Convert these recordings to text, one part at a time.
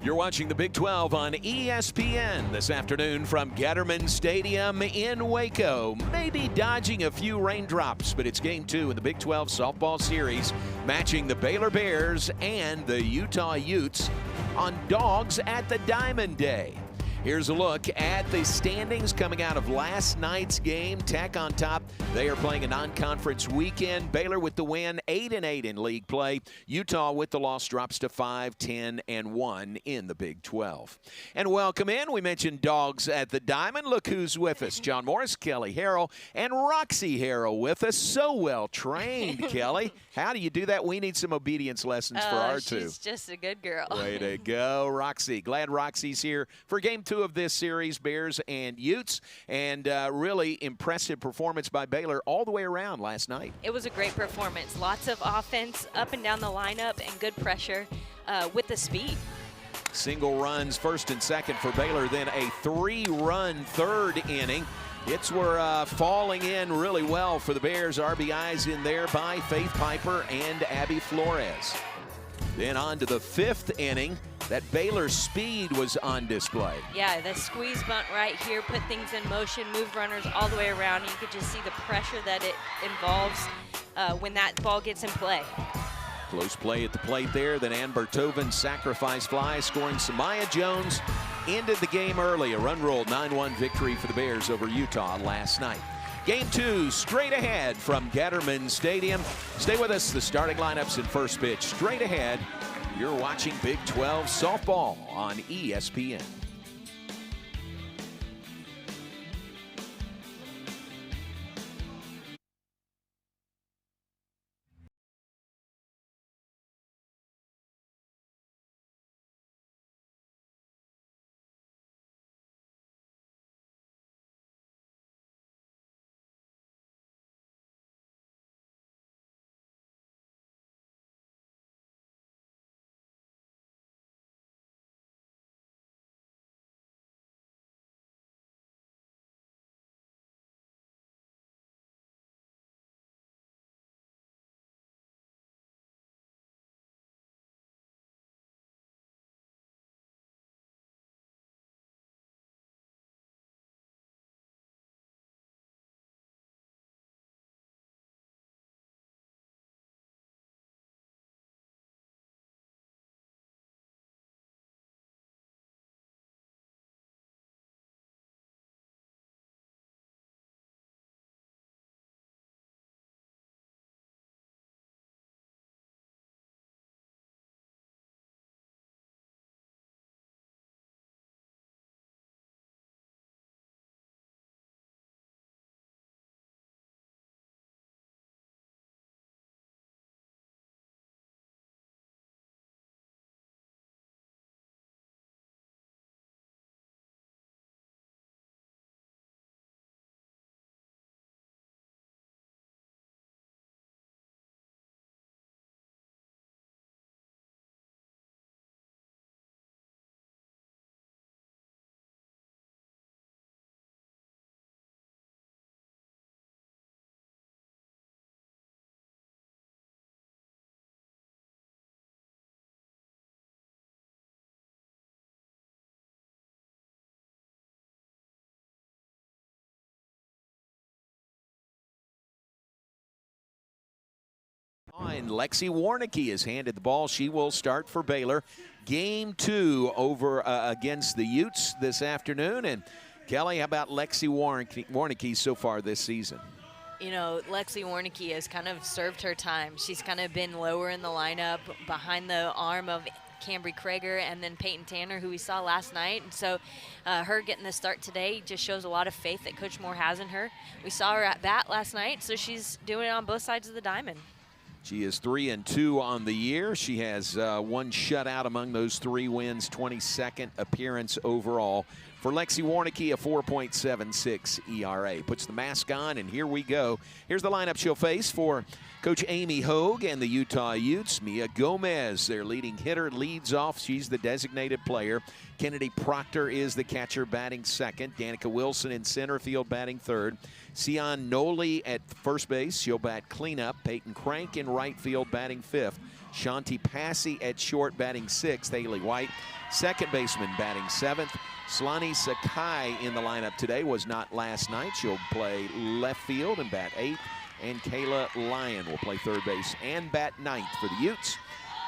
You're watching the Big 12 on ESPN this afternoon from Getterman Stadium in Waco. Maybe dodging a few raindrops, but it's game 2 in the Big 12 softball series, matching the Baylor Bears and the Utah Utes on Dogs at the Diamond Day. Here's a look at the standings coming out of last night's game. Tech on top. They are playing a non-conference weekend. Baylor with the win, 8-8 in league play. Utah with the loss drops to 5-10-1 in the Big 12. And welcome in. We mentioned Dogs at the Diamond. Look who's with us. John Morris, Kelly Harrell, and Roxy Harrell with us. So well trained, Kelly. How do you do that? We need some obedience lessons for our two. She's just a good girl. Way to go, Roxy. Glad Roxy's here for game 2 of this series, Bears and Utes, and really impressive performance by Baylor all the way around last night. It was a great performance. Lots of offense up and down the lineup and good pressure with the speed. Single runs first and second for Baylor, then a 3-run third inning. Hits were falling in really well for the Bears. RBIs in there by Faith Piper and Abby Flores. Then on to the 5th inning. That Baylor speed was on display. Yeah, the squeeze bunt right here put things in motion, moved runners all the way around. You could just see the pressure that it involves when that ball gets in play. Close play at the plate there. Then Ann Bertoven sacrifice fly, scoring Samaya Jones. Ended the game early. A run roll 9-1 victory for the Bears over Utah last night. Game 2 straight ahead from Getterman Stadium. Stay with us. The starting lineups and first pitch straight ahead. You're watching Big 12 softball on ESPN. And Lexi Warnicki has handed the ball. She will start for Baylor. Game 2 over against the Utes this afternoon. And Kelly, how about Lexi Warnicki so far this season? You know, Lexi Warnicki has kind of served her time. She's kind of been lower in the lineup behind the arm of Cambry Krager and then Peyton Tanner, who we saw last night. And so her getting the start today just shows a lot of faith that Coach Moore has in her. We saw her at bat last night, so she's doing it on both sides of the diamond. She is 3-2 on the year. She has one shutout among those 3 wins, 22nd appearance overall. For Lexi Warnicki, a 4.76 ERA. Puts the mask on, and here we go. Here's the lineup she'll face for Coach Amy Hogue and the Utah Utes. Mia Gomez, their leading hitter, leads off. She's the designated player. Kennedy Proctor is the catcher, batting second. Danica Wilson in center field, batting third. Sion Noli at first base. She'll bat cleanup. Peyton Crank in right field, batting fifth. Shanti Passy at short, batting 6th. Haley White, second baseman, batting 7th. Slani Sakai in the lineup today, was not last night. She'll play left field and bat 8th. And Kayla Lyon will play third base and bat 9th for the Utes,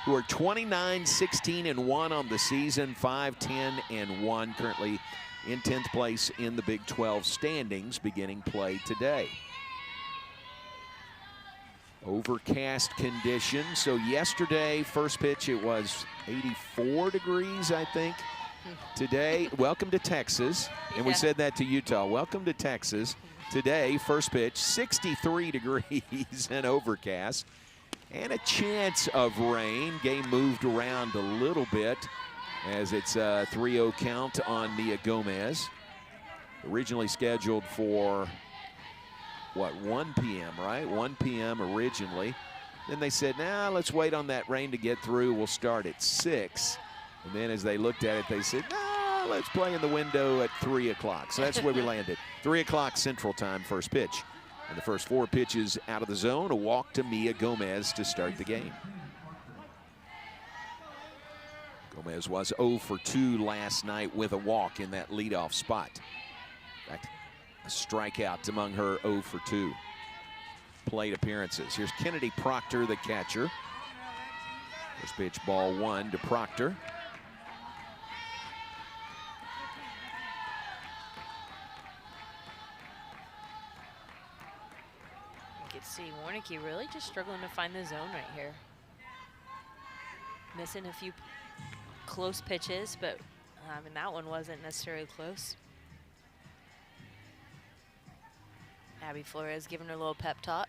who are 29-16-1 on the season, 5-10-1, currently in 10th place in the Big 12 standings, beginning play today. Overcast conditions. So yesterday, first pitch, it was 84 degrees, I think. Today, welcome to Texas. And we said that to Utah. Welcome to Texas. Today, first pitch, 63 degrees and overcast. And a chance of rain. Game moved around a little bit as it's a 3-0 count on Mia Gomez. Originally scheduled for, what, 1 p.m., right? 1 p.m. originally. Then they said, nah, let's wait on that rain to get through. We'll start at 6. And then as they looked at it, they said, nah, let's play in the window at 3 o'clock. So that's where we landed. 3 o'clock Central Time, first pitch. And the first 4 pitches out of the zone, a walk to Mia Gomez to start the game. Gomez was 0 for 2 last night with a walk in that leadoff spot. In fact, a strikeout among her 0 for 2 plate appearances. Here's Kennedy Proctor, the catcher. First pitch, ball 1 to Proctor. You can see Warnicki really just struggling to find the zone right here. Missing a few close pitches, but I mean, that one wasn't necessarily close. Abby Flores giving her a little pep talk.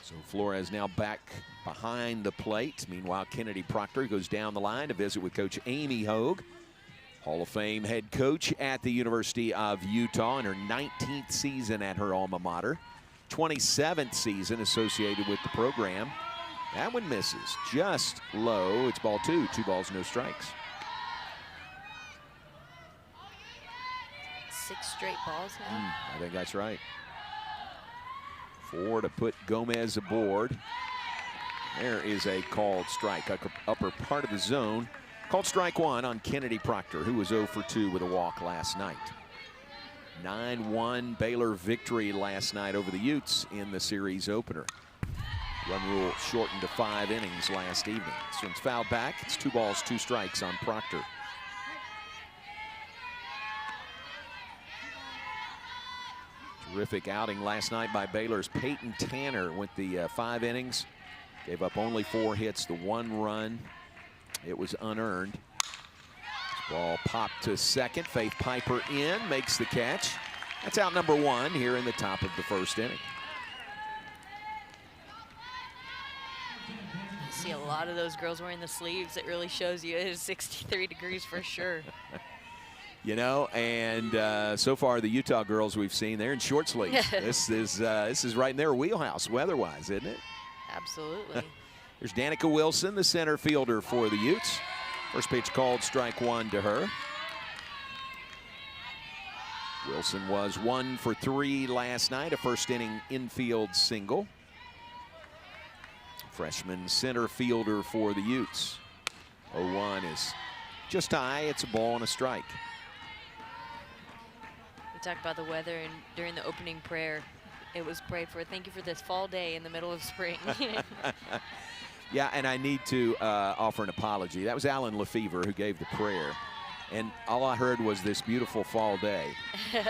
So Flores now back behind the plate. Meanwhile, Kennedy Proctor goes down the line to visit with Coach Amy Hogue, Hall of Fame head coach at the University of Utah in her 19th season at her alma mater. 27th season associated with the program. That one misses just low. It's ball 2, 2 balls, no strikes. 6 straight balls now. I think that's right. 4 to put Gomez aboard. There is a called strike, upper part of the zone. Called strike 1 on Kennedy Proctor, who was 0 for 2 with a walk last night. 9-1 Baylor victory last night over the Utes in the series opener. Run rule shortened to 5 innings last evening. This one's fouled back. It's 2 balls, 2 strikes on Proctor. Terrific outing last night by Baylor's Peyton Tanner. Went the 5 innings. Gave up only 4 hits, the 1 run. It was unearned. This ball popped to second. Faith Piper in, makes the catch. That's out number 1 here in the top of the first inning. You see a lot of those girls wearing the sleeves. It really shows you it is 63 degrees for sure. You know, and so far the Utah girls we've seen, they're in short sleeves. This is right in their wheelhouse weather-wise, isn't it? Absolutely. There's Danica Wilson, the center fielder for the Utes. First pitch called strike 1 to her. Wilson was 1 for 3 last night, a first inning infield single. Freshman center fielder for the Utes. 0-1 is just high. It's a ball and a strike. We talked about the weather, and during the opening prayer, it was prayed for. Thank you for this fall day in the middle of spring. Yeah, and I need to offer an apology. That was Alan Lefevre who gave the prayer, and all I heard was this beautiful fall day.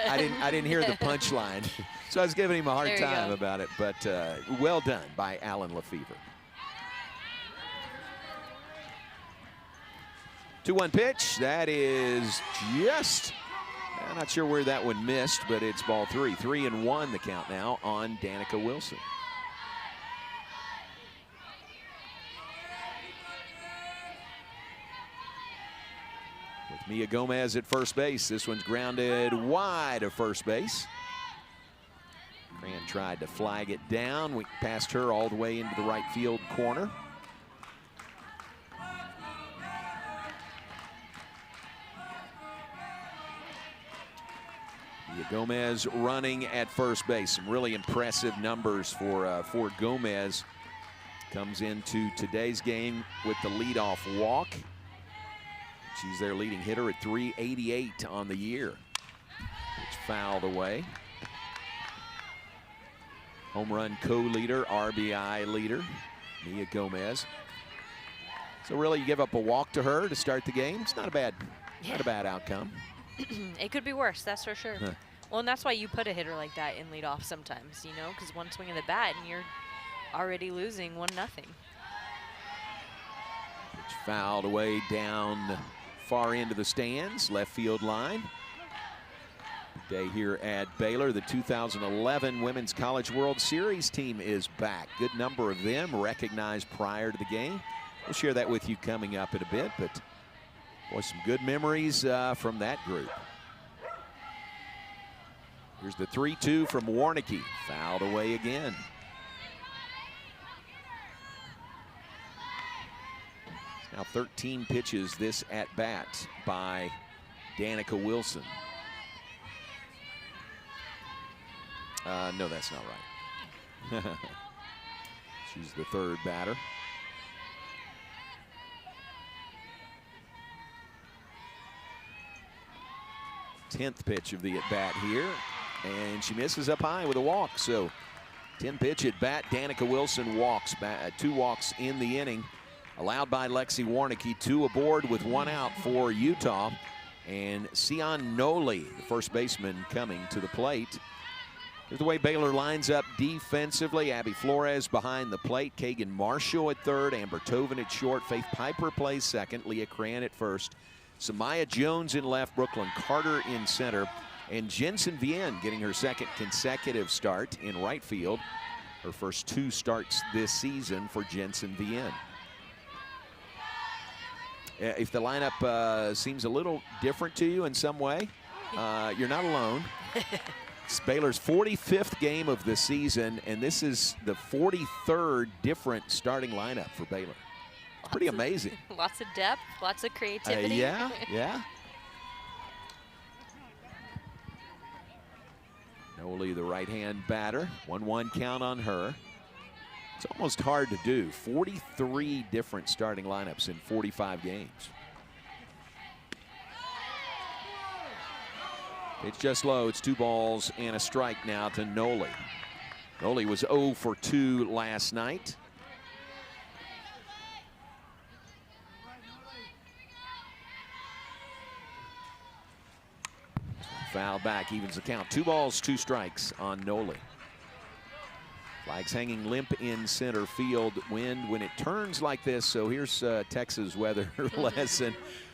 I didn't hear the punchline, so I was giving him a hard time about it. But well done by Alan Lefevre. 2-1 pitch. That is just, I'm not sure where that one missed, but it's ball 3. 3-1 the count now on Danica Wilson. With Mia Gomez at first base, this one's grounded wide of first base. Cran tried to flag it down. We passed her all the way into the right field corner. Nia Gomez running at first base. Some really impressive numbers for Gomez. Comes into today's game with the leadoff walk. She's their leading hitter at .388 on the year. It's fouled away. Home run co-leader, RBI leader, Nia Gomez. So really, you give up a walk to her to start the game. It's not a bad outcome. It could be worse, that's for sure. Huh. Well, and that's why you put a hitter like that in leadoff sometimes, you know, because one swing of the bat and you're already losing 1-0. It's fouled away down far into the stands, left field line. Day here at Baylor. The 2011 Women's College World Series team is back. Good number of them recognized prior to the game. We'll share that with you coming up in a bit, but boy, some good memories from that group. Here's the 3-2 from Warnicki. Fouled away again. Now 13 pitches this at bat by Danica Wilson. No, that's not right. She's the third batter. Tenth pitch of the at bat here, and she misses up high with a walk. So 10 pitch at bat. Danica Wilson walks, 2 walks in the inning. Allowed by Lexi Warnicki, 2 aboard with 1 out for Utah. And Sion Noli, the first baseman, coming to the plate. Here's the way Baylor lines up defensively. Abby Flores behind the plate. Kagan Marshall at third. Amber Tovin at short. Faith Piper plays second. Leah Cran at first. Samaya Jones in left. Brooklyn Carter in center. And Jensen Vienne getting her second consecutive start in right field. Her first 2 starts this season for Jensen Vienne. If the lineup seems a little different to you in some way, you're not alone. It's Baylor's 45th game of the season, and this is the 43rd different starting lineup for Baylor. It's pretty amazing. Lots of depth, lots of creativity. Yeah, yeah. Noli, the right-hand batter. 1-1 count on her. It's almost hard to do. 43 different starting lineups in 45 games. It's just low. It's 2 balls and a strike now to Noli. Noli was 0 for 2 last night. Foul back, evens the count. 2 balls, 2 strikes on Noli. Flags hanging limp in center field. Wind when it turns like this. So here's Texas weather lesson.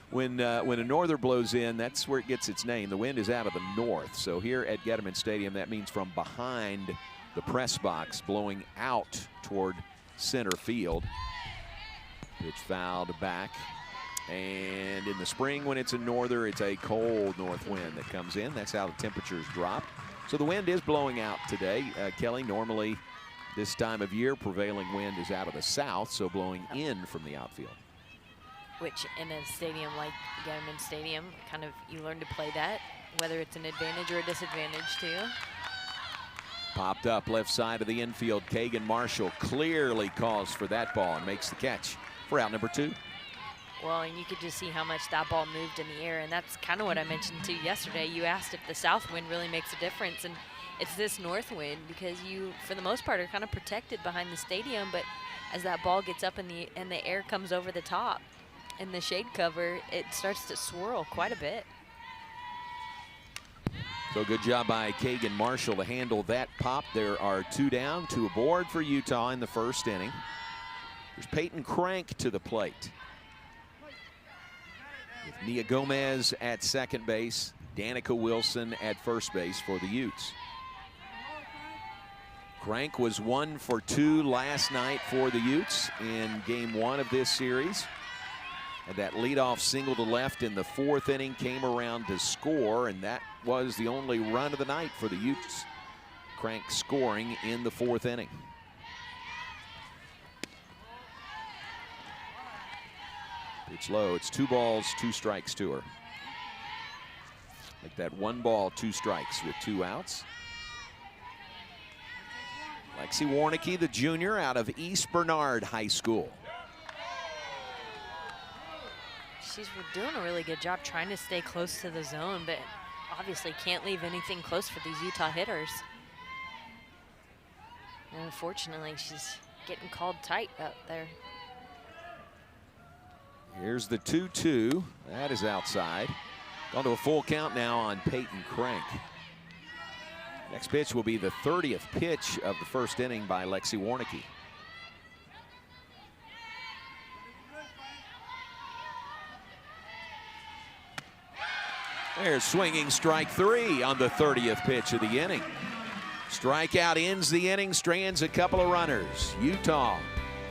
When a norther blows in, that's where it gets its name. The wind is out of the north. So here at Getterman Stadium, that means from behind the press box, blowing out toward center field. Pitch fouled back. And in the spring, when it's a norther, it's a cold north wind that comes in. That's how the temperatures drop. So the wind is blowing out today. Kelly, normally this time of year, prevailing wind is out of the south, so blowing in from the outfield. Which in a stadium like Getterman Stadium, kind of you learn to play that, whether it's an advantage or a disadvantage to you. Popped up left side of the infield. Kagan Marshall clearly calls for that ball and makes the catch for out number 2. Well, and you could just see how much that ball moved in the air, and that's kind of what I mentioned to you yesterday. You asked if the south wind really makes a difference, and it's this north wind because you, for the most part, are kind of protected behind the stadium, but as that ball gets up in the air comes over the top in the shade cover, it starts to swirl quite a bit. So good job by Kagan Marshall to handle that pop. There are 2 down, 2 aboard for Utah in the first inning. There's Peyton Crank to the plate. With Nia Gomez at second base, Danica Wilson at first base for the Utes. Crank was 1 for 2 last night for the Utes in game 1 of this series. And that leadoff single to left in the 4th inning came around to score, and that was the only run of the night for the Utes. Crank scoring in the 4th inning. It's low. It's 2 balls, 2 strikes to her. Like that 1 ball, 2 strikes with 2 outs. Lexi Warnicki, the junior out of East Bernard High School. She's doing a really good job trying to stay close to the zone, but obviously can't leave anything close for these Utah hitters. And unfortunately, she's getting called tight out there. Here's the 2-2. That is outside. Gone to a full count now on Peyton Crank. Next pitch will be the 30th pitch of the first inning by Lexi Warnicki. There's swinging strike 3 on the 30th pitch of the inning. Strikeout ends the inning, strands a couple of runners. Utah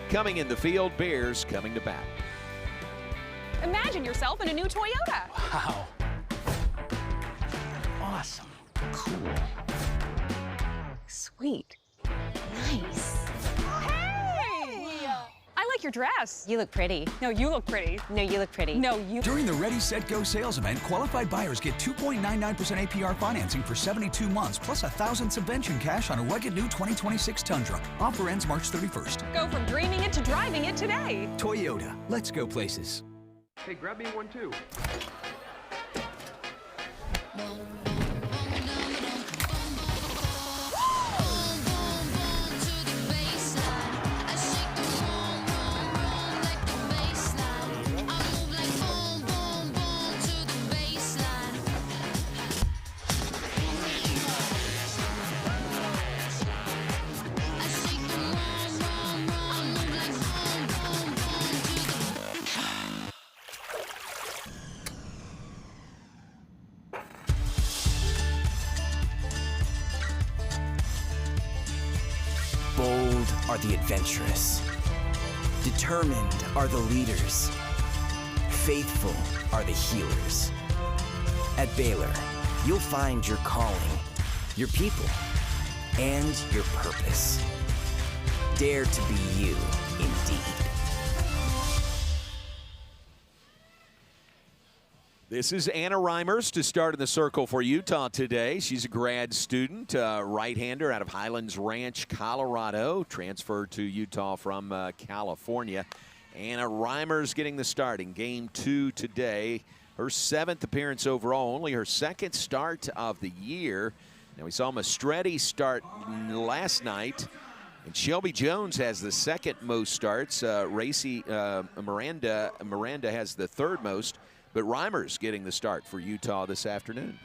coming in the field, Bears coming to bat. Imagine yourself in a new Toyota. Wow. Awesome. Cool. Sweet. Nice. Hey! I like your dress. You look pretty. No, you look pretty. No, you look pretty. No, you. During the Ready, Set, Go sales event, qualified buyers get 2.99% APR financing for 72 months, plus $1,000 subvention cash on a rugged new 2026 Tundra. Offer ends March 31st. Go from dreaming it to driving it today. Toyota. Let's go places. Hey, grab me one too. Bold are the adventurous. Determined are the leaders. Faithful are the healers. At Baylor, you'll find your calling, your people, and your purpose. Dare to be you, indeed. This is Anna Reimers to start in the circle for Utah today. She's a grad student, right-hander out of Highlands Ranch, Colorado, transferred to Utah from California. Anna Reimers getting the start in Game 2 today. Her 7th appearance overall, only her 2nd start of the year. Now, we saw Mastretti start last night, and Shelby Jones has the 2nd most starts. Miranda has the 3rd most. But Reimers getting the start for Utah this afternoon.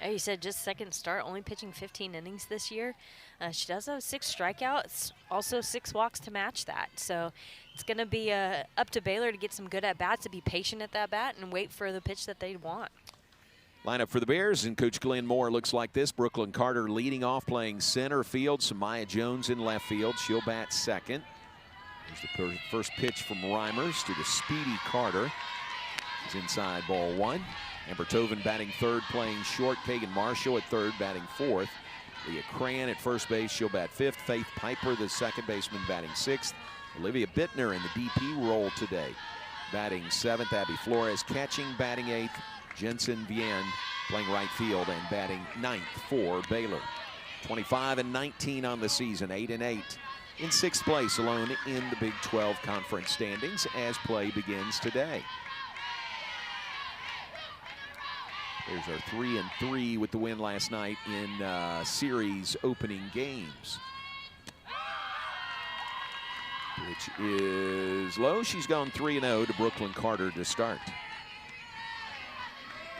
You said just 2nd start, only pitching 15 innings this year. She does have 6 strikeouts, also 6 walks to match that. So it's going to be up to Baylor to get some good at-bats, to be patient at that bat and wait for the pitch that they want. Lineup for the Bears, and Coach Glenn Moore looks like this. Brooklyn Carter leading off, playing center field. Samaya Jones in left field. She'll bat 2nd. Here's the first pitch from Reimers to the speedy Carter. He's inside, ball 1. Amber Tovin batting 3rd, playing short. Kagan Marshall at 3rd, batting 4th. Leah Cran at first base, she'll bat 5th. Faith Piper, the 2nd baseman, batting 6th. Olivia Bittner in the DP role today, batting 7th. Abby Flores catching, batting 8th. Jensen Vienne playing right field and batting 9th for Baylor. 25-19 on the season, 8-8. In 6th place alone in the Big 12 conference standings as play begins today. There's our 3-3 with the win last night in series opening games. Which is low. She's gone 3-0 to Brooklyn Carter to start.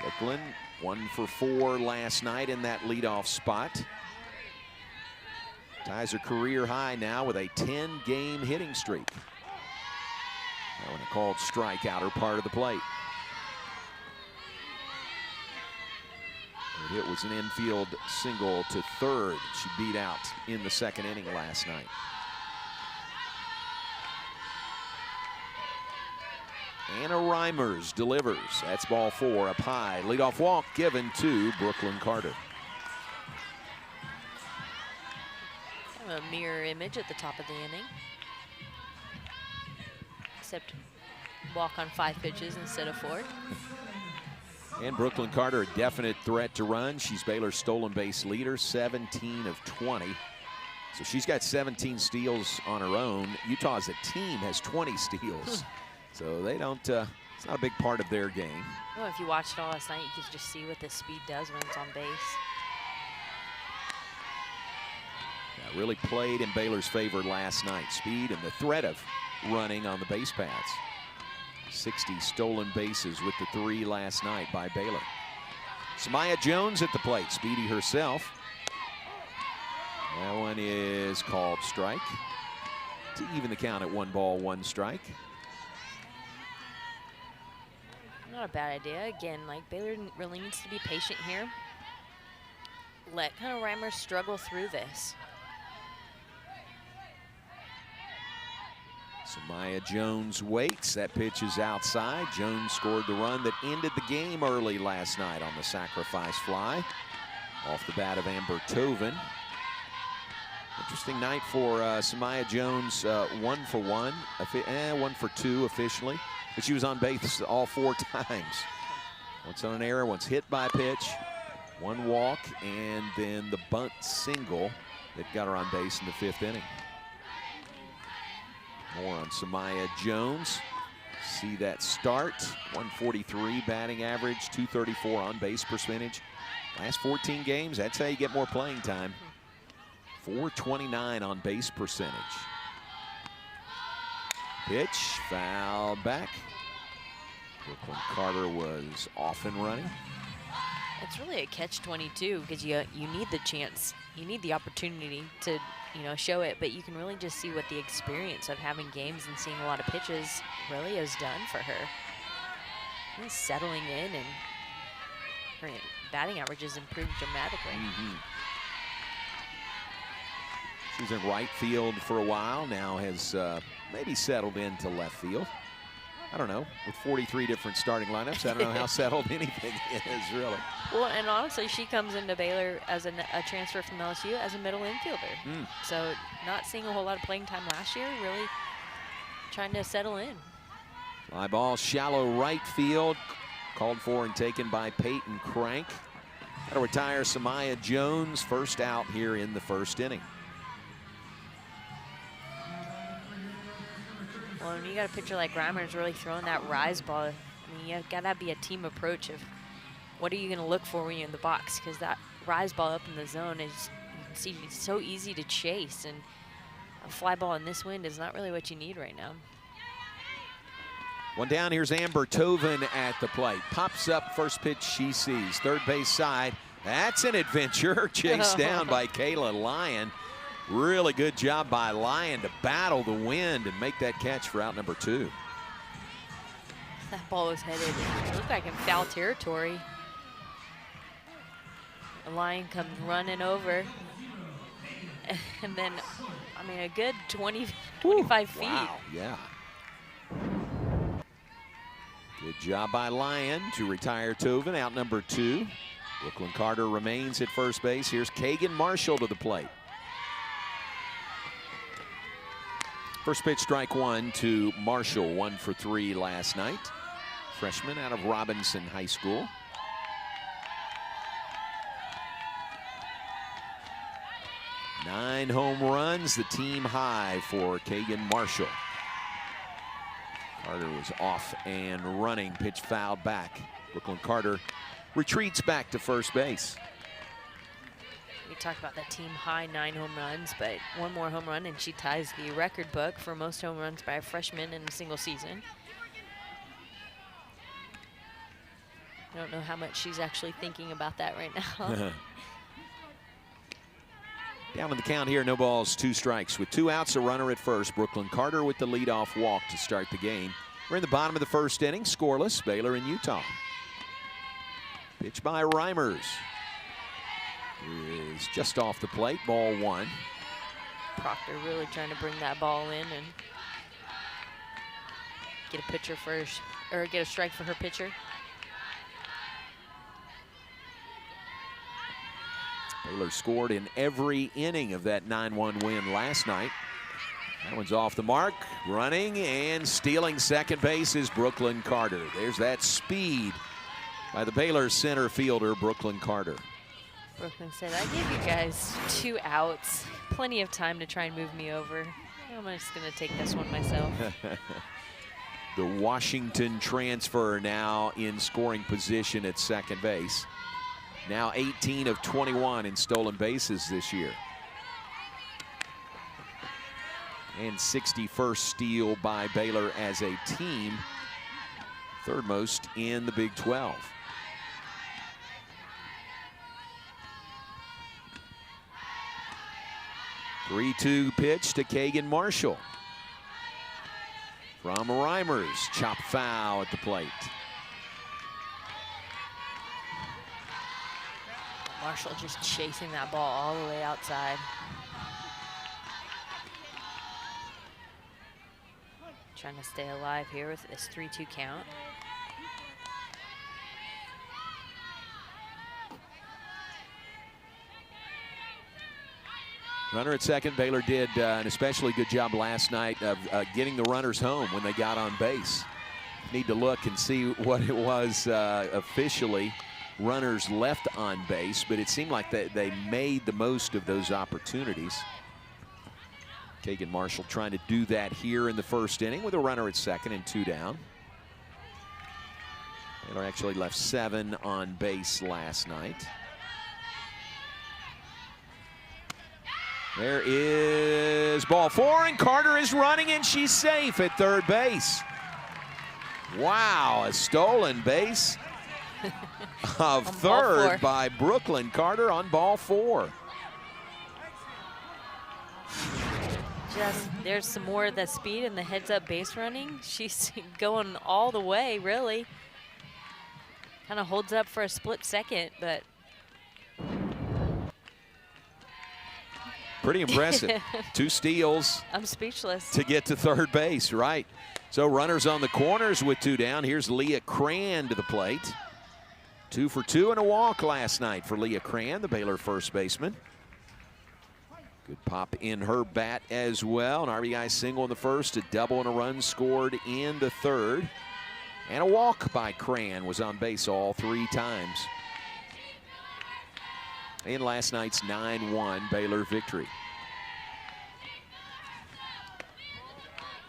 Brooklyn 1 for 4 last night in that leadoff spot. Ties her career high now with a 10-game hitting streak. That one a called strikeout or part of the plate. It was an infield single to 3rd. She beat out in the 2nd inning last night. Anna Reimers delivers. That's ball 4 up high. Leadoff walk given to Brooklyn Carter. A mirror image at the top of the inning. Except walk on 5 pitches instead of 4. And Brooklyn Carter, a definite threat to run. She's Baylor's stolen base leader, 17 of 20. So she's got 17 steals on her own. Utah as a team has 20 steals. So they don't, it's not a big part of their game. Well, if you watched it all last night, you could just see what the speed does when it's on base. Yeah, really played in Baylor's favor last night. Speed and the threat of running on the base paths. 60 stolen bases with the 3 last night by Baylor. Samaya Jones at the plate. Speedy herself. That one is called strike to even the count at 1 ball, 1 strike. Not a bad idea. Again, like Baylor really needs to be patient here. Let kind of Reimer struggle through this. Samaya Jones waits. That pitch is outside. Jones scored the run that ended the game early last night on the sacrifice fly. Off the bat of Amber Tovin. Interesting night for Samaya Jones. 1 for 1, 1 for 2 officially. But she was on base all 4 times. Once on an error, once hit by a pitch, 1 walk, and then the bunt single that got her on base in the 5th inning. More on Samaya Jones. See that start. 143 batting average, 234 on base percentage. Last 14 games, that's how you get more playing time. 429 on base percentage. Pitch, foul back. Brooklyn Carter was off and running. It's really a catch-22 because you need the chance, you need the opportunity to show it, but you can really just see what the experience of having games and seeing a lot of pitches really has done for her. Really settling in, and her batting average has improved dramatically. She was in right field for a while, now has maybe settled into left field. I don't know, with 43 different starting lineups, I don't know how settled anything is, really. Well, and honestly, she comes into Baylor as a transfer from LSU as a middle infielder. So not seeing a whole lot of playing time last year, really trying to settle in. Fly ball, shallow right field, called for and taken by Peyton Crank. That'll retire Samaya Jones, first out here in the 1st inning. Well, when you got a pitcher like Reimer who's really throwing that rise ball, I mean, you got to be a team approach of what are you going to look for when you're in the box, because that rise ball up in the zone is so easy to chase, and a fly ball in this wind is not really what you need right now. One down, here's Amber Tovin at the plate. Pops up, first pitch she sees. Third base side, that's an adventure. Chased down by Kayla Lyon. Really good job by Lyon to battle the wind and make that catch for out number 2. That ball was headed, it looked like in foul territory. The Lyon comes running over. And then, I mean, a good 25 feet. Wow, yeah. Good job by Lyon to retire Tovin, out number 2. Brooklyn Carter remains at first base. Here's Kagan Marshall to the plate. First pitch, strike 1 to Marshall, 1 for 3 last night. Freshman out of Robinson High School. Nine home runs, the team high for Kagan Marshall. Carter was off and running, pitch fouled back. Brooklyn Carter retreats back to first base. We talked about that team high 9 home runs, but 1 more home run and she ties the record book for most home runs by a freshman in a single season. I don't know how much she's actually thinking about that right now. Down in the count here, no balls, 2 strikes. With 2 outs, a runner at first. Brooklyn Carter with the leadoff walk to start the game. We're in the bottom of the 1st inning, scoreless, Baylor and Utah. Pitch by Reimers is just off the plate, ball 1. Proctor really trying to bring that ball in and get a pitcher first, or get a strike for her pitcher. Baylor scored in every inning of that 9-1 win last night. That one's off the mark. Running and stealing second base is Brooklyn Carter. There's that speed by the Baylor center fielder, Brooklyn Carter. Brooklyn said, I gave you guys 2 outs. Plenty of time to try and move me over. I'm just going to take this one myself. The Washington transfer now in scoring position at second base. Now 18 of 21 in stolen bases this year. And 61st steal by Baylor as a team. Third most in the Big 12. Three-two pitch to Kagan Marshall. From Reimers, chop foul at the plate. Marshall just chasing that ball all the way outside. Trying to stay alive here with this 3-2 count. Runner at second. Baylor did an especially good job last night of getting the runners home when they got on base. Need to look and see what it was officially. Runners left on base, but it seemed like they made the most of those opportunities. Kagan Marshall trying to do that here in the first inning with a runner at second and 2 down. Baylor actually left 7 on base last night. There is ball 4, and Carter is running, and she's safe at third base. Wow, a stolen base of third by Brooklyn Carter on ball 4. There's some more of the speed and the heads-up base running. She's going all the way, really. Kind of holds up for a split second, but pretty impressive. 2 steals. I'm speechless. To get to third base, right. So runners on the corners with 2 down. Here's Leah Cran to the plate. 2 for 2 and a walk last night for Leah Cran, the Baylor first baseman. Good pop in her bat as well. An RBI single in the first, a double and a run scored in the third. And a walk by Cran, was on base all 3 times. In last night's 9-1 Baylor victory.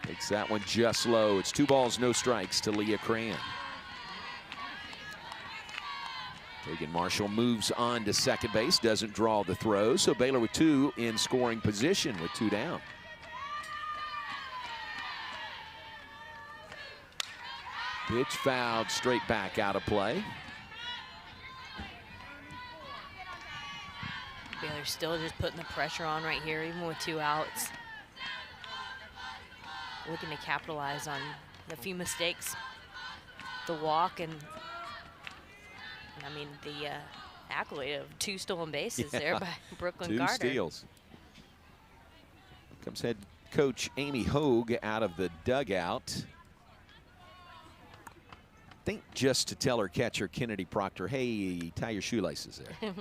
Takes that one just low. It's 2 balls, no strikes to Leah Cran. Kagan Marshall moves on to second base, doesn't draw the throw, so Baylor with 2 in scoring position with 2 down. Pitch fouled straight back out of play. Baylor still just putting the pressure on right here, even with 2 outs. Looking to capitalize on a few mistakes. The walk and I mean, the accolade of 2 stolen bases there by Brooklyn Carter. 2 steals. Comes head coach Amy Hogue out of the dugout. I think just to tell her catcher Kennedy Proctor, hey, tie your shoelaces there.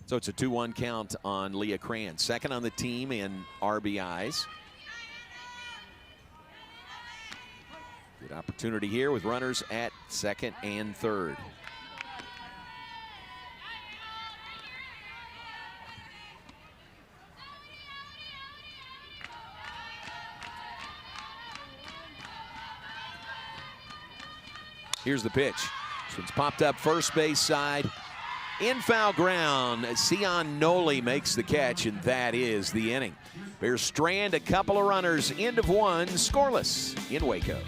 So it's a 2-1 count on Leah Cran. Second on the team in RBIs. Good opportunity here with runners at second and third. Here's the pitch. This one's popped up first base side. In foul ground, Sion Noli makes the catch, and that is the inning. Bears strand a couple of runners, end of 1, scoreless in Waco.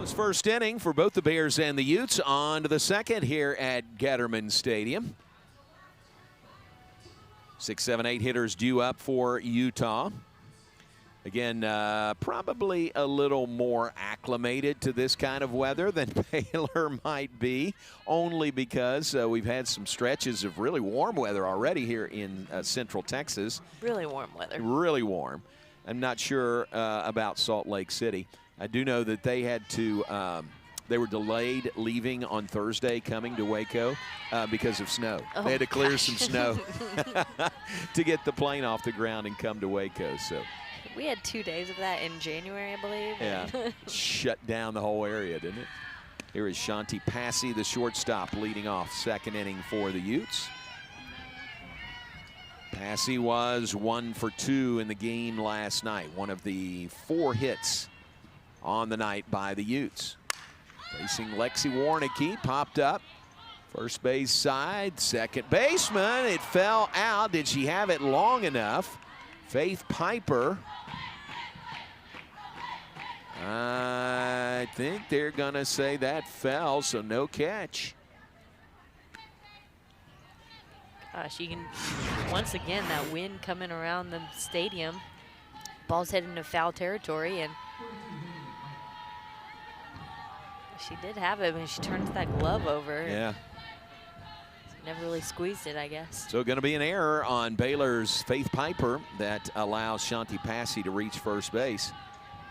It's first inning for both the Bears and the Utes. On to the second here at Gatterman Stadium. 6, 7, 8 hitters due up for Utah. Again, probably a little more acclimated to this kind of weather than Baylor might be, only because we've had some stretches of really warm weather already here in central Texas. Really warm weather. Really warm. I'm not sure about Salt Lake City. I do know that they had to, they were delayed leaving on Thursday coming to Waco because of snow. They had to clear some snow to get the plane off the ground and come to Waco. So we had 2 days of that in January, I believe. Yeah, shut down the whole area, didn't it? Here is Shanti Passy, the shortstop, leading off second inning for the Utes. Passy was 1 for 2 in the game last night. One of the 4 hits on the night by the Utes. Facing Lexi Warnicki, popped up. First base side, second baseman. It fell out. Did she have it long enough? Faith Piper. I think they're going to say that fell, so no catch. Gosh, you can, once again, that wind coming around the stadium. Ball's heading into foul territory, and she did have it when she turns that glove over. Yeah. Never really squeezed it, I guess. So going to be an error on Baylor's Faith Piper that allows Shanti Passy to reach first base.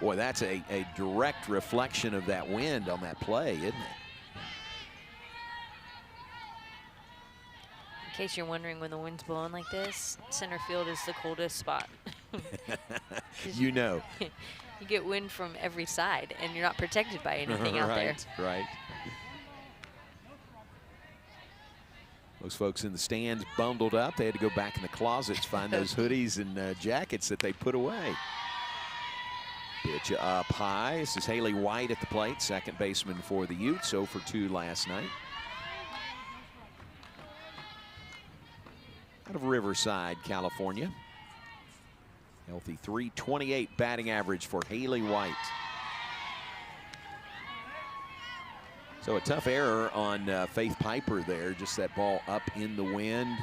Boy, that's a direct reflection of that wind on that play, isn't it? In case you're wondering, when the wind's blowing like this, center field is the coldest spot. You know. You get wind from every side, and you're not protected by anything out there. Right. Those folks in the stands bundled up. They had to go back in the closets, find those hoodies and jackets that they put away. Pitch up high. This is Haley White at the plate, second baseman for the Utes, 0 for 2 last night. Out of Riverside, California. Healthy .328 batting average for Haley White. So a tough error on Faith Piper there. Just that ball up in the wind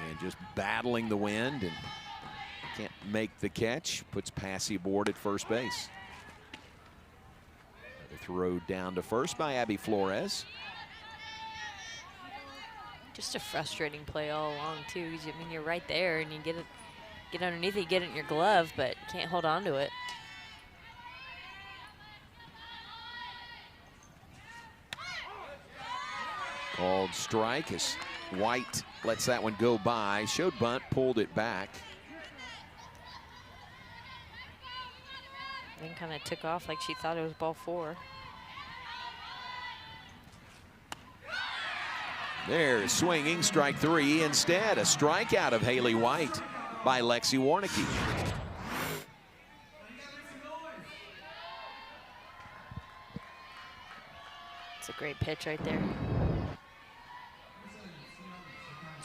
and just battling the wind and can't make the catch. Puts Passy aboard at first base. Another throw down to first by Abby Flores. Just a frustrating play all along, too. I mean, you're right there, and you get underneath it, you get it in your glove, but can't hold on to it. Called strike as White lets that one go by. Showed bunt, pulled it back. Then kind of took off like she thought it was ball 4. There's swinging, strike 3. Instead, a strikeout of Haley White by Lexi Warnicki. It's a great pitch right there.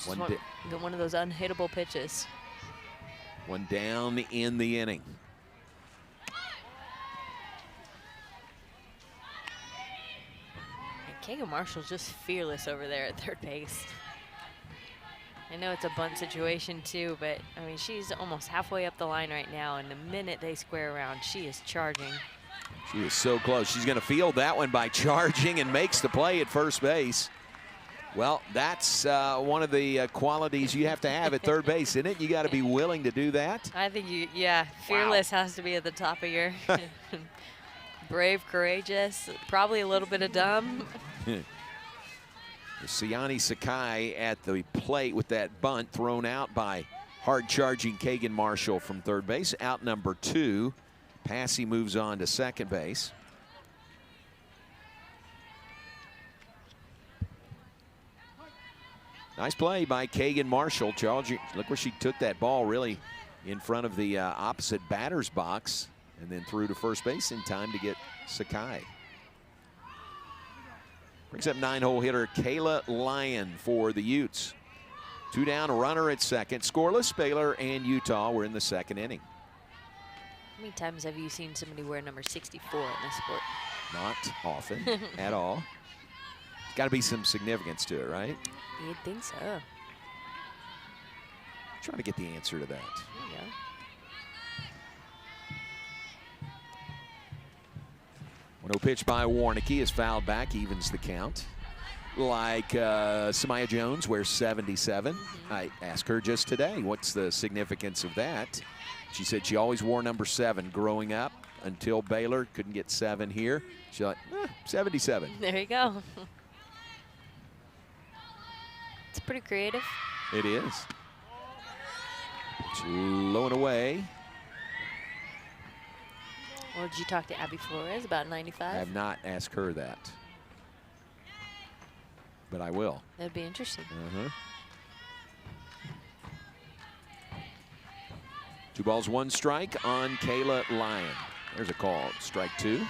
One of those unhittable pitches. One down in the inning. Kagan Marshall's just fearless over there at third base. I know it's a bunt situation too, but I mean, she's almost halfway up the line right now, and the minute they square around, she is charging. She is so close. She's going to field that one by charging and makes the play at first base. Well, that's one of the qualities you have to have at third base, isn't it? You got to be willing to do that. I think fearless has to be at the top of your brave, courageous, probably a little bit of dumb. Siani Sakai at the plate with that bunt thrown out by hard-charging Kagan Marshall from third base. Out number 2. Passy moves on to second base. Nice play by Kagan Marshall. Charles, look where she took that ball really in front of the opposite batter's box and then threw to first base in time to get Sakai. Brings up 9-hole hitter Kayla Lyon for the Utes. 2 down, a runner at second. Scoreless, Baylor and Utah were in the second inning. How many times have you seen somebody wear number 64 in this sport? Not often at all. There's got to be some significance to it, right? You'd think so. Trying to get the answer to that. There you go. 1-0 pitch by Warnicki is fouled back, evens the count. Like Samaya Jones wears 77. I asked her just today, what's the significance of that? She said she always wore number 7 growing up until Baylor couldn't get 7 here. She's like, 77. There you go. It's pretty creative. It is. It's low and away. Or did you talk to Abby Flores about 95? I have not asked her that, but I will. That'd be interesting. 2 balls, 1 strike on Kayla Lyon. There's a call. Strike 2.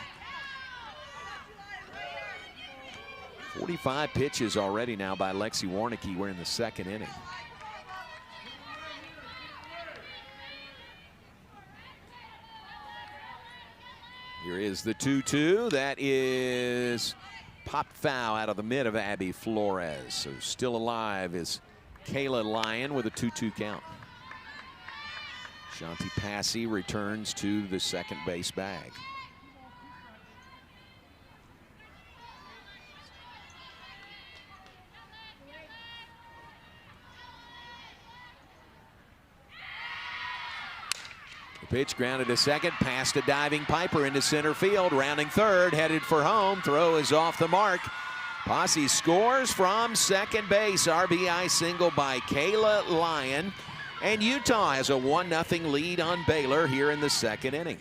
45 pitches already now by Lexi Warnicki. We're in the 2nd inning. Here is the 2-2. That is popped foul out of the mid of Abby Flores. So still alive is Kayla Lyon with a 2-2 count. Shanti Passy returns to the second base bag. The pitch grounded to second, past a diving Piper into center field, rounding third, headed for home. Throw is off the mark. Posse scores from second base. RBI single by Kayla Lyon. And Utah has a 1-0 lead on Baylor here in the 2nd inning.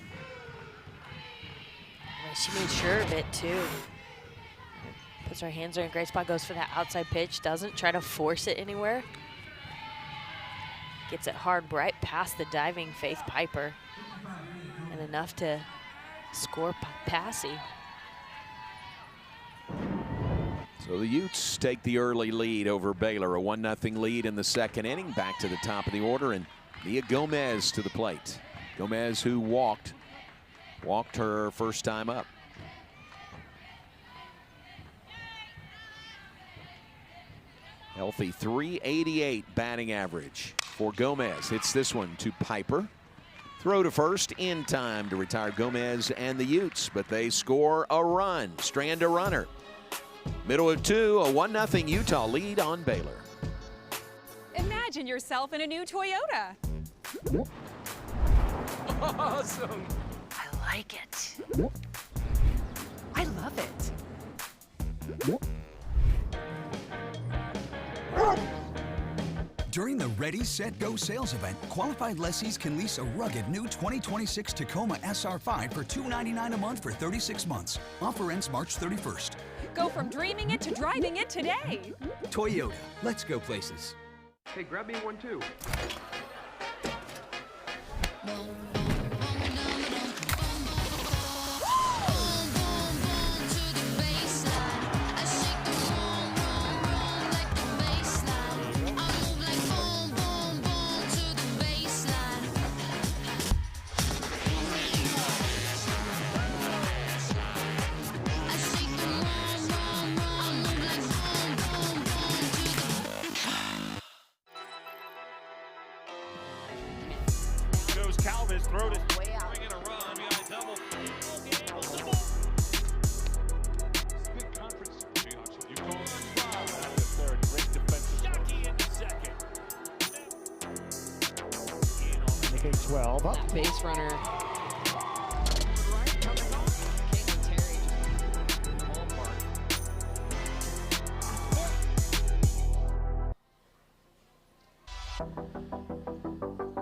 She made sure of it, too. Puts her hands in a great spot, goes for that outside pitch, doesn't try to force it anywhere. Gets it hard right past the diving Faith Piper. And enough to score Passy. So the Utes take the early lead over Baylor, a 1-0 lead in the 2nd inning. Back to the top of the order, and Mia Gomez to the plate. Gomez, who walked her first time up. Healthy .388 batting average for Gomez. Hits this one to Piper. Throw to first in time to retire Gomez and the Utes, but they score a run, strand a runner. Middle of 2, a 1-0 Utah lead on Baylor. Imagine yourself in a new Toyota. Awesome. I like it. I love it. During the Ready, Set, Go sales event, qualified lessees can lease a rugged new 2026 Tacoma SR5 for $299 a month for 36 months. Offer ends March 31st. Go from dreaming it to driving it today. Toyota, let's go places. Hey, grab me one too. Throw it way out. Bring in a run. We got a double. Good conference. You call it at the third. Great defensive. Jockey in the second. Making 12 up. That base runner.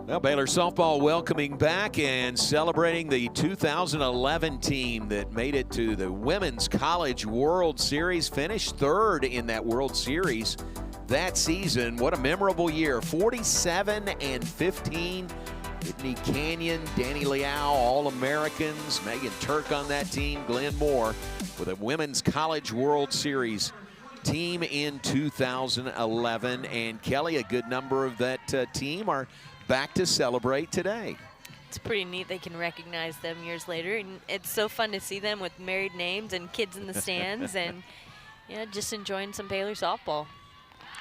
Well, Baylor softball welcoming back and celebrating the 2011 team that made it to the Women's College World Series, finished 3rd in that World Series that season. What a memorable year. 47-15. Whitney Canyon, Danny Liao, All-Americans, Megan Turk on that team, Glenn Moore with a Women's College World Series team in 2011. And Kelly, a good number of that team are back to celebrate today. It's it's pretty neat they can recognize them years later. And it's so fun to see them with married names and kids in the stands and yeah, just enjoying some Baylor softball.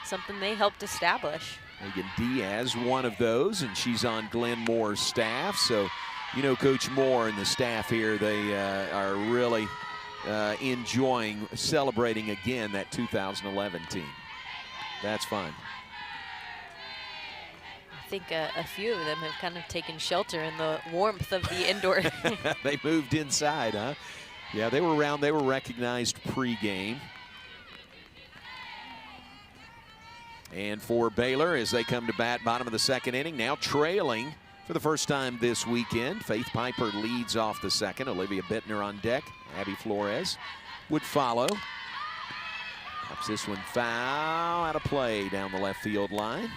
Something they helped establish. Megan Diaz, one of those, and she's on Glenn Moore's staff. So, you know, Coach Moore and the staff here, they are really enjoying celebrating again that 2011 team. That's fun. I think a few of them have kind of taken shelter in the warmth of the indoor. They moved inside, huh? Yeah, they were around. They were recognized pregame. And for Baylor, as they come to bat, bottom of the second inning, now trailing for the first time this weekend. Faith Piper leads off the second. Olivia Bittner on deck. Abby Flores would follow. Pops this one foul, out of play down the left field line.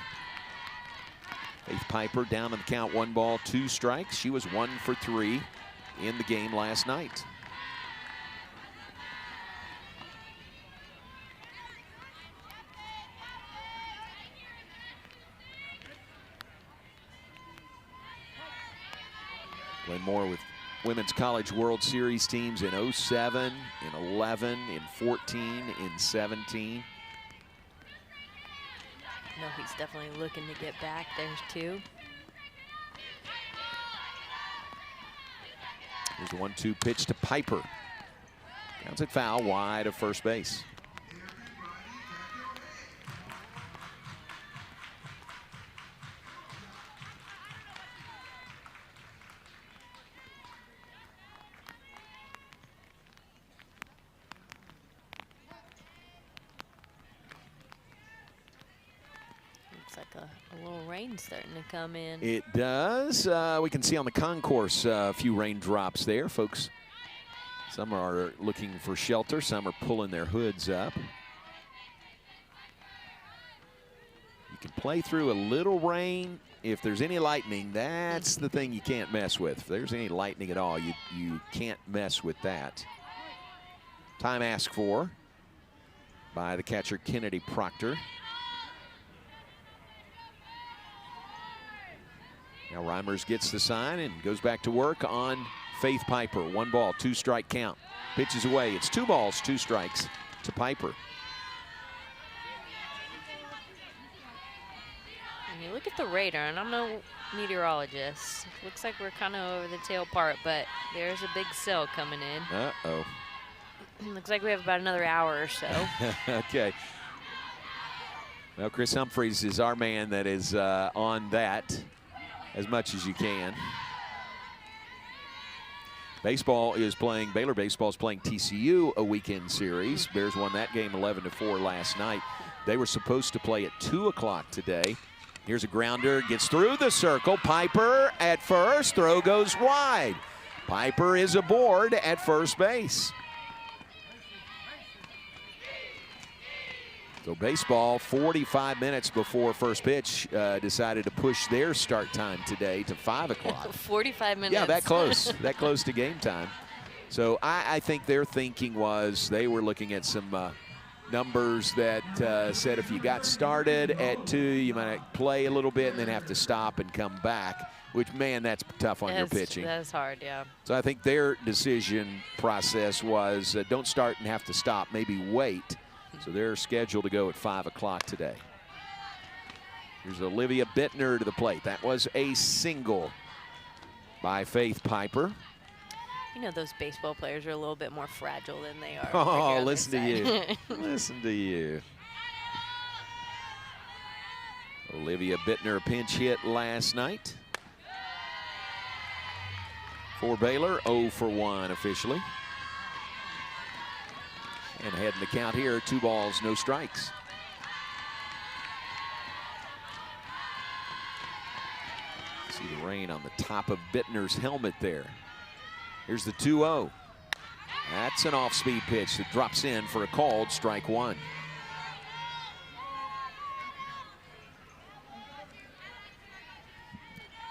Faith Piper down on the count, 1 ball, 2 strikes. She was 1 for 3 in the game last night. Glenn Moore with Women's College World Series teams in 07, in 11, in 14, in 17. No, he's definitely looking to get back there too. Here's the 1-2 pitch to Piper. Counts it foul, wide of first base. A little rain starting to come in. It does. We can see on the concourse a few raindrops there, folks. Some are looking for shelter. Some are pulling their hoods up. You can play through a little rain. If there's any lightning, that's the thing you can't mess with. If there's any lightning at all, you can't mess with that. Time asked for by the catcher, Kennedy Proctor. Now Reimers gets the sign and goes back to work on Faith Piper. 1 ball, 2 strike count. Pitches away. It's 2 balls, 2 strikes to Piper. And you look at the radar, and I'm no meteorologist. Looks like we're kind of over the tail part, but there's a big cell coming in. Uh-oh. Looks like we have about another hour or so. Okay. Well, Chris Humphreys is our man that is on that as much as you can. Baseball is playing, Baylor baseball is playing TCU a weekend series. Bears won that game 11-4 last night. They were supposed to play at 2 o'clock today. Here's a grounder, gets through the circle. Piper at first, throw goes wide. Piper is aboard at first base. So baseball, 45 minutes before first pitch, decided to push their start time today to 5 o'clock. 45 minutes. Yeah, that close. That close to game time. So I think their thinking was they were looking at some numbers that said if you got started at 2, you might play a little bit and then have to stop and come back, which, man, that's tough on your pitching. That's hard, yeah. So I think their decision process was don't start and have to stop, maybe wait. So they're scheduled to go at 5 o'clock today. Here's Olivia Bittner to the plate. That was a single by Faith Piper. You know those baseball players are a little bit more fragile than they are. Oh, listen to you. Listen to you. Olivia Bittner pinch hit last night. For Baylor, 0 for 1 officially. And ahead in the count here, 2 balls, no strikes. See the rain on the top of Bittner's helmet there. Here's the 2-0. That's an off-speed pitch that drops in for a called strike 1.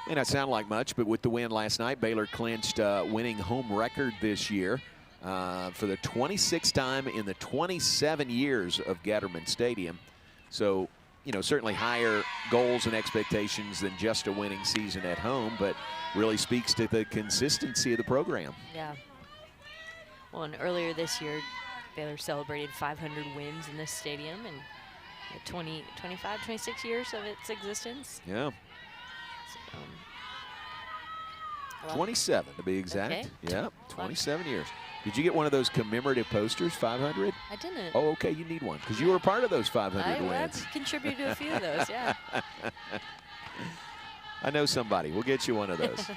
May not sound like much, but with the win last night, Baylor clinched a winning home record this year. For the 26th time in the 27 years of Gatterman Stadium. So you know, certainly higher goals and expectations than just a winning season at home, but really speaks to the consistency of the program. Yeah. Well, and earlier this year, Baylor celebrated 500 wins in this stadium in the 25, 26 years of its existence. Yeah. So, 27 to be exact. Okay. Yeah, 27 years. Did you get one of those commemorative posters, 500? I didn't. Oh, okay, you need one because you were a part of those 500 wins. I've contributed to a few of those, yeah. I know somebody. We'll get you one of those.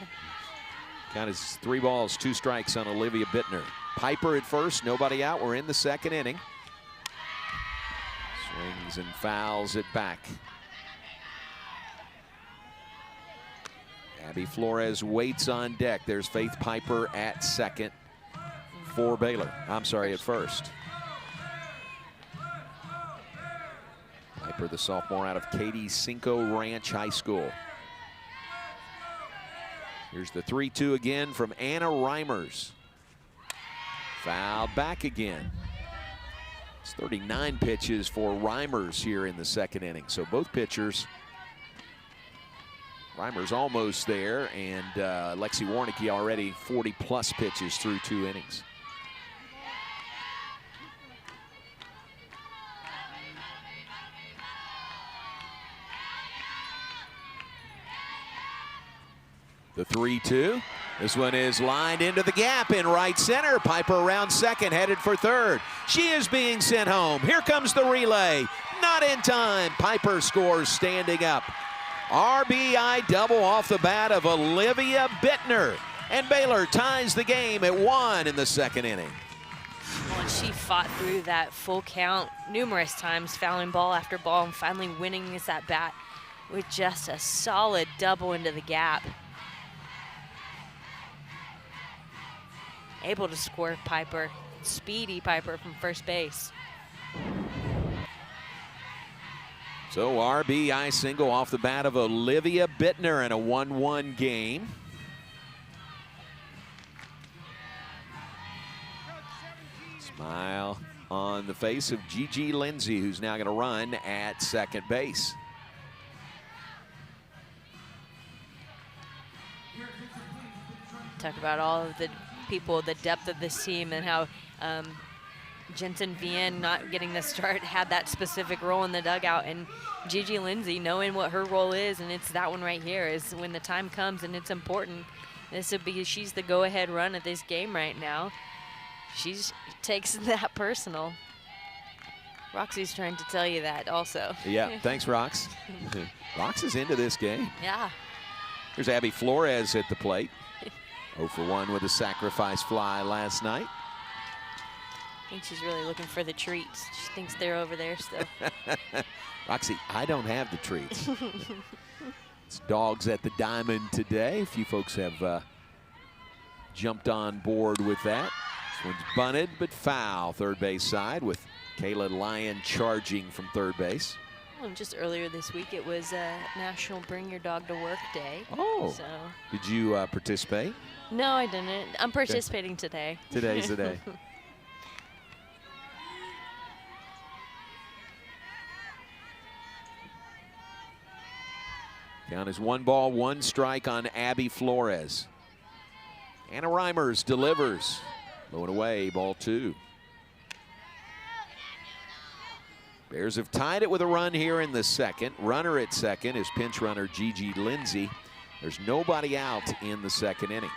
Count is 3 balls, 2 strikes on Olivia Bittner. Piper at first, nobody out. We're in the second inning. Swings and fouls it back. Abby Flores waits on deck. There's Faith Piper at second for Baylor. I'm sorry, at first. Piper, the sophomore out of Katy Cinco Ranch High School. Here's the 3-2 again from Anna Reimers. Fouled back again. It's 39 pitches for Reimers here in the second inning. So both pitchers, Reimers almost there, and Lexi Warnicki already 40-plus pitches through 2 innings. The 3-2. This one is lined into the gap in right center. Piper around second, headed for third. She is being sent home. Here comes the relay. Not in time. Piper scores standing up. RBI double off the bat of Olivia Bittner. And Baylor ties the game at 1 in the second inning. Well, and she fought through that full count numerous times, fouling ball after ball, and finally winning this at bat with just a solid double into the gap. Able to score Piper, speedy Piper from first base. So RBI single off the bat of Olivia Bittner in a 1-1 game. Smile on the face of Gigi Lindsay, who's now going to run at second base. Talk about all of the people, the depth of this team, and how Jensen Vian not getting the start had that specific role in the dugout, and Gigi Lindsay knowing what her role is, and it's that one right here, is when the time comes and it's important. This would be, she's the go-ahead run at this game right now. She takes that personal. Roxy's trying to tell you that also. Yeah, thanks, Rox. Rox is into this game. Yeah. Here's Abby Flores at the plate. 0 for 1 with a sacrifice fly last night. I think she's really looking for the treats. She thinks they're over there still. Roxy, I don't have the treats. It's Dogs at the Diamond today. A few folks have jumped on board with that. This one's bunted, but foul. Third base side with Kayla Lyon charging from third base. Well, just earlier this week, it was National Bring Your Dog to Work Day. Oh. So. Did you participate? No, I didn't. I'm participating today. Today's the day. Count is 1 ball, 1 strike on Abby Flores. Anna Reimers delivers. Low and away, ball 2. Bears have tied it with a run here in the second. Runner at second is pinch runner Gigi Lindsay. There's nobody out in the second inning.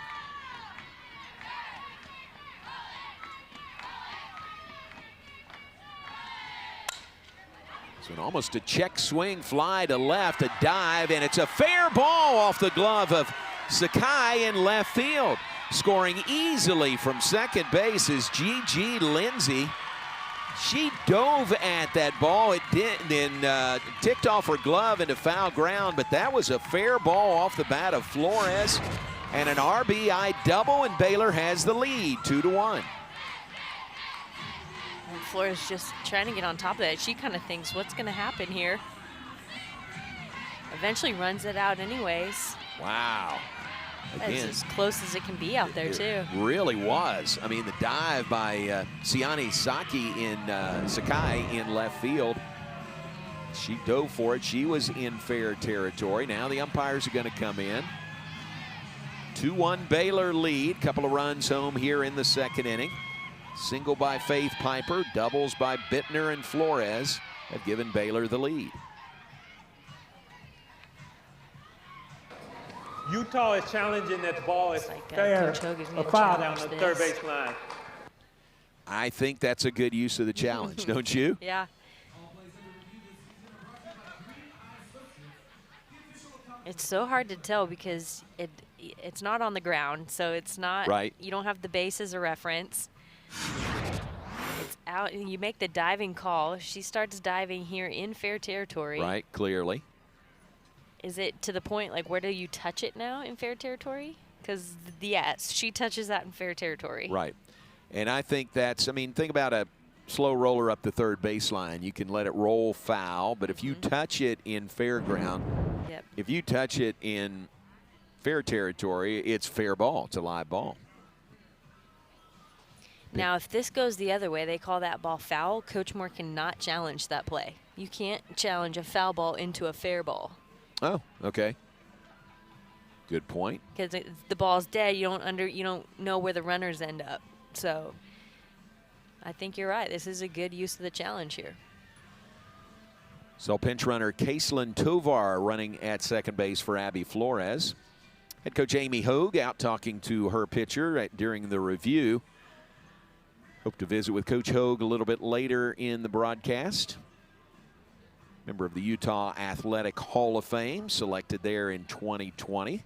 So almost a check swing, fly to left, a dive, and it's a fair ball off the glove of Sakai in left field. Scoring easily from second base is Gigi Lindsay. She dove at that ball. It didn't, and ticked off her glove into foul ground, but that was a fair ball off the bat of Flores, and an RBI double, and Baylor has the lead, 2-1. And Flores just trying to get on top of that. She kind of thinks, what's going to happen here? Eventually runs it out anyways. Wow. Again, that's as close as it can be out there, too. It really was. I mean, the dive by Siani Sakai in left field. She dove for it. She was in fair territory. Now the umpires are going to come in. 2-1 Baylor lead. Couple of runs home here in the second inning. Single by Faith Piper, doubles by Bittner and Flores have given Baylor the lead. Utah is challenging that the ball is Like, fair, Coach Hogue is a gonna foul down challenge the this. third base line. I think that's a good use of the challenge, don't you? Yeah. It's so hard to tell because it's not on the ground, so it's not. Right. You don't have the base as a reference. It's out, and you make the diving call. She starts diving here in fair territory. Right, clearly. Is it to the point, like, where do you touch it now in fair territory? Because, yes, she touches that in fair territory. Right. And I think that's, I mean, think about a slow roller up the third baseline. You can let it roll foul, but if you touch it in fair ground, if you touch it in fair territory, it's fair ball. It's a live ball. Now, if this goes the other way, they call that ball foul. Coach Moore cannot challenge that play. You can't challenge a foul ball into a fair ball. Oh, okay. Good point. Because the ball's dead, you don't know where the runners end up. So I think you're right. This is a good use of the challenge here. So pinch runner Caselin Tovar running at second base for Abby Flores. Head coach Amy Hogue out talking to her pitcher during the review. Hope to visit with Coach Hogue a little bit later in the broadcast. Member of the Utah Athletic Hall of Fame, selected there in 2020.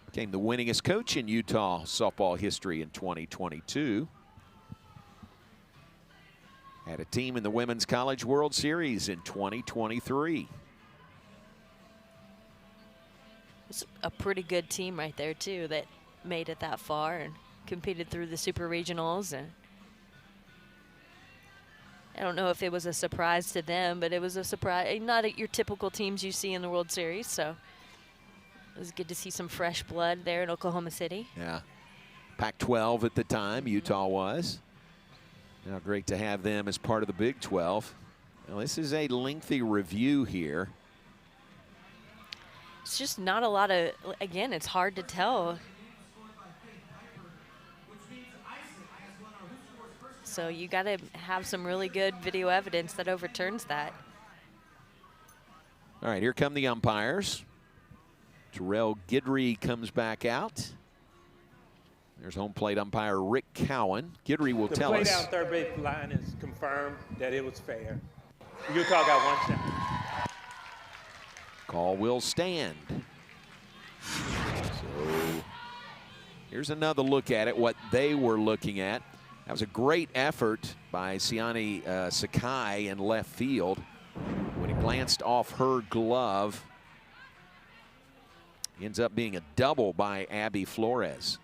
Became the winningest coach in Utah softball history in 2022. Had a team in the Women's College World Series in 2023. It's a pretty good team right there, too, that made it that far and competed through the Super Regionals. And I don't know if it was a surprise to them, but it was a surprise. Not your typical teams you see in the World Series, so it was good to see some fresh blood there in Oklahoma City. Yeah. Pac-12 at the time, Utah was. Now great to have them as part of the Big 12. Now this is a lengthy review here. It's just not a lot of, again, it's hard to tell. So you got to have some really good video evidence that overturns that. All right, here come the umpires. Terrell Guidry comes back out. There's home plate umpire Rick Cowan. Guidry will tell us. The play down third base line is confirmed that it was fair. Utah got one shot. Call will stand. So here's another look at it, what they were looking at. That was a great effort by Siani Sakai in left field. When it glanced off her glove, ends up being a double by Abby Flores.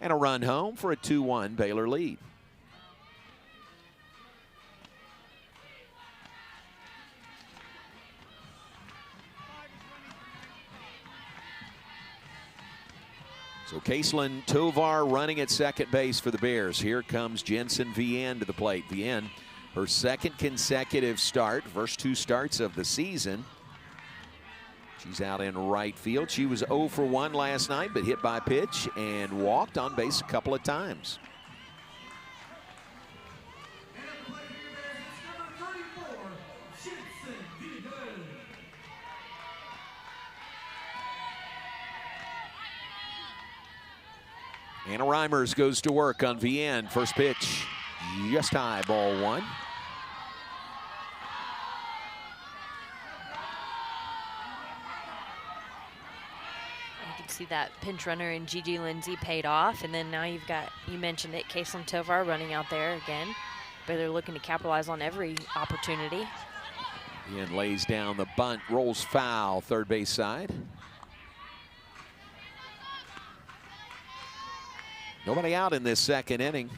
And a run home for a 2-1 Baylor lead. So Caselin Tovar running at second base for the Bears. Here comes Jensen Vienne to the plate. Vienne, her second consecutive start, first two starts of the season. She's out in right field. She was 0 for 1 last night, but hit by pitch and walked on base a couple of times. Anna Reimers goes to work on Vienne. First pitch, just high, ball one. You can see that pinch runner in Gigi Lindsay paid off, and then now you've got, you mentioned it, Caselin Tovar running out there again. But they're looking to capitalize on every opportunity. Vienne lays down the bunt, rolls foul, third base side. Nobody out in this second inning.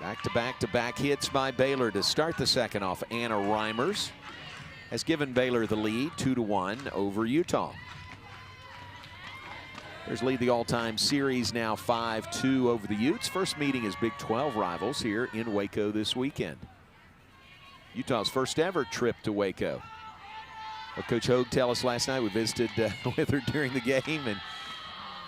Back-to-back-to-back hits by Baylor to start the second off. Anna Reimers has given Baylor the lead 2-1 over Utah. Bears lead the all-time series now 5-2 over the Utes. First meeting as Big 12 rivals here in Waco this weekend. Utah's first ever trip to Waco. What Coach Hogue tell us last night, we visited with her during the game and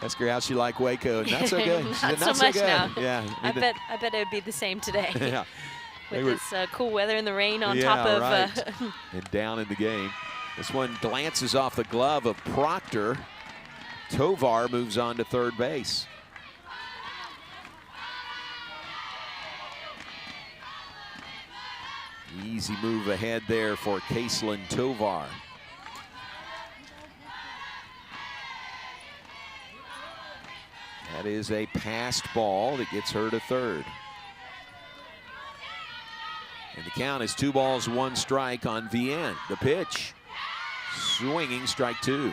asked her how she liked Waco. Not so good. She said, not so much good. now. Yeah, I bet it would be the same today. Yeah. With this cool weather and the rain on top of. Right. And down in the game. This one glances off the glove of Proctor. Tovar moves on to third base. Easy move ahead there for Caselin Tovar. That is a passed ball that gets her to third. And the count is 2 balls, 1 strike on Vienne. The pitch, swinging, strike 2. Man,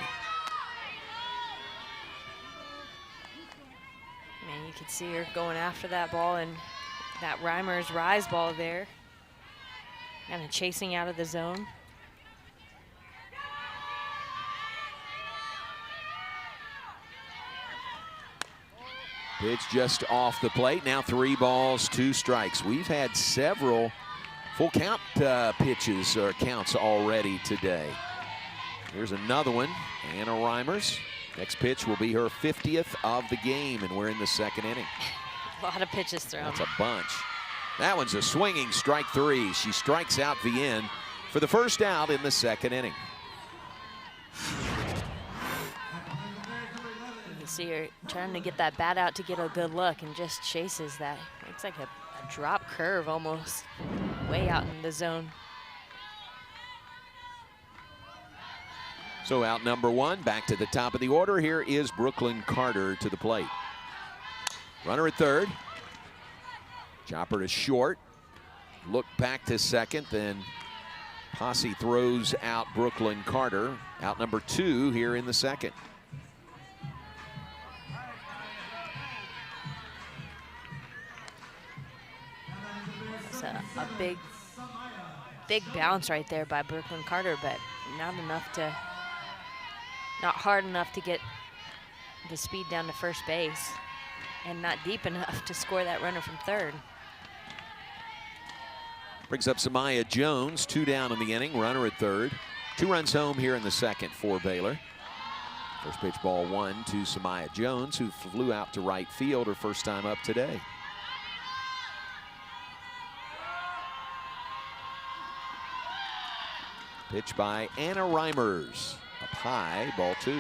you could see her going after that ball, and that Reimers rise ball there. Kind of chasing out of the zone. Pitch just off the plate. Now 3 balls, 2 strikes. We've had several full count pitches or counts already today. Here's another one. Anna Reimers. Next pitch will be her 50th of the game, and we're in the 2nd inning. A lot of pitches thrown. That's a bunch. That one's a swinging strike 3. She strikes out Vienne for the first out in the 2nd inning. You can see her trying to get that bat out to get a good look and just chases that. Looks like a drop curve almost, way out in the zone. So out number 1, back to the top of the order. Here is Brooklyn Carter to the plate. Runner at third. Chopper to short. Look back to second, then Posse throws out Brooklyn Carter. Out number 2 here in the 2nd. It's a big bounce right there by Brooklyn Carter, but not hard enough to get the speed down to first base, and not deep enough to score that runner from third. Brings up Samaya Jones, 2 down in the inning, runner at third. 2 runs home here in the 2nd for Baylor. First pitch, ball 1 to Samaya Jones, who flew out to right field her first time up today. Pitch by Anna Reimers, up high, ball 2.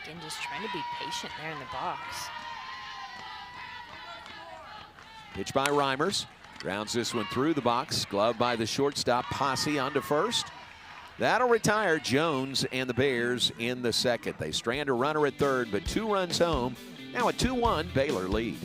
Again, just trying to be patient there in the box. Pitch by Reimers. Grounds this one through the box. Glove by the shortstop, Posse onto first. That'll retire Jones and the Bears in the 2nd. They strand a runner at third, but 2 runs home. Now a 2-1 Baylor lead.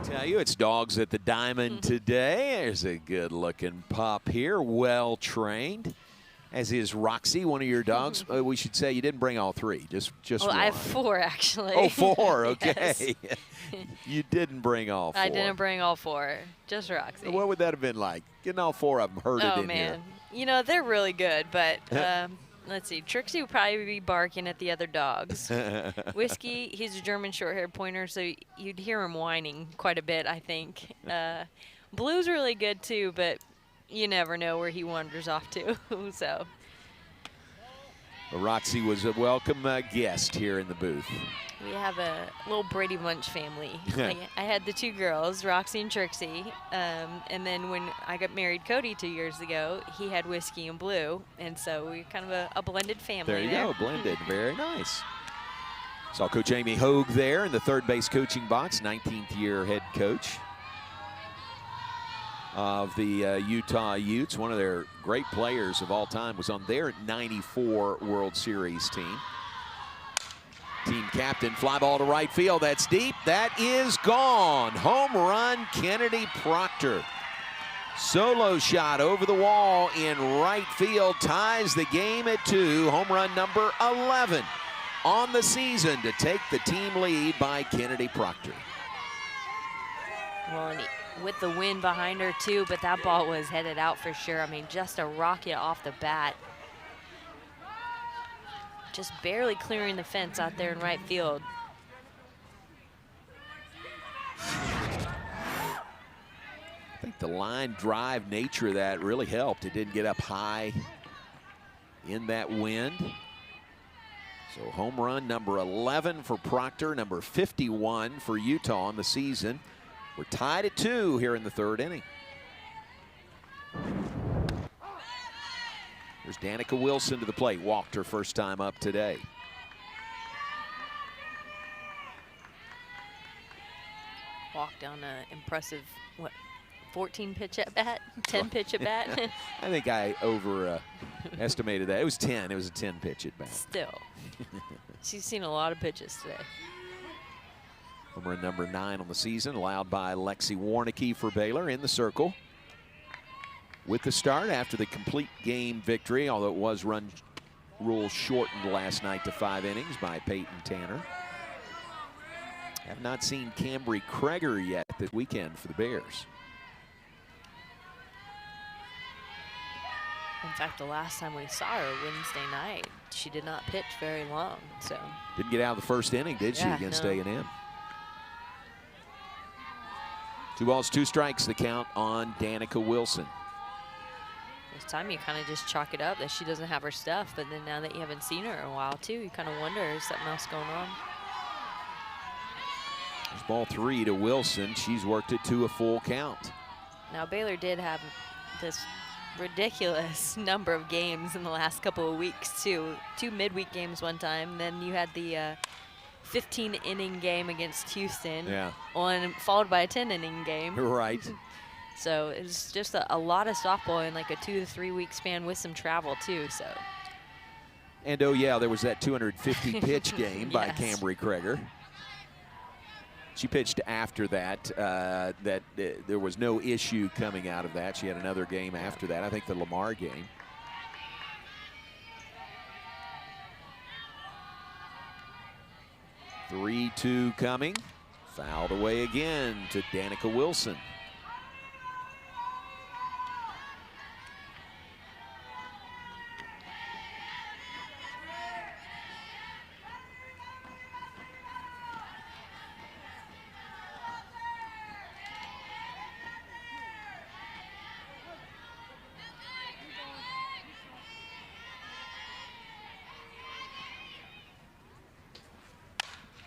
Tell you, it's dogs at the Diamond today. There's a good-looking pup here, well trained. As is Roxy, one of your dogs. We should say you didn't bring all three, just well, one. I have 4 actually. Oh, 4, okay. Yes. You didn't bring all 4. I didn't bring all 4, just Roxy. What would that have been like? Getting all 4 of them herded Oh in man, you know they're really good, but let's see. Trixie would probably be barking at the other dogs. Whiskey, he's a German short-haired pointer, so you'd hear him whining quite a bit, I think. Blue's really good too, but you never know where he wanders off to. So. Roxy was a welcome guest here in the booth. We have a little Brady Bunch family. Like, I had the 2 girls, Roxy and Trixie, and then when I got married Cody 2 years ago, he had Whiskey and Blue, and so we're kind of a blended family. There you go, blended. Very nice. Saw Coach Amy Hogue there in the third base coaching box, 19th year head coach of the Utah Utes. One of their great players of all time was on their '94 World Series team. Team captain, fly ball to right field. That's deep. That is gone. Home run, Kennedy Proctor. Solo shot over the wall in right field. Ties the game at 2. Home run number 11 on the season to take the team lead by Kennedy Proctor. Well, and with the wind behind her too, but that ball was headed out for sure. I mean, just a rocket off the bat. Just barely clearing the fence out there in right field. I think the line drive nature of that really helped. It didn't get up high in that wind. So home run number 11 for Proctor, number 51 for Utah on the season. We're tied at 2 here in the 3rd inning. There's Danica Wilson to the plate. Walked her first time up today. Walked on an impressive, what, 14 pitch at bat, 10 pitch at bat. I think I overestimated that. It was 10. It was a 10 pitch at bat. Still, she's seen a lot of pitches today. Home run number 9 on the season, allowed by Lexi Warnicki for Baylor in the circle. With the start after the complete game victory, although it was run rule shortened last night to 5 innings by Peyton Tanner. Have not seen Cambry Kreger yet this weekend for the Bears. In fact, the last time we saw her Wednesday night, she did not pitch very long. So didn't get out of the first inning, did she, against A&M? 2 balls, 2 strikes, the count on Danica Wilson. This time you kind of just chalk it up that she doesn't have her stuff, but then now that you haven't seen her in a while too, you kind of wonder, is something else going on? There's ball 3 to Wilson. She's worked it to a full count. Now Baylor did have this ridiculous number of games in the last couple of weeks too. 2 midweek games one time, then you had the 15-inning game against Houston, followed by a 10-inning game. Right. So it's just a lot of softball in like a 2 to 3 week span with some travel too. So. And oh yeah, there was that 250 pitch game by Cambry Kreger. She pitched after that. There was no issue coming out of that. She had another game after that. I think the Lamar game. Three-2 coming. Fouled away again to Danica Wilson.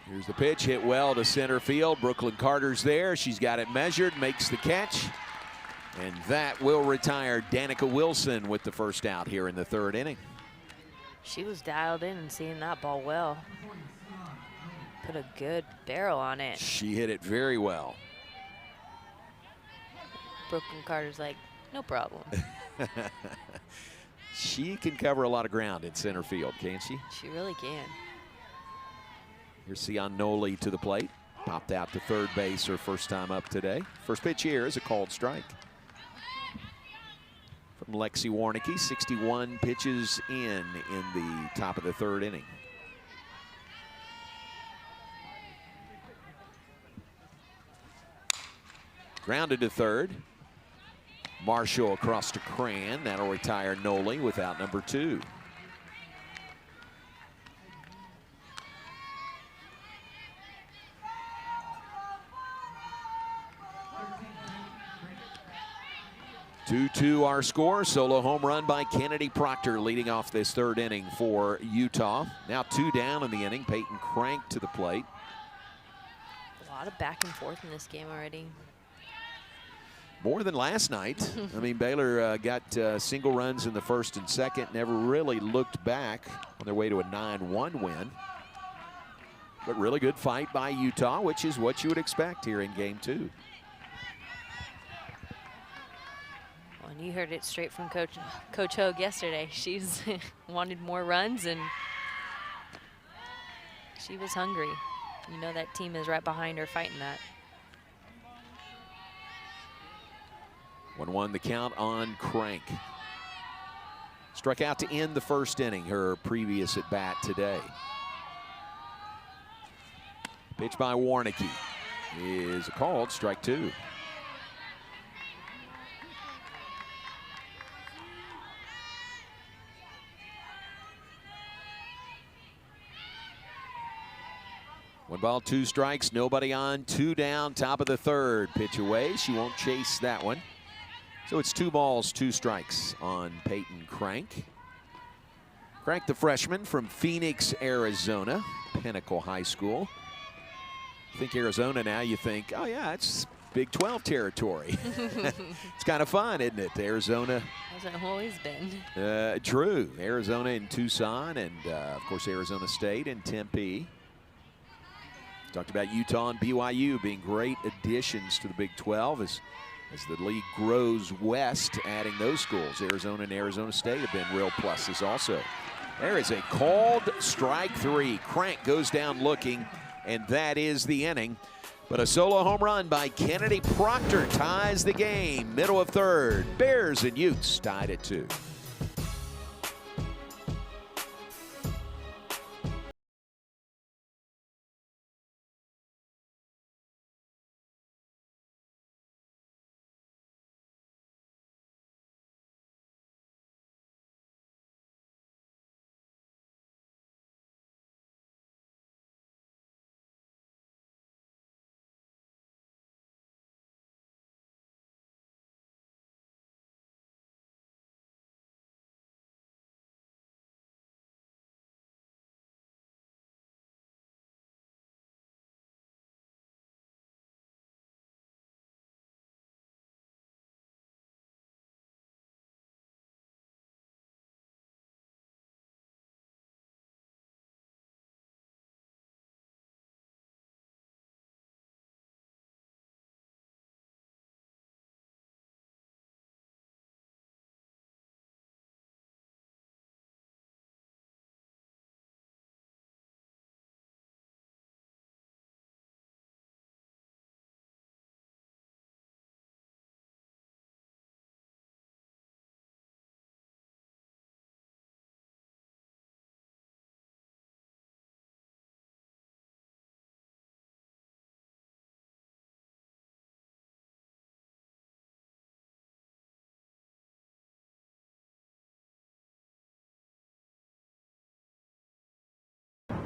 Here's the pitch, hit well to center field. Brooklyn Carter's there. She's got it measured, makes the catch. And that will retire Danica Wilson with the first out here in the 3rd inning. She was dialed in and seeing that ball well. Put a good barrel on it. She hit it very well. Brooklyn Carter's like, no problem. She can cover a lot of ground in center field, can't she? She really can. Here's Sion Noli to the plate. Popped out to 3rd base her first time up today. First pitch here is a called strike. from Lexi Warnicki. 61 pitches in the top of the third inning. Grounded to third. Marshall across to Cran. That'll retire Noli without number 2. Two-two our score. Solo home run by Kennedy Proctor leading off this third inning for Utah. Now 2 down in the inning. Peyton Crank to the plate. A lot of back and forth in this game already. More than last night. I mean, Baylor got single runs in the first and second, never really looked back on their way to a 9-1 win. But really good fight by Utah, which is what you would expect here in game 2. Well, and you heard it straight from Coach Hogue yesterday. She's wanted more runs, and she was hungry. You know that team is right behind her fighting that. 1-1 the count on Crank. Struck out to end the first inning, her previous at bat today. Pitch by Warnicki is called strike 2. One ball, 2 strikes, nobody on, 2 down, top of the third. Pitch away, she won't chase that one. So it's 2 balls, 2 strikes on Peyton Crank. Crank, the freshman from Phoenix, Arizona, Pinnacle High School. Think Arizona now, you think, oh yeah, it's Big 12 territory. It's kind of fun, isn't it? Arizona. Hasn't always been. True. Arizona and Tucson, and of course Arizona State and Tempe. Talked about Utah and BYU being great additions to the Big 12 as the league grows west, adding those schools. Arizona and Arizona State have been real pluses also. There is a called strike 3. Crank goes down looking, and that is the inning. But a solo home run by Kennedy Proctor ties the game. Middle of third, Bears and Utes tied at 2.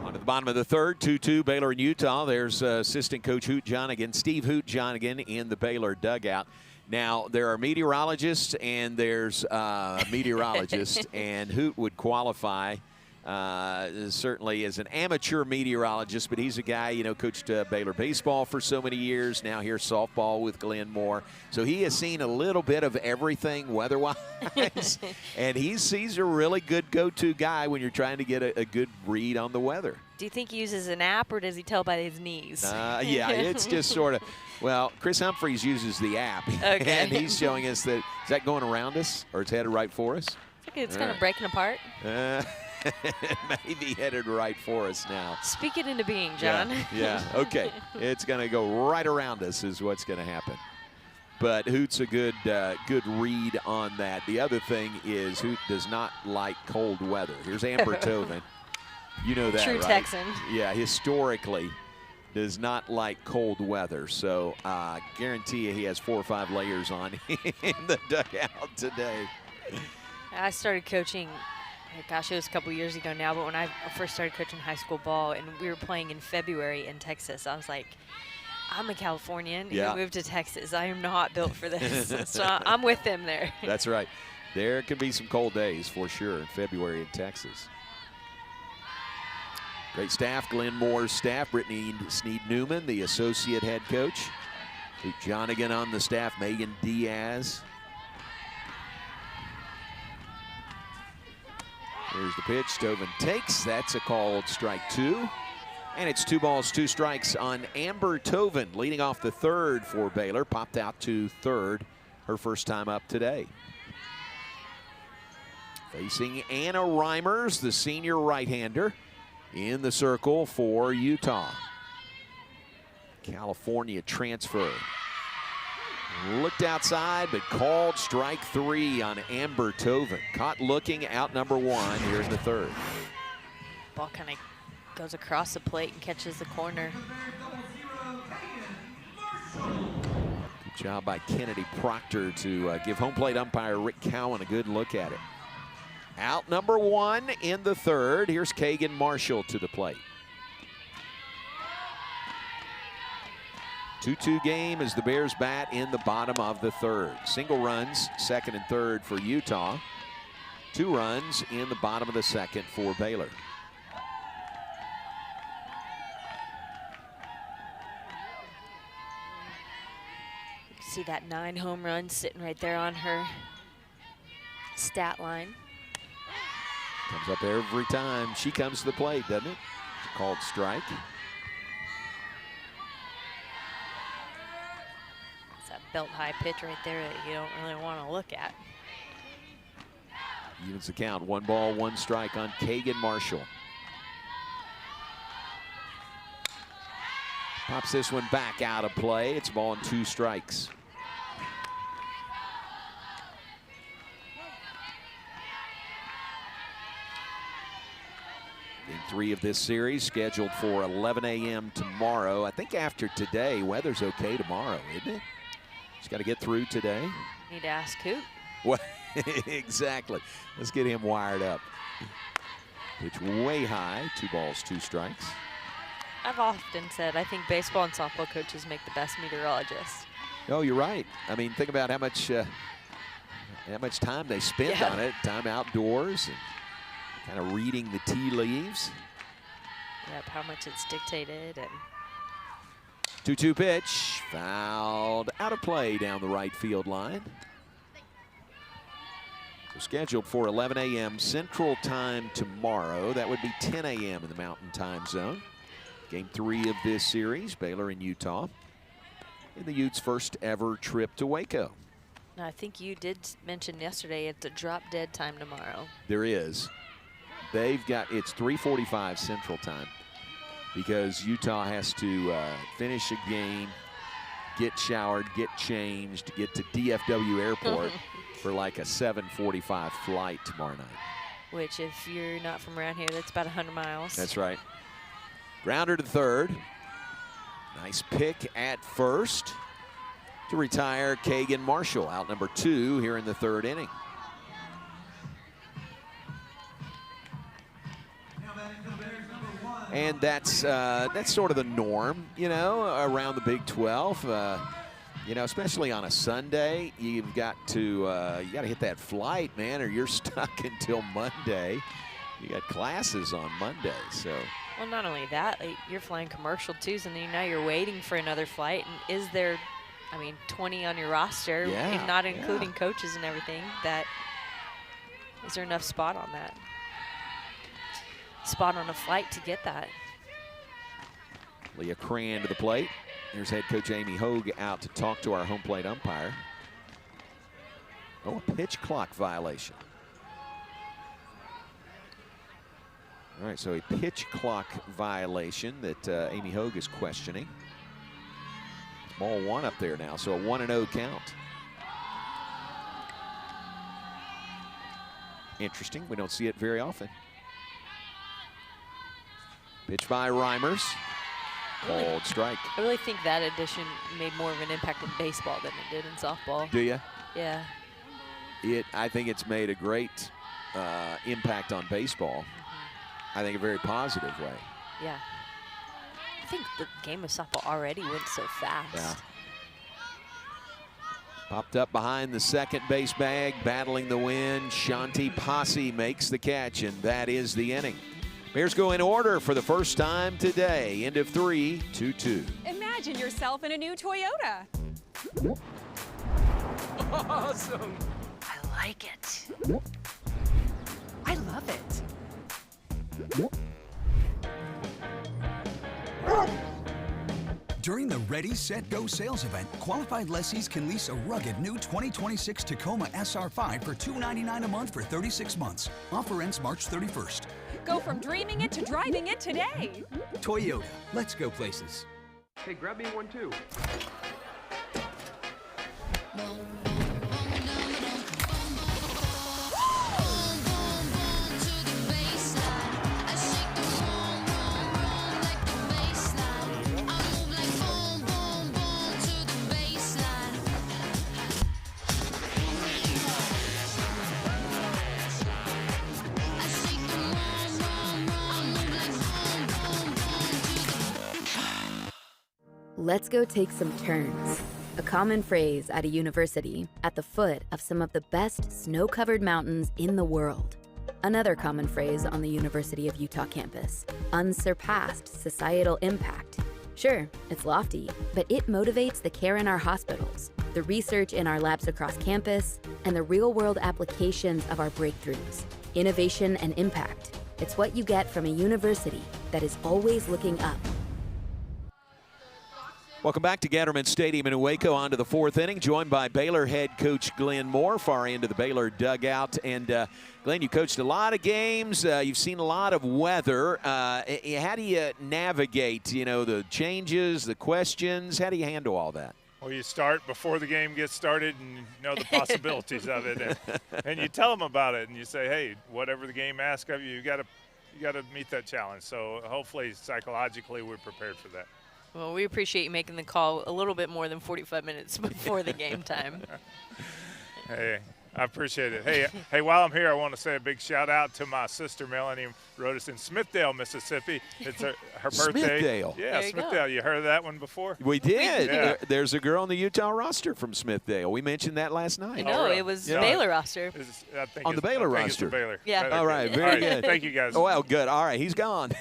On to the bottom of the third, 2-2 Baylor and Utah. There's assistant coach Hoot Johnigan, Steve Hoot Johnigan in the Baylor dugout. Now, there are meteorologists and there's meteorologists, and Hoot would qualify certainly as an amateur meteorologist, but he's a guy, you know, coached Baylor baseball for so many years, now here softball with Glenn Moore. So he has seen a little bit of everything weather-wise, and he's a really good go-to guy when you're trying to get a good read on the weather. Do you think he uses an app, or does he tell by his knees? Yeah, it's just sort of, well, Chris Humphreys uses the app, okay. And he's showing us that, is that going around us, or it's headed right for us? It's like it's kind of breaking apart. Maybe headed right for us now. Speak it into being, John. Yeah, okay. It's going to go right around us is what's going to happen. But Hoot's a good read on that. The other thing is Hoot does not like cold weather. Here's Amber Tovin. You know that, True right? Texan. Yeah, historically does not like cold weather. So guarantee you he has 4 or 5 layers on in the dugout today. I started coaching, gosh, it was a couple years ago now, but when I first started coaching high school ball and we were playing in February in Texas, I was like, I'm a Californian who moved to Texas. I am not built for this. So I'm with them there. That's right. There can be some cold days for sure in February in Texas. Great staff, Glenn Moore's staff, Brittany Sneed-Newman, the associate head coach. Luke Jonigan on the staff, Megan Diaz. Here's the pitch, Tovin takes, that's a called strike 2. And it's 2 balls, 2 strikes on Amber Tovin, leading off the third for Baylor, popped out to third, her first time up today. Facing Anna Reimers, the senior right-hander, in the circle for Utah. California transfer. Looked outside, but called strike 3 on Amber Tovin. Caught looking, out number 1 here in the third. Ball kind of goes across the plate and catches the corner. Good job by Kennedy Proctor to give home plate umpire Rick Cowan a good look at it. Out number 1 in the third. Here's Kagan Marshall to the plate. 2-2 game as the Bears bat in the bottom of the third. Single runs, second and third for Utah. 2 runs in the bottom of the second for Baylor. You can see that 9 home runs sitting right there on her stat line. Comes up every time she comes to the plate, doesn't it? It's a called strike. It's that belt high pitch right there that you don't really want to look at. Evens the count, 1 ball, 1 strike on Kagan Marshall. Pops this one back out of play. It's a ball and 2 strikes. Game 3 of this series scheduled for 11 a.m. tomorrow. I think after today, weather's okay tomorrow, isn't it? Just got to get through today. Need to ask who. What? Exactly. Let's get him wired up. Pitch way high, 2 balls, 2 strikes. I've often said I think baseball and softball coaches make the best meteorologists. Oh, you're right. I mean, think about how much time they spend on it. Time outdoors and kind of reading the tea leaves. Yep, how much it's dictated. And 2-2 pitch, fouled out of play down the right field line. So scheduled for 11 a.m. Central Time tomorrow. That would be 10 a.m. in the Mountain Time Zone. Game 3 of this series, Baylor and Utah. In the Utes' first ever trip to Waco. now, I think you did mention yesterday it's a drop dead time tomorrow. There is. They've got, it's 3:45 Central Time because Utah has to finish a game, get showered, get changed, get to DFW Airport for like a 7:45 flight tomorrow night. Which, if you're not from around here, that's about 100 miles. That's right. Grounder to third. Nice pick at first to retire Kagan Marshall, out number 2 here in the third inning. And that's sort of the norm, you know, around the Big 12. You know, especially on a Sunday, you've got to hit that flight, man, or you're stuck until Monday. You got classes on Monday, so. Well, not only that, like, you're flying commercial too, and now you're waiting for another flight. And is there, 20 on your roster, Yeah, if not including coaches and everything? Is there enough spot on that? Spot on a flight to get that? Leah Cran to the plate. Here's head coach Amy Hogue out to talk to our home plate umpire. Oh, a pitch clock violation. All right, so a pitch clock violation that Amy Hogue is questioning. Ball one up there now, so a 1-0 count. Interesting. We don't see it very often. Pitch by Reimers. Cold strike. I really think that addition made more of an impact in baseball than it did in softball. Do you? Yeah. I think it's made a great impact on baseball. I think a very positive way. Yeah. I think the game of softball already went so fast. Yeah. Popped up behind the second base bag, battling the wind. Shanti Posse makes the catch, and that is the inning. Bears go in order for the first time today. End of 3, 2-2. Imagine yourself in a new Toyota. Awesome. I like it. I love it. During the Ready, Set, Go sales event, qualified lessees can lease a rugged new 2026 Tacoma SR5 for $299 a month for 36 months. Offer ends March 31st. Go from dreaming it to driving it today. Toyota, let's go places. Hey, grab me one too. Let's go take some turns. A common phrase at a university at the foot of some of the best snow-covered mountains in the world. Another common phrase on the University of Utah campus, unsurpassed societal impact. Sure, it's lofty, but it motivates the care in our hospitals, the research in our labs across campus, and the real-world applications of our breakthroughs. Innovation and impact. It's what you get from a university that is always looking up. Welcome back to Gatterman Stadium in Waco, on to the fourth inning, joined by Baylor head coach Glenn Moore, far into the Baylor dugout. And Glenn, you coached a lot of games. You've seen a lot of weather. How do you navigate, the changes, the questions? How do you handle all that? Well, you start before the game gets started and you know the possibilities of it. And you tell them about it and you say, hey, whatever the game asks of you, you got to meet that challenge. So hopefully psychologically we're prepared for that. Well, we appreciate you making the call a little bit more than 45 minutes before the game time. Hey, I appreciate it. Hey, while I'm here, I want to say a big shout out to my sister Melanie, wrote us in Smithdale, Mississippi. It's her birthday. Smithdale. Yeah, Smithdale. You heard of that one before? We did. Yeah. There's a girl on the Utah roster from Smithdale. We mentioned that last night. No, it was Baylor roster. On the Baylor roster. Baylor. Yeah. All right, very good. Thank you, guys. Oh, well, good. All right, he's gone.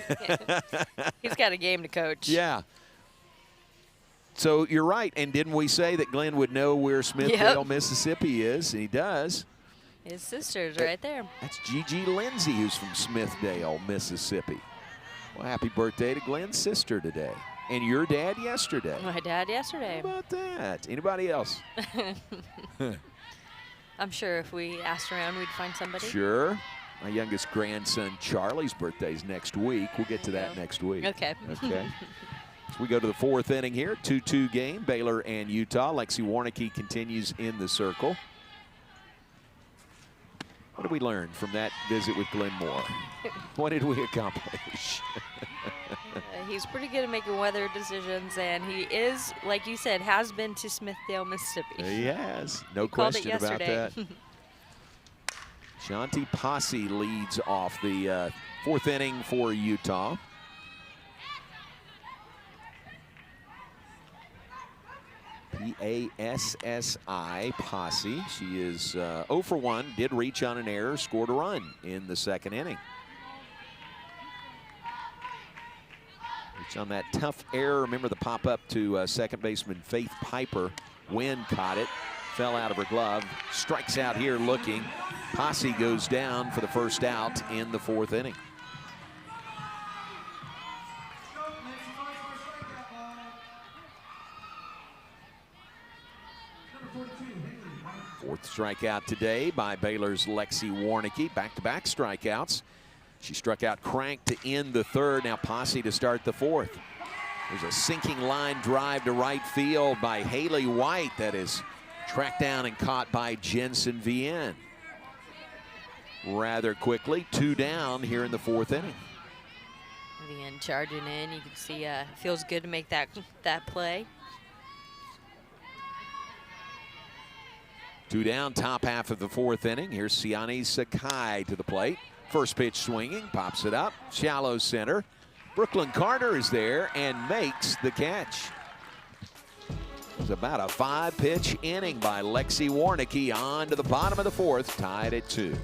He's got a game to coach. Yeah. So you're right, and didn't we say that Glenn would know where Smithdale, Mississippi is? And he does. His sister's right there. That's Gigi Lindsay, who's from Smithdale, Mississippi. Well, happy birthday to Glenn's sister today. And your dad yesterday. My dad yesterday. How about that? Anybody else? I'm sure if we asked around, we'd find somebody. Sure. My youngest grandson, Charlie's birthday is next week. We'll get to that next week. Okay. Okay. So we go to the fourth inning here, 2-2 game, Baylor and Utah. Lexi Warnicki continues in the circle. What did we learn from that visit with Glenn Moore? What did we accomplish? He's pretty good at making weather decisions, and he is, like you said, has been to Smithdale, Mississippi. He has. No question about that. Shanti Posse leads off the fourth inning for Utah. P-A-S-S-I, Posse. She is 0 for 1, did reach on an error, scored a run in the second inning. Reach on that tough error. Remember the pop-up to second baseman Faith Piper. Wind caught it, fell out of her glove, strikes out here looking. Posse goes down for the first out in the fourth inning. Fourth strikeout today by Baylor's Lexi Warnicki. Back-to-back strikeouts. She struck out Crank to end the third. Now Posse to start the fourth. There's a sinking line drive to right field by Haley White that is tracked down and caught by Jensen Vienne. Rather quickly, 2 down here in the 4th inning. Vienne charging in. You can see it feels good to make that play. 2 down, top half of the 4th inning. Here's Siani Sakai to the plate. First pitch swinging, pops it up, shallow center. Brooklyn Carter is there and makes the catch. It was about a 5-pitch inning by Lexi Warnicki on to the bottom of the 4th, tied at 2.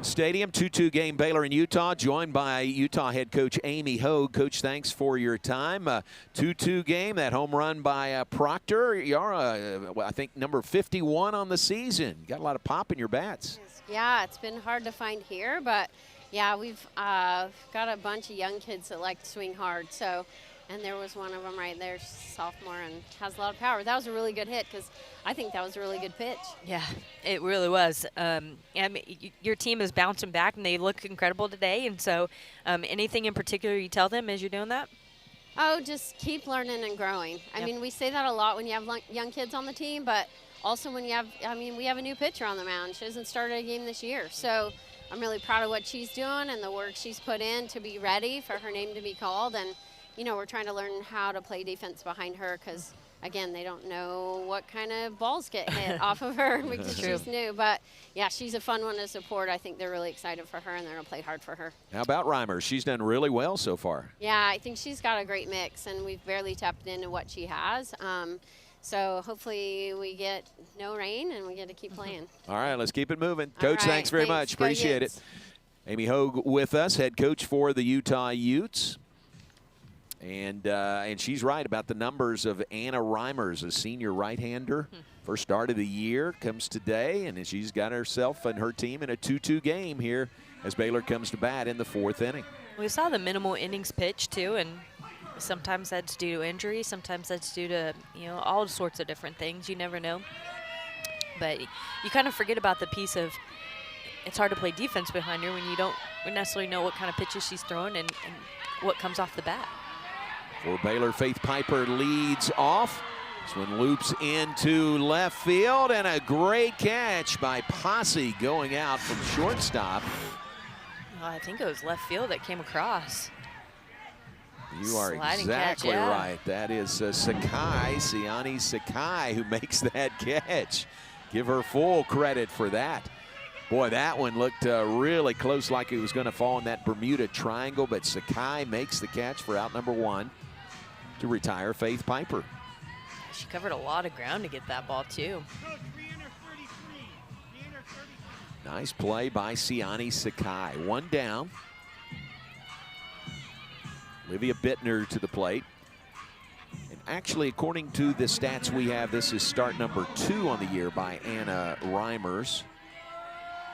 Stadium, 2-2 game, Baylor and Utah, joined by Utah head coach Amy Hogue. Coach, thanks for your time. 2-2 game, that home run by Proctor. You're, I think, number 51 on the season. You got a lot of pop in your bats. Yeah, it's been hard to find here, but yeah, we've got a bunch of young kids that like to swing hard. So, and there was one of them right there, sophomore, and has a lot of power. That was a really good hit because I think that was a really good pitch. Yeah, it really was. I mean, your team is bouncing back, and they look incredible today. And so anything in particular you tell them as you're doing that? Oh, just keep learning and growing. I mean, we say that a lot when you have young kids on the team, but also when you have, I mean, we have a new pitcher on the mound. She hasn't started a game this year. So I'm really proud of what she's doing and the work she's put in to be ready for her name to be called. And, you know, we're trying to learn how to play defense behind her because, again, they don't know what kind of balls get hit off of her because she's new. But, yeah, she's a fun one to support. I think they're really excited for her, and they're going to play hard for her. How about Reimers? She's done really well so far. Yeah, I think she's got a great mix, and we've barely tapped into what she has. So hopefully we get no rain, and we get to keep playing. All right, let's keep it moving. Coach, right, thanks very much. Appreciate it. Amy Hogue with us, head coach for the Utah Utes. And she's right about the numbers of Anna Reimers, a senior right-hander. First start of the year comes today, and she's got herself and her team in a 2-2 game here as Baylor comes to bat in the 4th inning. We saw the minimal innings pitch, too, and sometimes that's due to injury. Sometimes that's due to, you know, all sorts of different things. You never know. But you kind of forget about the piece of it's hard to play defense behind her when you don't necessarily know what kind of pitches she's throwing and what comes off the bat. For Baylor, Faith Piper leads off. This one loops into left field, and a great catch by Posse going out from shortstop. Oh, I think it was left field that came across. You are Sliding exactly catch, yeah. right. That is Sakai, Siani Sakai, who makes that catch. Give her full credit for that. Boy, that one looked really close, like it was going to fall in that Bermuda Triangle, but Sakai makes the catch for out number 1 to retire Faith Piper. She covered a lot of ground to get that ball, too. Nice play by Siani Sakai. 1 down. Olivia Bittner to the plate. And actually, according to the stats we have, this is start number 2 on the year by Anna Reimers.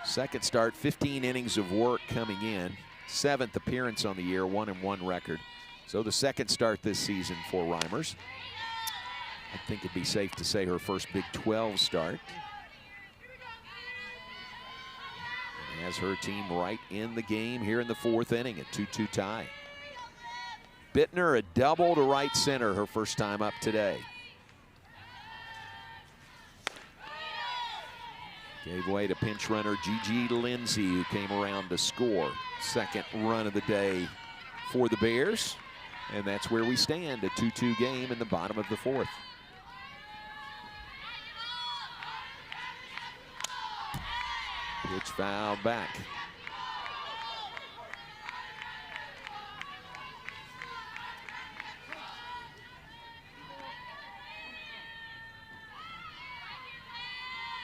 Second start, 15 innings of work coming in. 7th appearance on the year, 1-1 record. So the 2nd start this season for Reimers. I think it'd be safe to say her first Big 12 start. And has her team right in the game here in the 4th inning, a 2-2 tie. Bittner a double to right center, her first time up today. Gave way to pinch runner Gigi Lindsay, who came around to score. 2nd run of the day for the Bears. And that's where we stand, a 2-2 game in the bottom of the 4th. Pitch fouled back.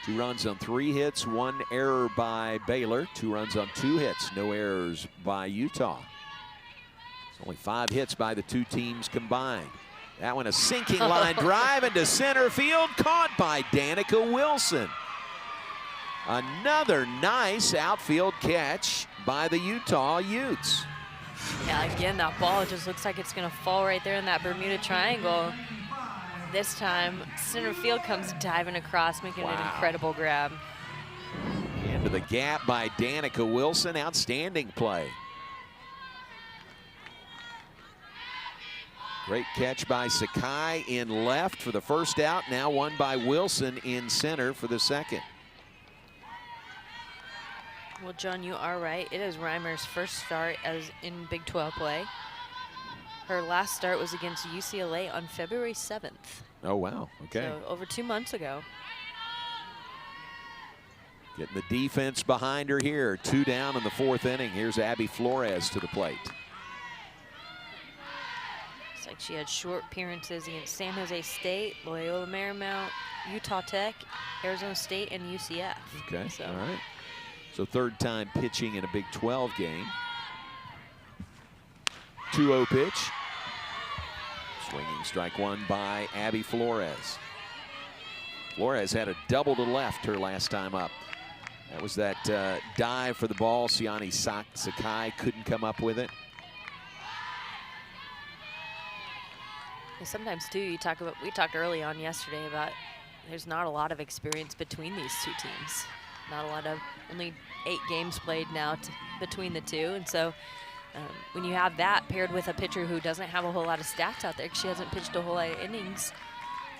Two runs on 3 hits, 1 error by Baylor. 2 runs on 2 hits, no errors by Utah. It's only 5 hits by the 2 teams combined. That one a sinking line drive into center field, caught by Danica Wilson. Another nice outfield catch by the Utah Utes. Yeah, again, that ball just looks like it's going to fall right there in that Bermuda Triangle. This time, center field comes diving across, making an incredible grab. Into the gap by Danica Wilson. Outstanding play. Great catch by Sakai in left for the first out. Now one by Wilson in center for the 2nd. Well, John, you are right. It is Reimers' first start as in Big 12 play. Her last start was against UCLA on February 7th. Oh, wow. Okay. So over 2 months ago. Getting the defense behind her here. 2 down in the 4th inning. Here's Abby Flores to the plate. It's like she had short appearances against San Jose State, Loyola Marymount, Utah Tech, Arizona State, and UCF. Okay, so. all right. So 3rd time pitching in a Big 12 game. 2-0 pitch. Swinging strike 1 by Abby Flores. Flores had a double to left her last time up. That was that dive for the ball. Siani Sakai couldn't come up with it. And sometimes too, we talked early on yesterday about there's not a lot of experience between these 2 teams. Not a lot of, only 8 games played now between the 2, and so when you have that paired with a pitcher who doesn't have a whole lot of stats out there, she hasn't pitched a whole lot of innings,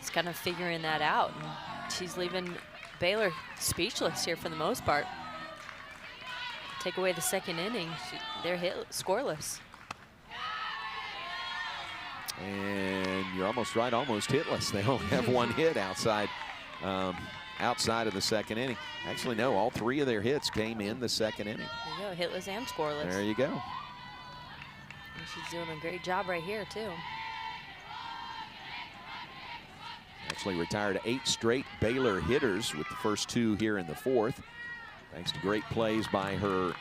it's kind of figuring that out. And she's leaving Baylor speechless here for the most part. Take away the 2nd inning, they're scoreless. And you're almost right, almost hitless. They only have 1 hit outside of the 2nd inning. Actually, no, all 3 of their hits came in the 2nd inning. There you go, hitless and scoreless. There you go. And she's doing a great job right here, too. Actually retired 8 straight Baylor hitters with the first 2 here in the 4th. Thanks to great plays by her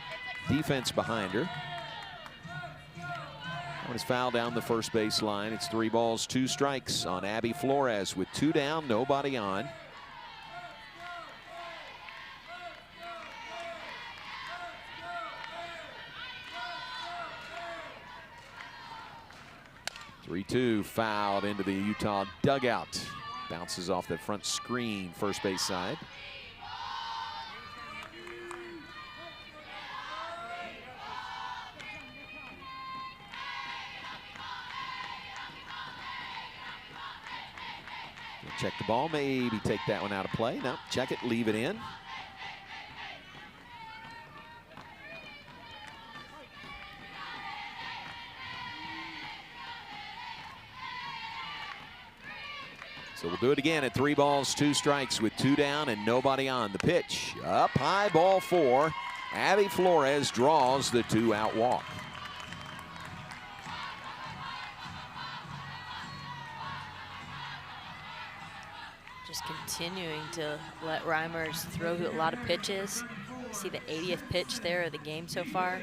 defense behind her. That one is fouled down the first base line. It's 3 balls, 2 strikes on Abby Flores with 2 down, nobody on. (3-2) fouled into the Utah dugout. Bounces off the front screen, first base side. Check the ball, maybe take that one out of play. No, check it, leave it in. So we'll do it again at 3 balls, 2 strikes with 2 down and nobody on. The pitch up high, ball 4. Abby Flores draws the 2-out walk. Just continuing to let Reimers throw a lot of pitches. See the 80th pitch there of the game so far.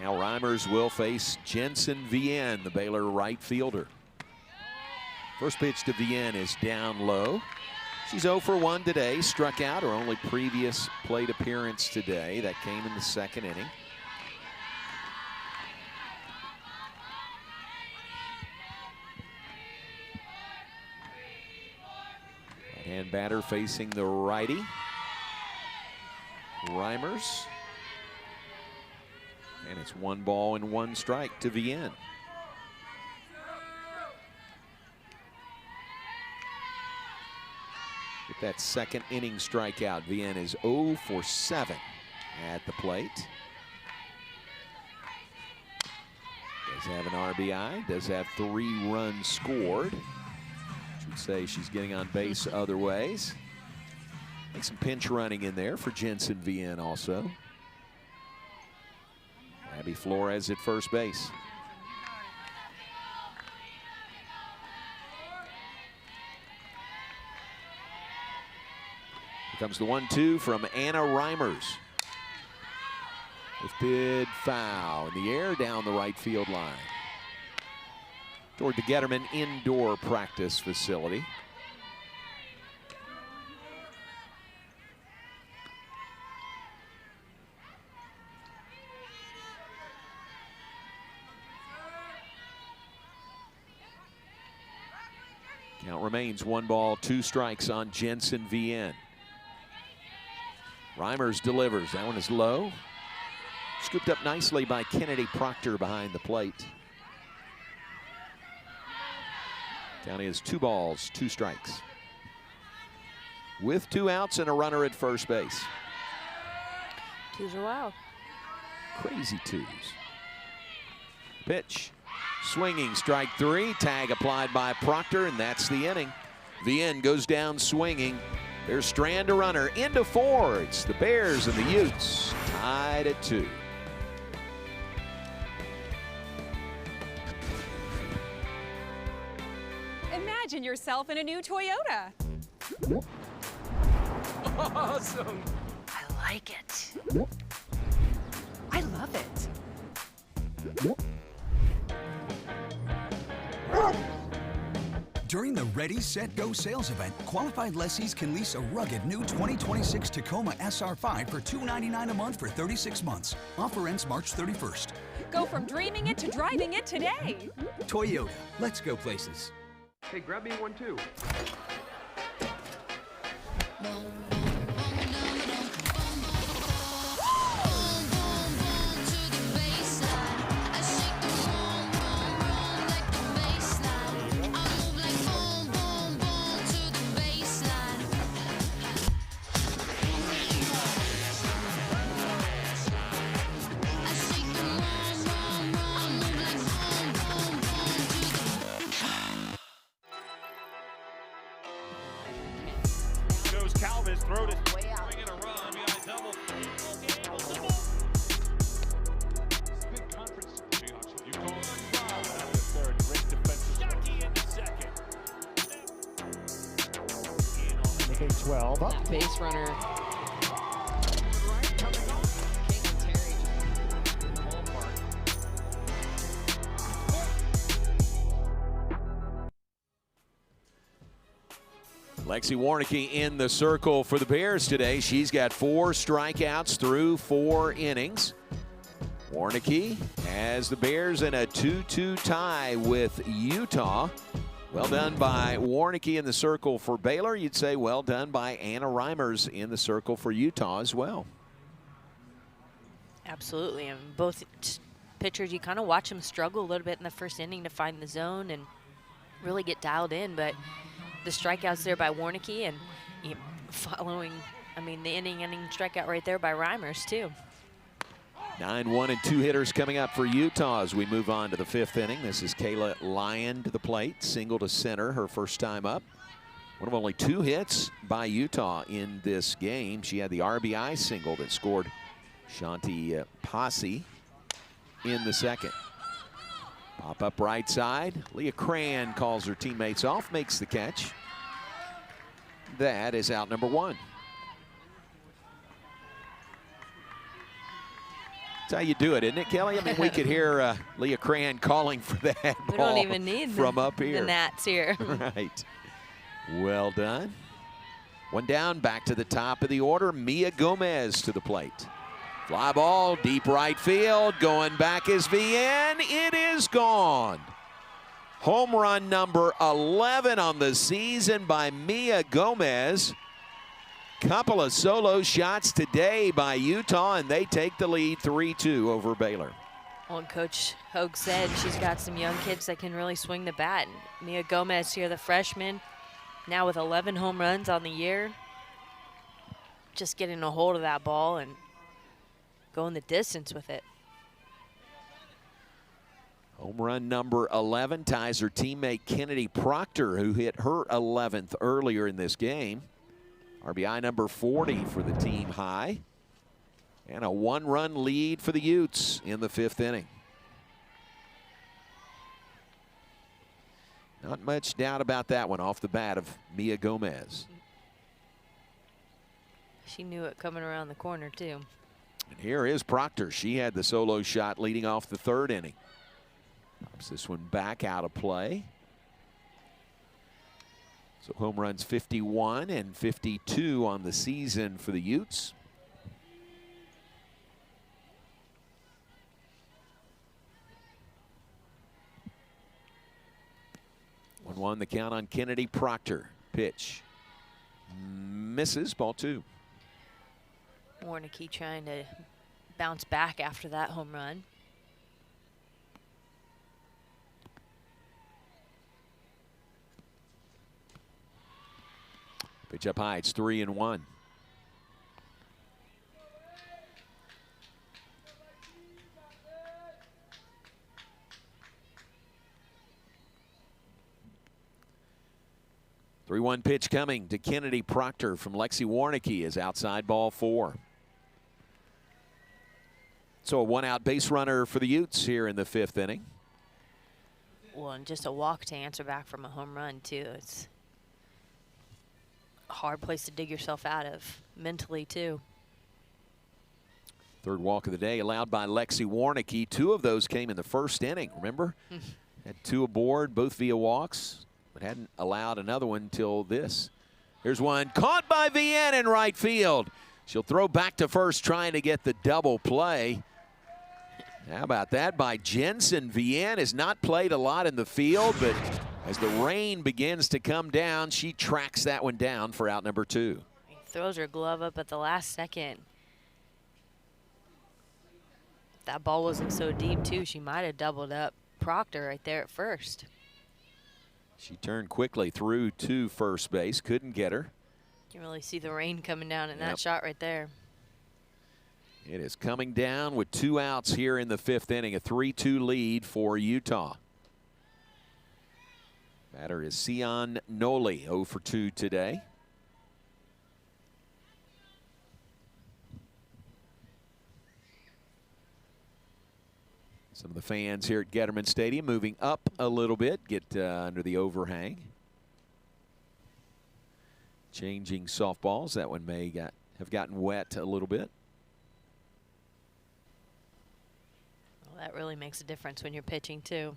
Now Reimers will face Jensen Vienne, the Baylor right fielder. First pitch to Vienne is down low. She's 0 for 1 today, struck out her only previous plate appearance today. That came in the second inning. Right-hand batter facing the righty. Reimers. And it's 1 ball and 1 strike to Vienne. With that second inning strikeout, Vienne is 0 for 7 at the plate. Does have an RBI, does have 3 runs scored. Should say she's getting on base other ways. Make some pinch running in there for Jensen Vienne also. Abby Flores at first base. Here comes the 1-2 from Anna Reimers. Lifted foul in the air down the right field line. Toward the Getterman indoor practice facility. Count remains 1 ball, 2 strikes on Jensen Vienne. Reimers delivers. That one is low. Scooped up nicely by Kennedy Proctor behind the plate. Count is 2 balls, 2 strikes. With 2 outs and a runner at first base. 2s are wild. Crazy 2s. Pitch. Swinging, strike 3. Tag applied by Proctor, and that's the inning. Vienne goes down swinging. There's Strand a runner into 4. It's the Bears and the Utes tied at 2. Imagine yourself in a new Toyota. Awesome. I like it. I love it. During the Ready, Set, Go sales event, qualified lessees can lease a rugged new 2026 Tacoma SR5 for $299 a month for 36 months. Offer ends March 31st. Go from dreaming it to driving it today. Toyota, let's go places. Hey, grab me one too. Base runner. Lexi Warnicki in the circle for the Bears today. She's got 4 strikeouts through 4 innings. Warnicki has the Bears in a 2-2 tie with Utah. Well done by Warnicki in the circle for Baylor. You'd say well done by Anna Reimers in the circle for Utah as well. Absolutely. And both pitchers, you kind of watch them struggle a little bit in the first inning to find the zone and really get dialed in. But the strikeouts there by Warnicki and following, the inning strikeout right there by Reimers too. 9-1 and 2 hitters coming up for Utah as we move on to the 5th inning. This is Kayla Lyon to the plate, single to center, her first time up. One of only 2 hits by Utah in this game. She had the RBI single that scored Shanti Posse in the second. Pop up right side. Leah Cran calls her teammates off, makes the catch. That is out number 1. That's how you do it, isn't it, Kelly? I mean, we could hear Leah Cran calling for that We ball don't even need from up here. the Nats here. Right. Well done. One down, back to the top of the order. Mia Gomez to the plate. Fly ball, deep right field. Going back is Vian. It is gone. Home run number 11 on the season by Mia Gomez. Couple of solo shots today by Utah, and they take the lead 3-2 over Baylor. Well, Coach Hogue said she's got some young kids that can really swing the bat. And Mia Gomez here, the freshman, now with 11 home runs on the year. Just getting a hold of that ball and going the distance with it. Home run number 11 ties her teammate Kennedy Proctor, who hit her 11th earlier in this game. RBI number 40 for the team high. And a one-run lead for the Utes in the 5th inning. Not much doubt about that one off the bat of Mia Gomez. She knew it coming around the corner, too. And here is Proctor. She had the solo shot leading off the 3rd inning. Pops this one back out of play. So home runs 51 and 52 on the season for the Utes. One the count on Kennedy Proctor. Pitch. Misses, ball 2. Warnicki trying to bounce back after that home run. Pitch up high, it's 3-1. The 3-1 pitch coming to Kennedy Proctor from Lexi Warnicki is outside, ball 4. So a one-out base runner for the Utes here in the 5th inning. Well, and just a walk to answer back from a home run, too. It's a hard place to dig yourself out of mentally, too. 3rd walk of the day allowed by Lexi Warnicki. 2 of those came in the 1st inning, remember? Had 2 aboard, both via walks, but hadn't allowed another one until this. Here's one caught by Vian in right field. She'll throw back to first, trying to get the double play. How about that by Jensen? Vian has not played a lot in the field, but as the rain begins to come down, she tracks that one down for out number 2. Throws her glove up at the last second. If that ball wasn't so deep, too, she might have doubled up Proctor right there at first. She turned quickly through to first base, couldn't get her. You can really see the rain coming down in that shot right there. It is coming down with 2 outs here in the 5th inning, a 3-2 lead for Utah. Batter is Sion Noli, 0 for 2 today. Some of the fans here at Getterman Stadium moving up a little bit, get under the overhang. Changing softballs. That one may have gotten wet a little bit. Well, that really makes a difference when you're pitching, too.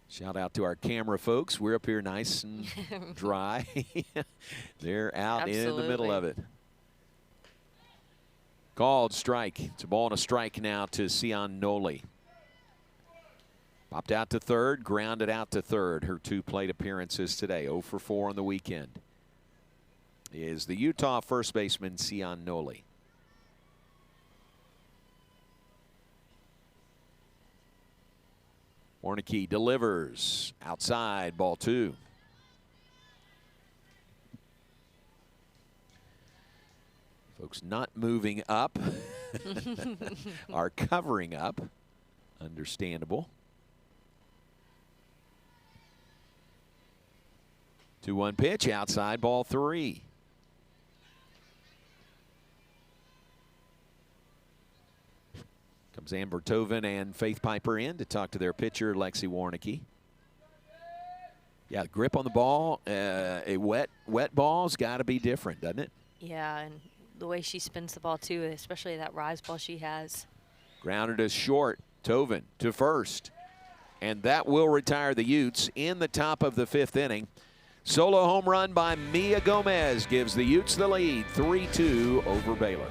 Shout out to our camera folks. We're up here nice and dry. They're out in the middle of it. Called strike. It's a ball and a strike now to Sion Noli. Popped out to 3rd, grounded out to 3rd. Her 2 plate appearances today, 0 for 4 on the weekend. Is the Utah first baseman Sion Noli. Warnicki delivers outside, ball 2. Folks not moving up are covering up. Understandable. 2-1 pitch outside, ball 3. Comes Amber Tovin and Faith Piper in to talk to their pitcher, Lexi Warnicki. Yeah, grip on the ball, a wet ball's got to be different, doesn't it? Yeah, and the way she spins the ball too, especially that rise ball she has. Grounded us short. Tovin to first. And that will retire the Utes in the top of the 5th inning. Solo home run by Mia Gomez gives the Utes the lead, 3-2 over Baylor.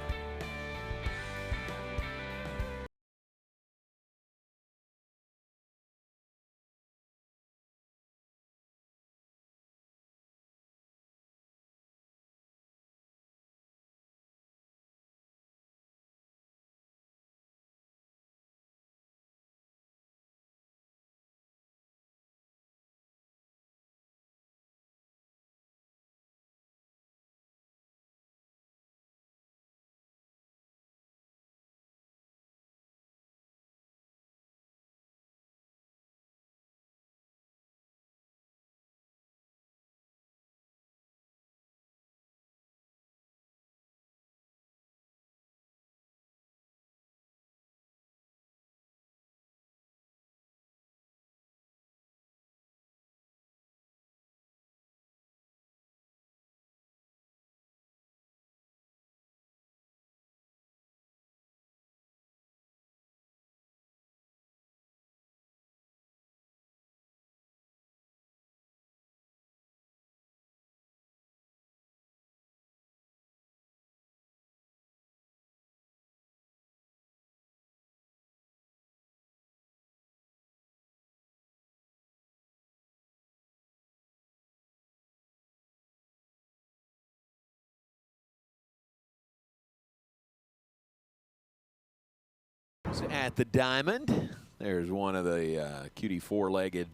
At the Diamond, there's one of the cutie four-legged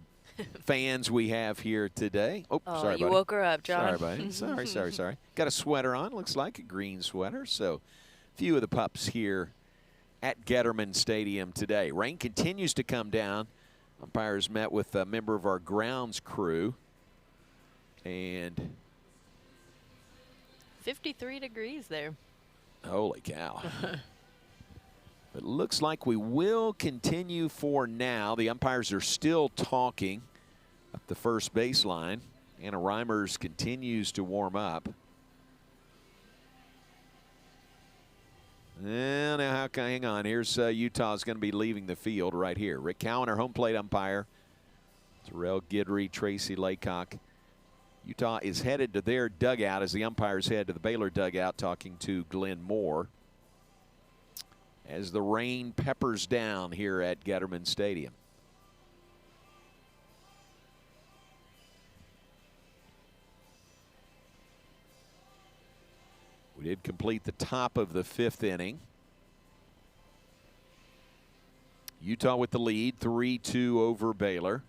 fans we have here today. Oh, sorry, you buddy. woke her up, John. Sorry, buddy. Sorry. Got a sweater on, looks like a green sweater. So, a few of the pups here at Getterman Stadium today. Rain continues to come down. Umpires met with a member of our grounds crew. And 53 degrees there. holy cow. It looks like we will continue for now. The umpires are still talking up the first baseline. Anna Reimers continues to warm up. And now, hang on. Here's Utah's going to be leaving the field right here. Rick Cowan, our home plate umpire. Terrell Guidry, Tracy Laycock. Utah is headed to their dugout as the umpires head to the Baylor dugout, talking to Glenn Moore as the rain peppers down here at Getterman Stadium. We did complete the top of the 5th inning. Utah with the lead, 3-2 over Baylor.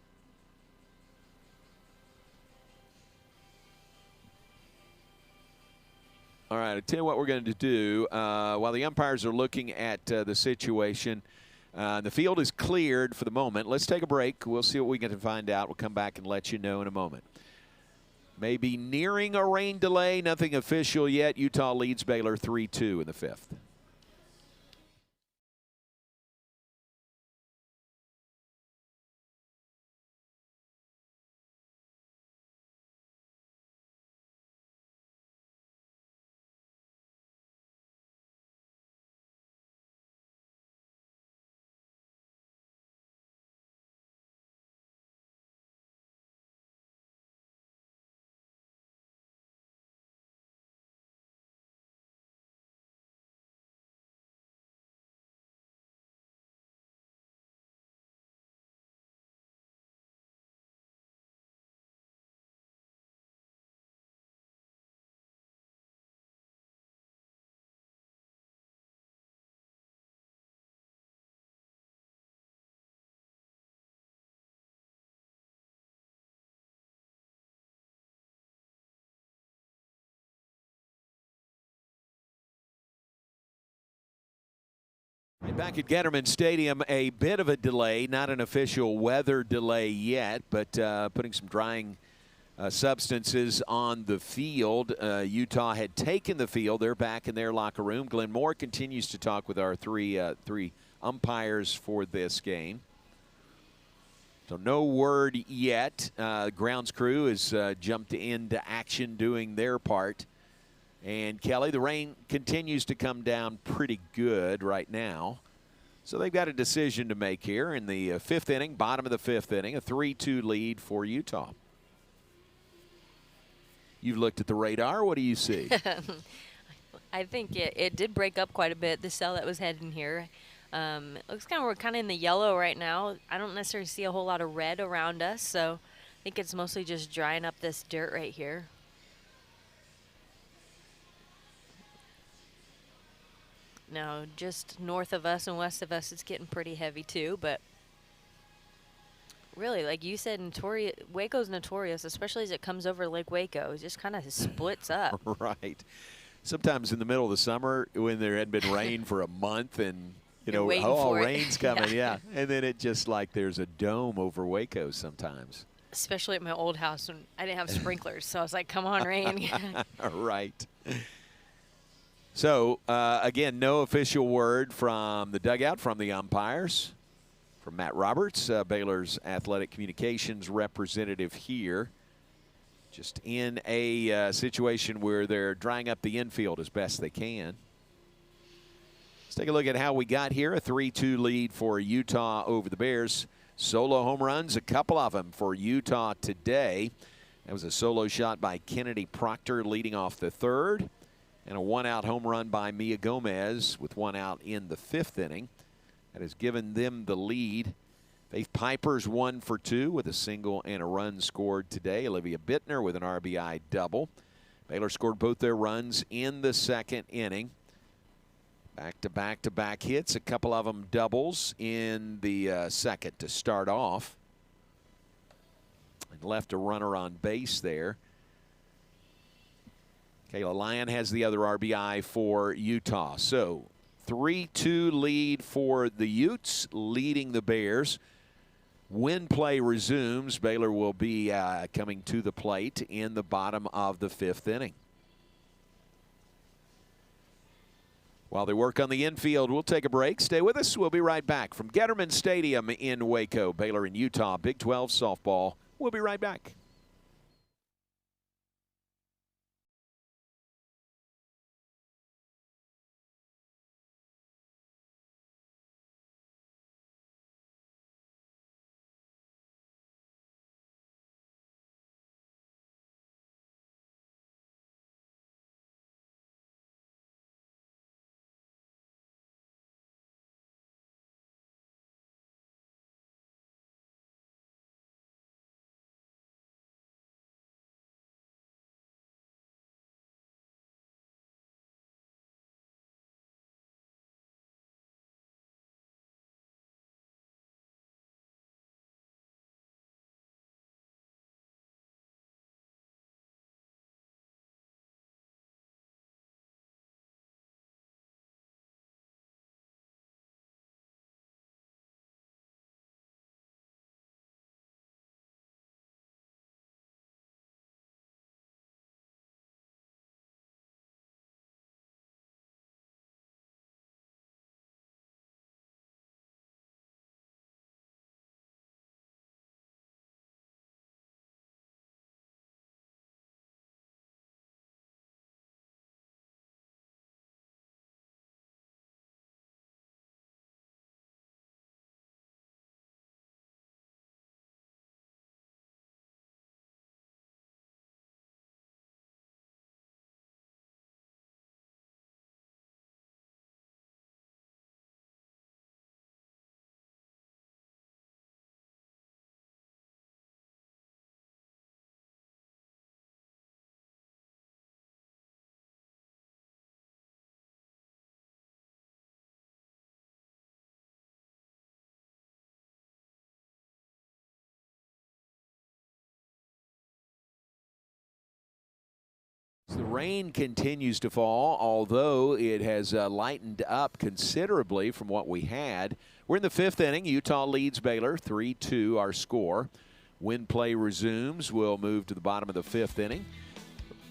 All right, I'll tell you what we're going to do. While the umpires are looking at the situation, the field is cleared for the moment. Let's take a break. We'll see what we can find out. We'll come back and let you know in a moment. Maybe nearing a rain delay, nothing official yet. Utah leads Baylor 3-2 in the 5th. Back at Getterman Stadium, a bit of a delay, not an official weather delay yet, but putting some drying substances on the field. Utah had taken the field. They're back in their locker room. Glenn Moore continues to talk with our three umpires for this game. So no word yet. Grounds crew has jumped into action doing their part. And Kelly, the rain continues to come down pretty good right now. So they've got a decision to make here in the fifth inning, bottom of the fifth inning, a 3-2 lead for Utah. You've looked at the radar. What do you see? I think it did break up quite a bit, the cell that was heading here. It looks we're kind of in the yellow right now. I don't necessarily see a whole lot of red around us, so I think it's mostly just drying up this dirt right here. Now, just north of us and west of us, it's getting pretty heavy too, but really, like you said, Waco's notorious, especially as it comes over Lake Waco. It just kind of splits up. Right. Sometimes in the middle of the summer when there had been rain for a month and, rain's coming, yeah. And then it just like there's a dome over Waco sometimes. Especially at my old house when I didn't have sprinklers, so I was like, come on, rain. Right. So, again, no official word from the dugout, from the umpires. From Matt Roberts, Baylor's athletic communications representative here. Just in a situation where they're drying up the infield as best they can. Let's take a look at how we got here. A 3-2 lead for Utah over the Bears. Solo home runs, a couple of them for Utah today. That was a solo shot by Kennedy Proctor leading off the third. And a one-out home run by Mia Gomez with one out in the fifth inning. That has given them the lead. Faith Piper's 1 for 2 with a single and a run scored today. Olivia Bittner with an RBI double. Baylor scored both their runs in the second inning. Back-to-back-to-back hits, a couple of them doubles in the second to start off. And left a runner on base there. Kayla Lyon has the other RBI for Utah. So 3-2 lead for the Utes, leading the Bears. When play resumes, Baylor will be coming to the plate in the bottom of the fifth inning. While they work on the infield, we'll take a break. Stay with us. We'll be right back from Getterman Stadium in Waco. Baylor and Utah, Big 12 softball. We'll be right back. The rain continues to fall, although it has lightened up considerably from what we had. We're in the fifth inning. Utah leads Baylor 3-2 our score. When play resumes, we'll move to the bottom of the fifth inning.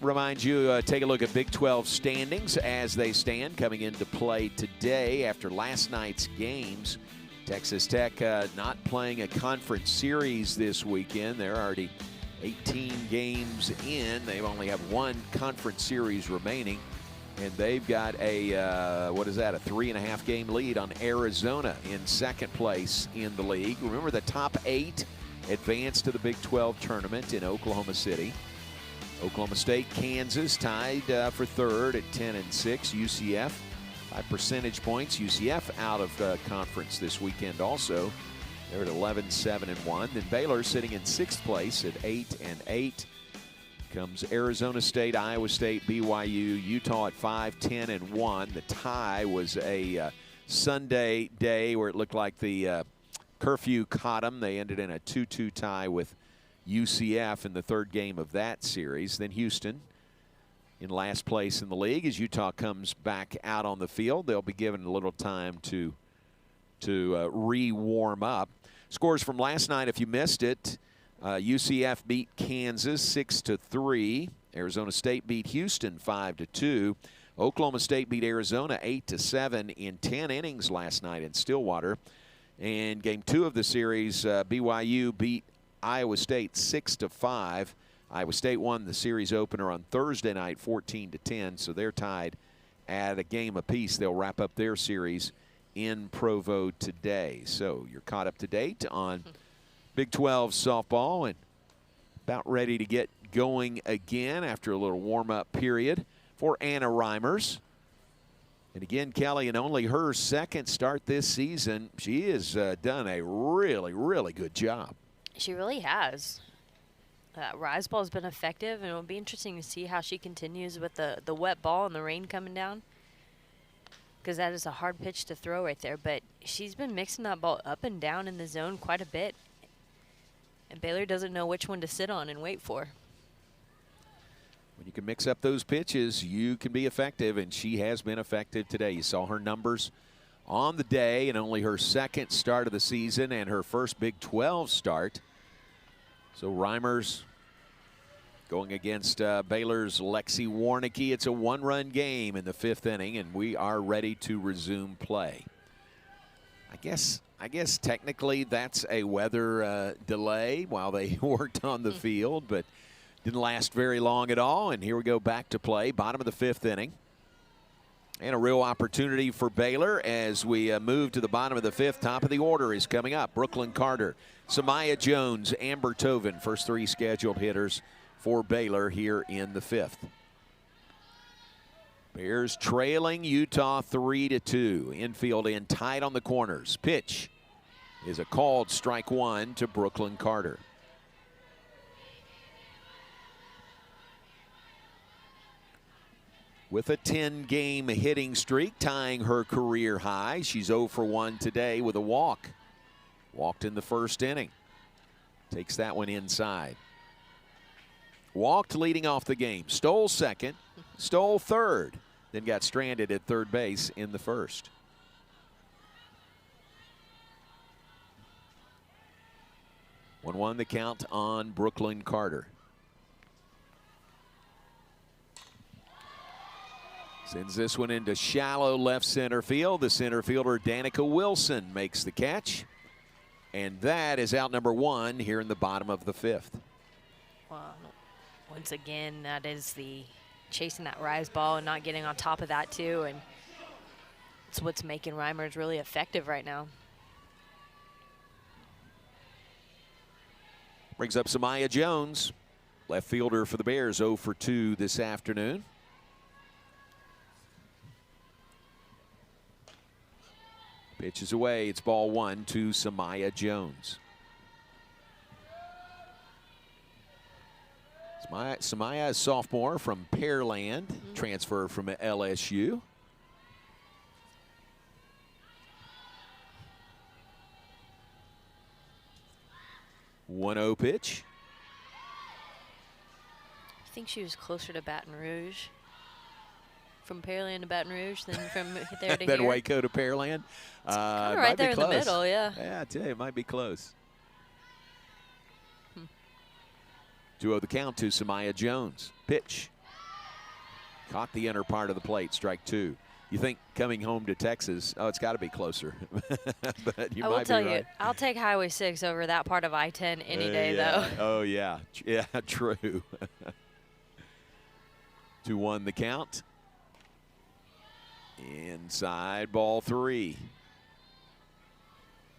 Remind you, take a look at Big 12 standings as they stand coming into play today after last night's games. Texas Tech not playing a conference series this weekend. They're already 18 games in. They only have one conference series remaining. And they've got a, what is that, a 3.5 game lead on Arizona in second place in the league. Remember, the top 8 advanced to the Big 12 tournament in Oklahoma City. Oklahoma State, Kansas tied for third at 10-6. UCF by percentage points. UCF out of conference this weekend also. They're at 11-7-1. Then Baylor sitting in 6th place at 8-8. Comes Arizona State, Iowa State, BYU, Utah at 5-10-1. The tie was a Sunday day where it looked like the curfew caught them. They ended in a 2-2 tie with UCF in the third game of that series. Then Houston in last place in the league as Utah comes back out on the field. They'll be given a little time to re-warm up. Scores from last night, if you missed it, UCF beat Kansas 6-3. Arizona State beat Houston 5-2. Oklahoma State beat Arizona 8-7 in 10 innings last night in Stillwater. And game 2 of the series, BYU beat Iowa State 6-5. Iowa State won the series opener on Thursday night 14-10, so they're tied at a game apiece. They'll wrap up their series in Provo today. So you're caught up to date on Big 12 softball and about ready to get going again after a little warm-up period for Anna Reimers. And again, Kelly, in only her second start this season, she has done a really, really good job. She really has. Rise ball has been effective, and it'll be interesting to see how she continues with the wet ball and the rain coming down, because that is a hard pitch to throw right there. But she's been mixing that ball up and down in the zone quite a bit, and Baylor doesn't know which one to sit on and wait for. When you can mix up those pitches, you can be effective, and she has been effective today. You saw her numbers on the day in only her second start of the season and her first Big 12 start. So Reimers going against Baylor's Lexi Warnicki. It's a one-run game in the 5th inning, and we are ready to resume play. I guess technically that's a weather delay while they worked on the field, but didn't last very long at all. And here we go back to play, bottom of the 5th inning. And a real opportunity for Baylor as we move to the bottom of the 5th. Top of the order is coming up. Brooklyn Carter, Samaya Jones, Amber Tovin, first 3 scheduled hitters for Baylor here in the 5th. Bears trailing Utah 3-2. Infield in tight on the corners. Pitch is a called strike 1 to Brooklyn Carter. With a 10-game hitting streak, tying her career high. She's 0 for 1 today with a walk. Walked in the first inning. Takes that one inside. Walked leading off the game. Stole second, stole third, then got stranded at third base in the first. One the count on Brooklyn Carter. Sends this one into shallow left center field. The center fielder, Danica Wilson, makes the catch. And that is out number 1 here in the bottom of the 5th. Well, once again, that is the chasing that rise ball and not getting on top of that too. And it's what's making Reimers really effective right now. Brings up Samaya Jones, left fielder for the Bears, 0 for 2 this afternoon. Pitches away. It's ball 1 to Samaya Jones. Samaya is sophomore from Pearland, transfer from LSU. One-0 pitch. I think she was closer to Baton Rouge. From Pearland to Baton Rouge than from there to then here. Waco to Pearland. Kind of right there in the middle, yeah. Yeah, I tell you, it might be close. 2-0 the count to Samaya Jones. Pitch. Caught the inner part of the plate, strike 2. You think coming home to Texas, oh, it's got to be closer. But you I will might tell be you, right. I'll take Highway 6 over that part of I-10 any day, Yeah. though. Oh, yeah. Yeah, true. 2-1 the count. Inside ball 3.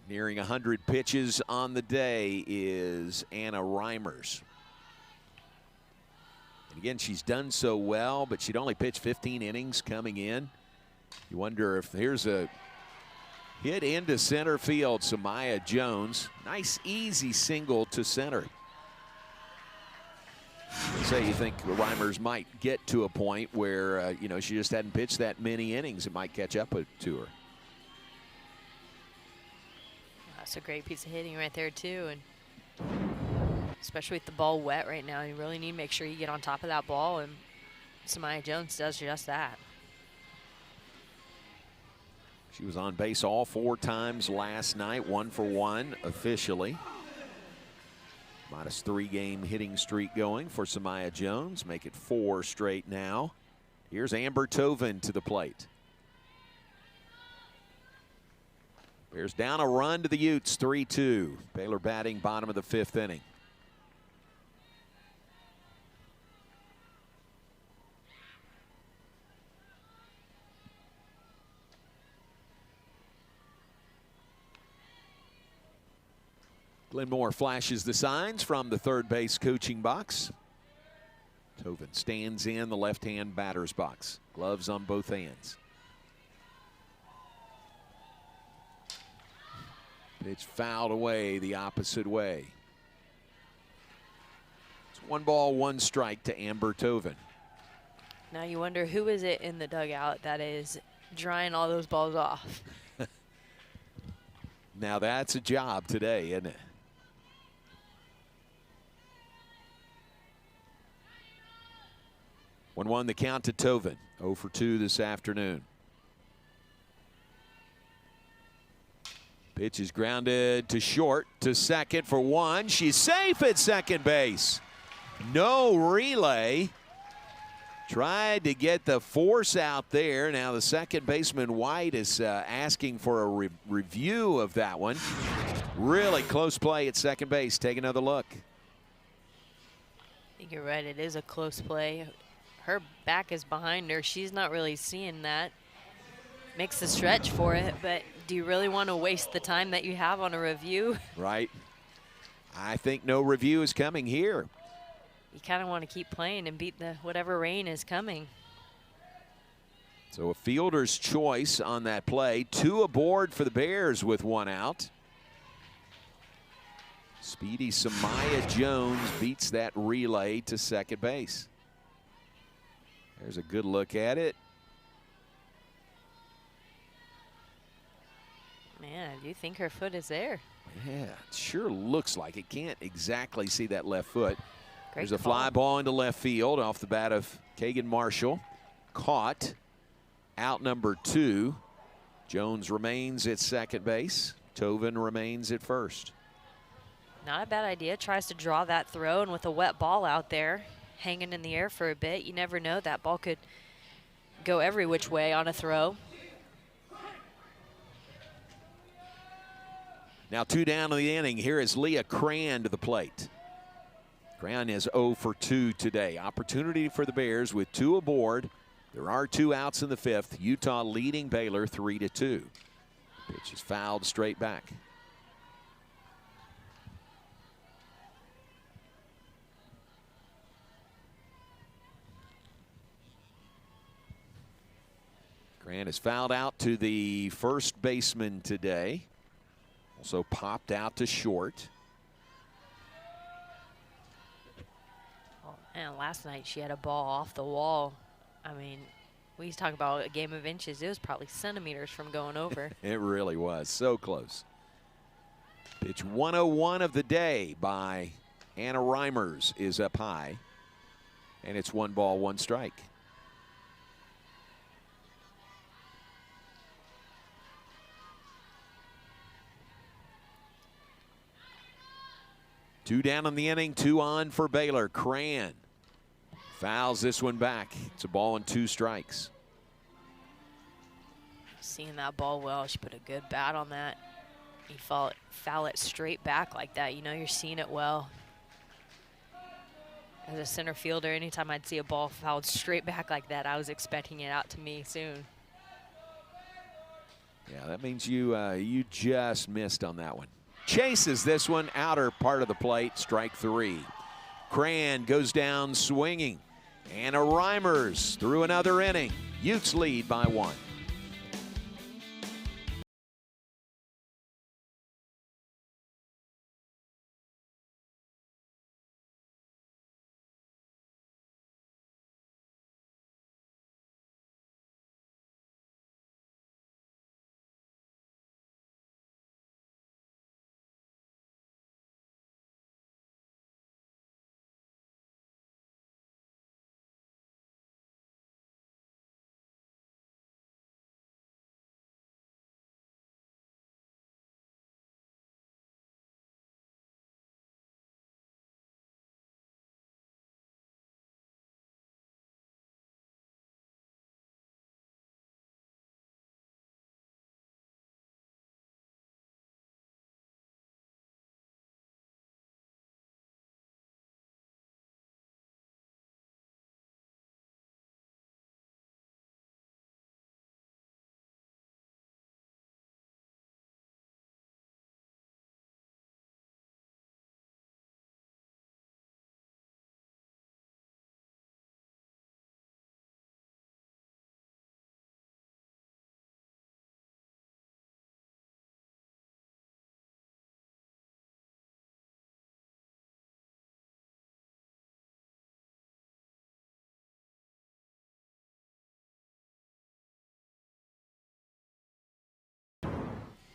Nearing 100 pitches on the day is Anna Reimers. And again, she's done so well, but she'd only pitched 15 innings coming in. You wonder if here's a hit into center field. Samaya Jones. Nice, easy single to center. Say you think Reimers might get to a point where, you know, she just hadn't pitched that many innings. It might catch up to her. That's a great piece of hitting right there, too. And especially with the ball wet right now, you really need to make sure you get on top of that ball, and Samaya Jones does just that. She was on base all 4 times last night, 1 for 1 officially. -3 game hitting streak going for Samaya Jones. Make it 4 straight now. Here's Amber Tovin to the plate. Bears down a run to the Utes, 3-2. Baylor batting bottom of the 5th inning. Glenn Moore flashes the signs from the third base coaching box. Tovin stands in the left-hand batter's box. Gloves on both hands. Pitch fouled away the opposite way. It's 1 ball, 1 strike to Amber Tovin. Now you wonder who is it in the dugout that is drying all those balls off. Now that's a job today, isn't it? 1-1 the count to Tovin. 0 for 2 this afternoon. Pitch is grounded to short, to second for 1. She's safe at second base. No relay. Tried to get the force out there. Now the second baseman White is asking for a review of that one. Really close play at second base. Take another look. I think you're right. It is a close play. Her back is behind her. She's not really seeing that. Makes the stretch for it, but do you really want to waste the time that you have on a review? Right. I think no review is coming here. You kind of want to keep playing and beat the whatever rain is coming. So a fielder's choice on that play. 2 aboard for the Bears with 1 out. Speedy Samaya Jones beats that relay to second base. There's a good look at it. Man, I do think her foot is there. Yeah, it sure looks like it. Can't exactly see that left foot. Great There's a fly ball into left field off the bat of Kagan Marshall. Caught. Out number 2. Jones remains at second base. Tovin remains at first. Not a bad idea. Tries to draw that throw, and with a wet ball out there hanging in the air for a bit, you never know. That ball could go every which way on a throw. Now 2 down in the inning. Here is Leah Cran to the plate. Cran is 0 for 2 today. Opportunity for the Bears with 2 aboard. There are 2 outs in the 5th. Utah leading Baylor 3-2. Pitch is fouled straight back. Grant is fouled out to the first baseman today. Also popped out to short. Oh, and last night she had a ball off the wall. I mean, we talk about a game of inches. It was probably centimeters from going over. It really was. So close. Pitch 101 of the day by Anna Reimers is up high. And it's 1 ball, 1 strike. Two down in the inning, 2 on for Baylor. Cran fouls this one back. It's a ball and 2 strikes. Seeing that ball well, she put a good bat on that. You foul it straight back like that. You know you're seeing it well. As a center fielder, anytime I'd see a ball fouled straight back like that, I was expecting it out to me soon. Yeah, that means you just missed on that one. Chases this one, outer part of the plate, strike 3. Cran goes down swinging. Anna Reimers through another inning. Utes lead by 1.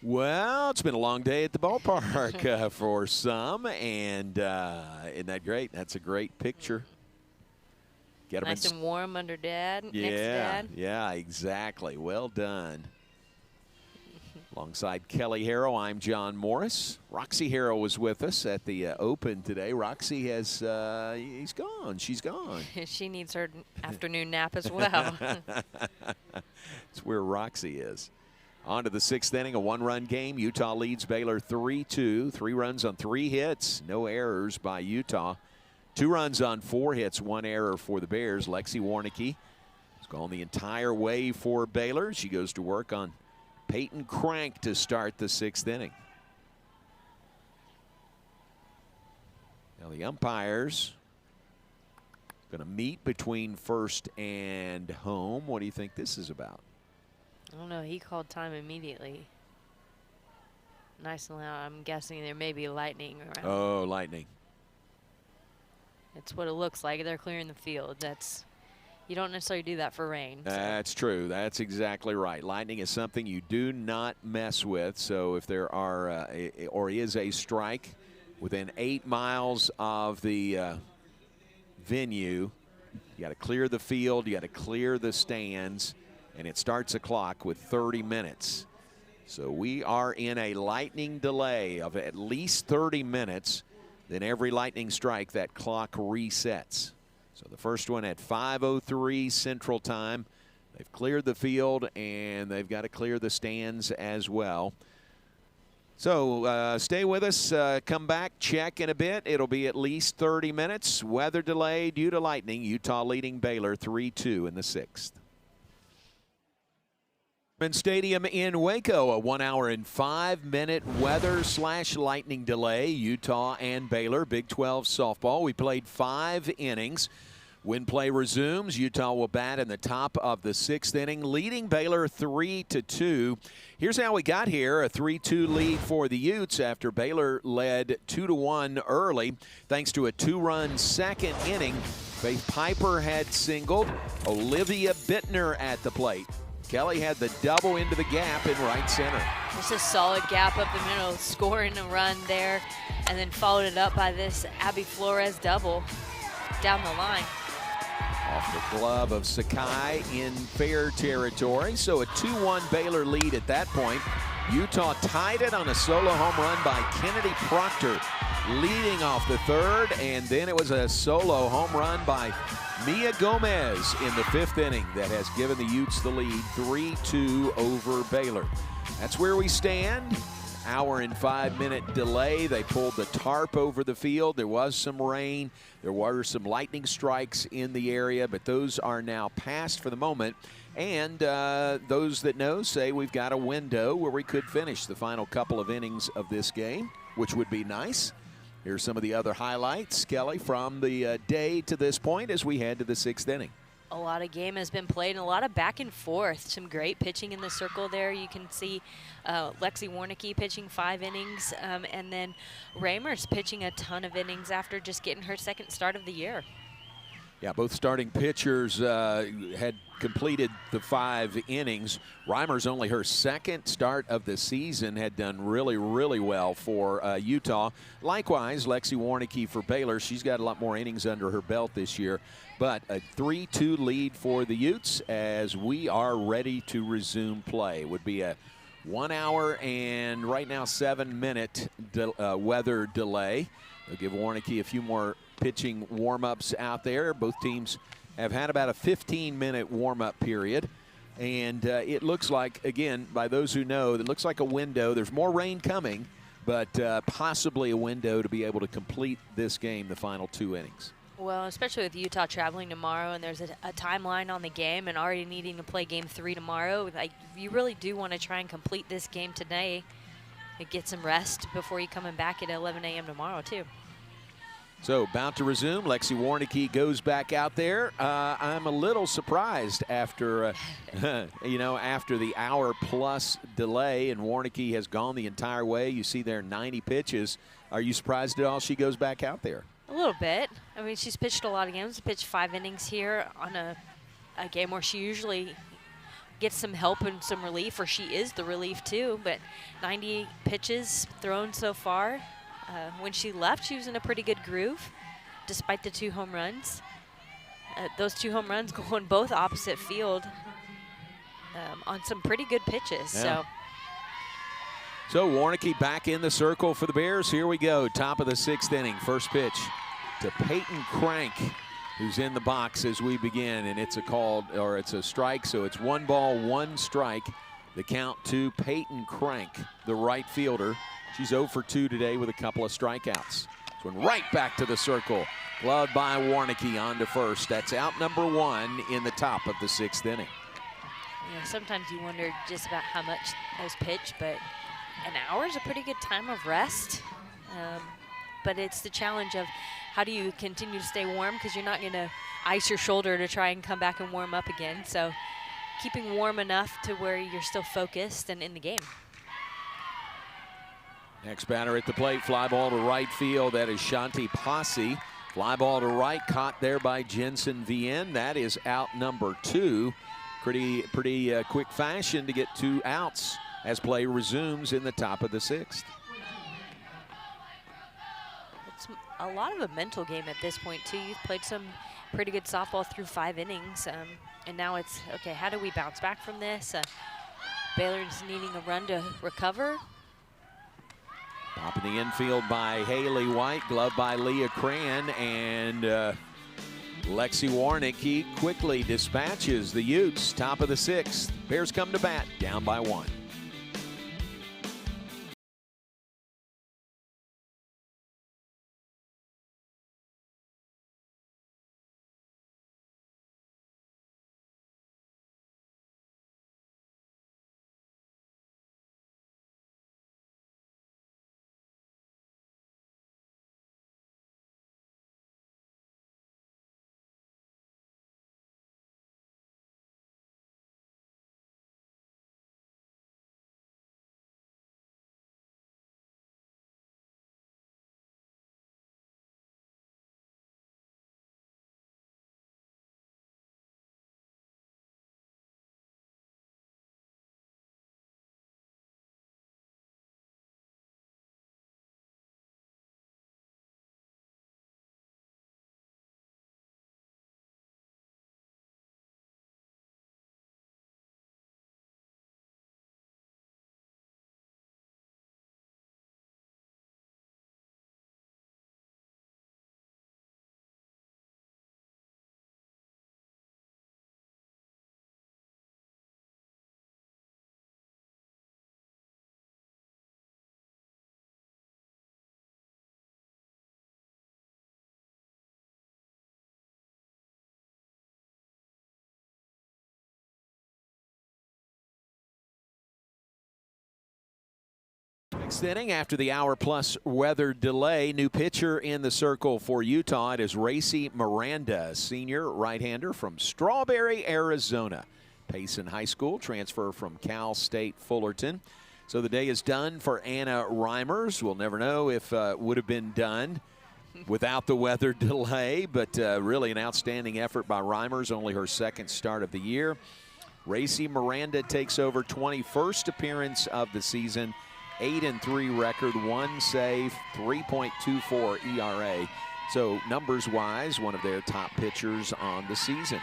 Well, it's been a long day at the ballpark for some, and isn't that great? That's a great picture. Nice and warm under Dad. Yeah, next to Dad. Yeah, exactly. Well done. Alongside Kelly Harrow, I'm John Morris. Roxy Harrow was with us at the Open today. Roxy has, he's gone. She's gone. She needs her afternoon nap as well. That's where Roxy is. On to the 6th inning, a 1-run game. Utah leads Baylor 3-2. 3 runs on 3 hits. No errors by Utah. 2 runs on 4 hits. 1 error for the Bears. Lexi Warnicki has gone the entire way for Baylor. She goes to work on Peyton Crank to start the 6th inning. Now the umpires going to meet between first and home. What do you think this is about? I don't know. He called time immediately. Nice and loud. I'm guessing there may be lightning around. Oh, lightning. It's what it looks like. They're clearing the field. You don't necessarily do that for rain. So. That's true. That's exactly right. Lightning is something you do not mess with. So if there are or is a strike within 8 miles of the venue, you got to clear the field. You got to clear the stands. And it starts a clock with 30 minutes. So we are in a lightning delay of at least 30 minutes. Then every lightning strike, that clock resets. So the first one at 5:03 Central Time. They've cleared the field, and they've got to clear the stands as well. So stay with us. Come back, check in a bit. It'll be at least 30 minutes. Weather delay due to lightning. Utah leading Baylor 3-2 in the 6th. Stadium in Waco, a 1 hour and 5 minute weather/lightning delay. Utah and Baylor, Big 12 softball. We played 5 innings. When play resumes, Utah will bat in the top of the 6th inning, leading Baylor 3-2. Here's how we got here: a 3-2 lead for the Utes after Baylor led 2-1 early, thanks to a 2-run second inning. Faith Piper had singled. Olivia Bittner at the plate. Kelly had the double into the gap in right center. Just a solid gap up the middle, scoring a run there, and then followed it up by this Abby Flores double down the line. Off the glove of Sakai in fair territory. So a 2-1 Baylor lead at that point. Utah tied it on a solo home run by Kennedy Proctor leading off the third, and then it was a solo home run by Mia Gomez in the 5th inning that has given the Utes the lead 3-2 over Baylor. That's where we stand. Hour and 5-minute delay. They pulled the tarp over the field. There was some rain. There were some lightning strikes in the area, but those are now past for the moment. And those that know say we've got a window where we could finish the final couple of innings of this game, which would be nice. Here's some of the other highlights, Kelly, from the day to this point as we head to the 6th inning. A lot of game has been played and a lot of back and forth. Some great pitching in the circle there. You can see Lexi Warnicki pitching 5 innings, and then Reimers pitching a ton of innings after just getting her 2nd start of the year. Yeah, both starting pitchers had completed the 5 innings. Reimers, only her 2nd start of the season, had done really, really well for Utah. Likewise, Lexi Warnicki for Baylor. She's got a lot more innings under her belt this year. But a 3-2 lead for the Utes as we are ready to resume play. It would be a 1 hour and right now 7-minute weather delay. They'll give Warnicki a few more pitching warm-ups out there. Both teams have had about a 15-minute warm-up period. And it looks like, again, by those who know, it looks like a window. There's more rain coming, but possibly a window to be able to complete this game, the final 2 innings. Well, especially with Utah traveling tomorrow, and there's a timeline on the game and already needing to play game 3 tomorrow. Like, you really do want to try and complete this game today and get some rest before you coming back at 11 a.m. tomorrow, too. So about to resume. Lexi Warnicki goes back out there. I'm a little surprised after, after the hour-plus delay, and Warnicki has gone the entire way. You see there 90 pitches. Are you surprised at all she goes back out there? A little bit. I mean, she's pitched a lot of games. Pitched 5 innings here on a game where she usually gets some help and some relief, or she is the relief too. But 90 pitches thrown so far. When she left, she was in a pretty good groove, despite the 2 home runs. Those 2 home runs going both opposite field on some pretty good pitches. Yeah. So Warnicki back in the circle for the Bears. Here we go, top of the 6th inning. First pitch to Peyton Crank, who's in the box as we begin, and it's a strike, so it's 1 ball, 1 strike. The count to Peyton Crank, the right fielder. She's 0 for 2 today with a couple of strikeouts. This one right back to the circle. Gloved by Warnicki on to first. That's out number 1 in the top of the 6th inning. Sometimes you wonder just about how much those pitch, but an hour is a pretty good time of rest. But it's the challenge of how do you continue to stay warm, because you're not going to ice your shoulder to try and come back and warm up again. So keeping warm enough to where you're still focused and in the game. Next batter at the plate, fly ball to right field. That is Shanti Posse. Fly ball to right, caught there by Jensen Vien. That is out number 2. Pretty quick fashion to get 2 outs as play resumes in the top of the 6th. It's a lot of a mental game at this point, too. You've played some pretty good softball through 5 innings, and now it's, okay, how do we bounce back from this? Baylor's needing a run to recover. Pop in the infield by Haley White, gloved by Leah Cran, and Lexi Warnicki quickly dispatches the Utes, top of the 6th. Bears come to bat, down by 1. Sixth inning after the hour-plus weather delay. New pitcher in the circle for Utah. It is Racy Miranda, senior right-hander from Strawberry, Arizona. Payson High School, transfer from Cal State Fullerton. So the day is done for Anna Reimers. We'll never know if it would have been done without the weather delay, but really an outstanding effort by Reimers, only her second start of the year. Racy Miranda takes over, 21st appearance of the season, 8-3 record, 1 save, 3.24 ERA. So numbers-wise, one of their top pitchers on the season.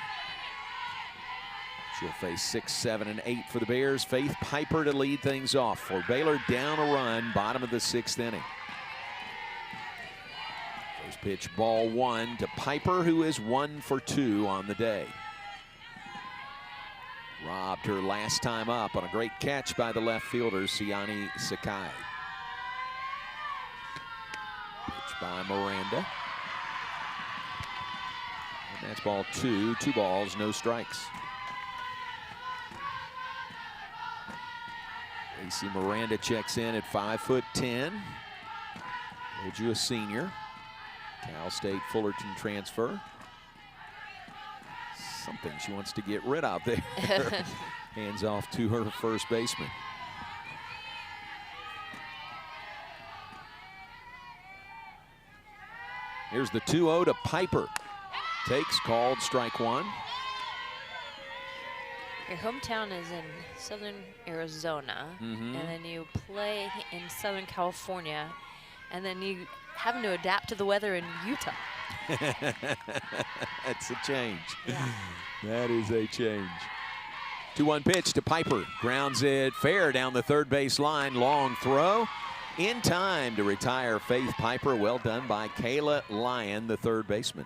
She'll face 6, 7, and 8 for the Bears. Faith Piper to lead things off for Baylor, down a run, bottom of the 6th inning. First pitch, ball 1 to Piper, who is 1 for 2 on the day. Robbed her last time up on a great catch by the left fielder, Siani Sakai. Pitch by Miranda. And that's ball 2. 2 balls, no strikes. Racy Miranda checks in at 5'10". Told you, a senior. Cal State Fullerton transfer. Something she wants to get rid of there. Hands off to her first baseman. Here's the 2-0 to Piper. Takes, called, strike 1. Your hometown is in southern Arizona, and then you play in Southern California, and then you having to adapt to the weather in Utah. That's a change. Yeah. That is a change. 2-1 pitch to Piper. Grounds it fair down the third base line. Long throw. In time to retire Faith Piper. Well done by Kayla Lyon, the third baseman.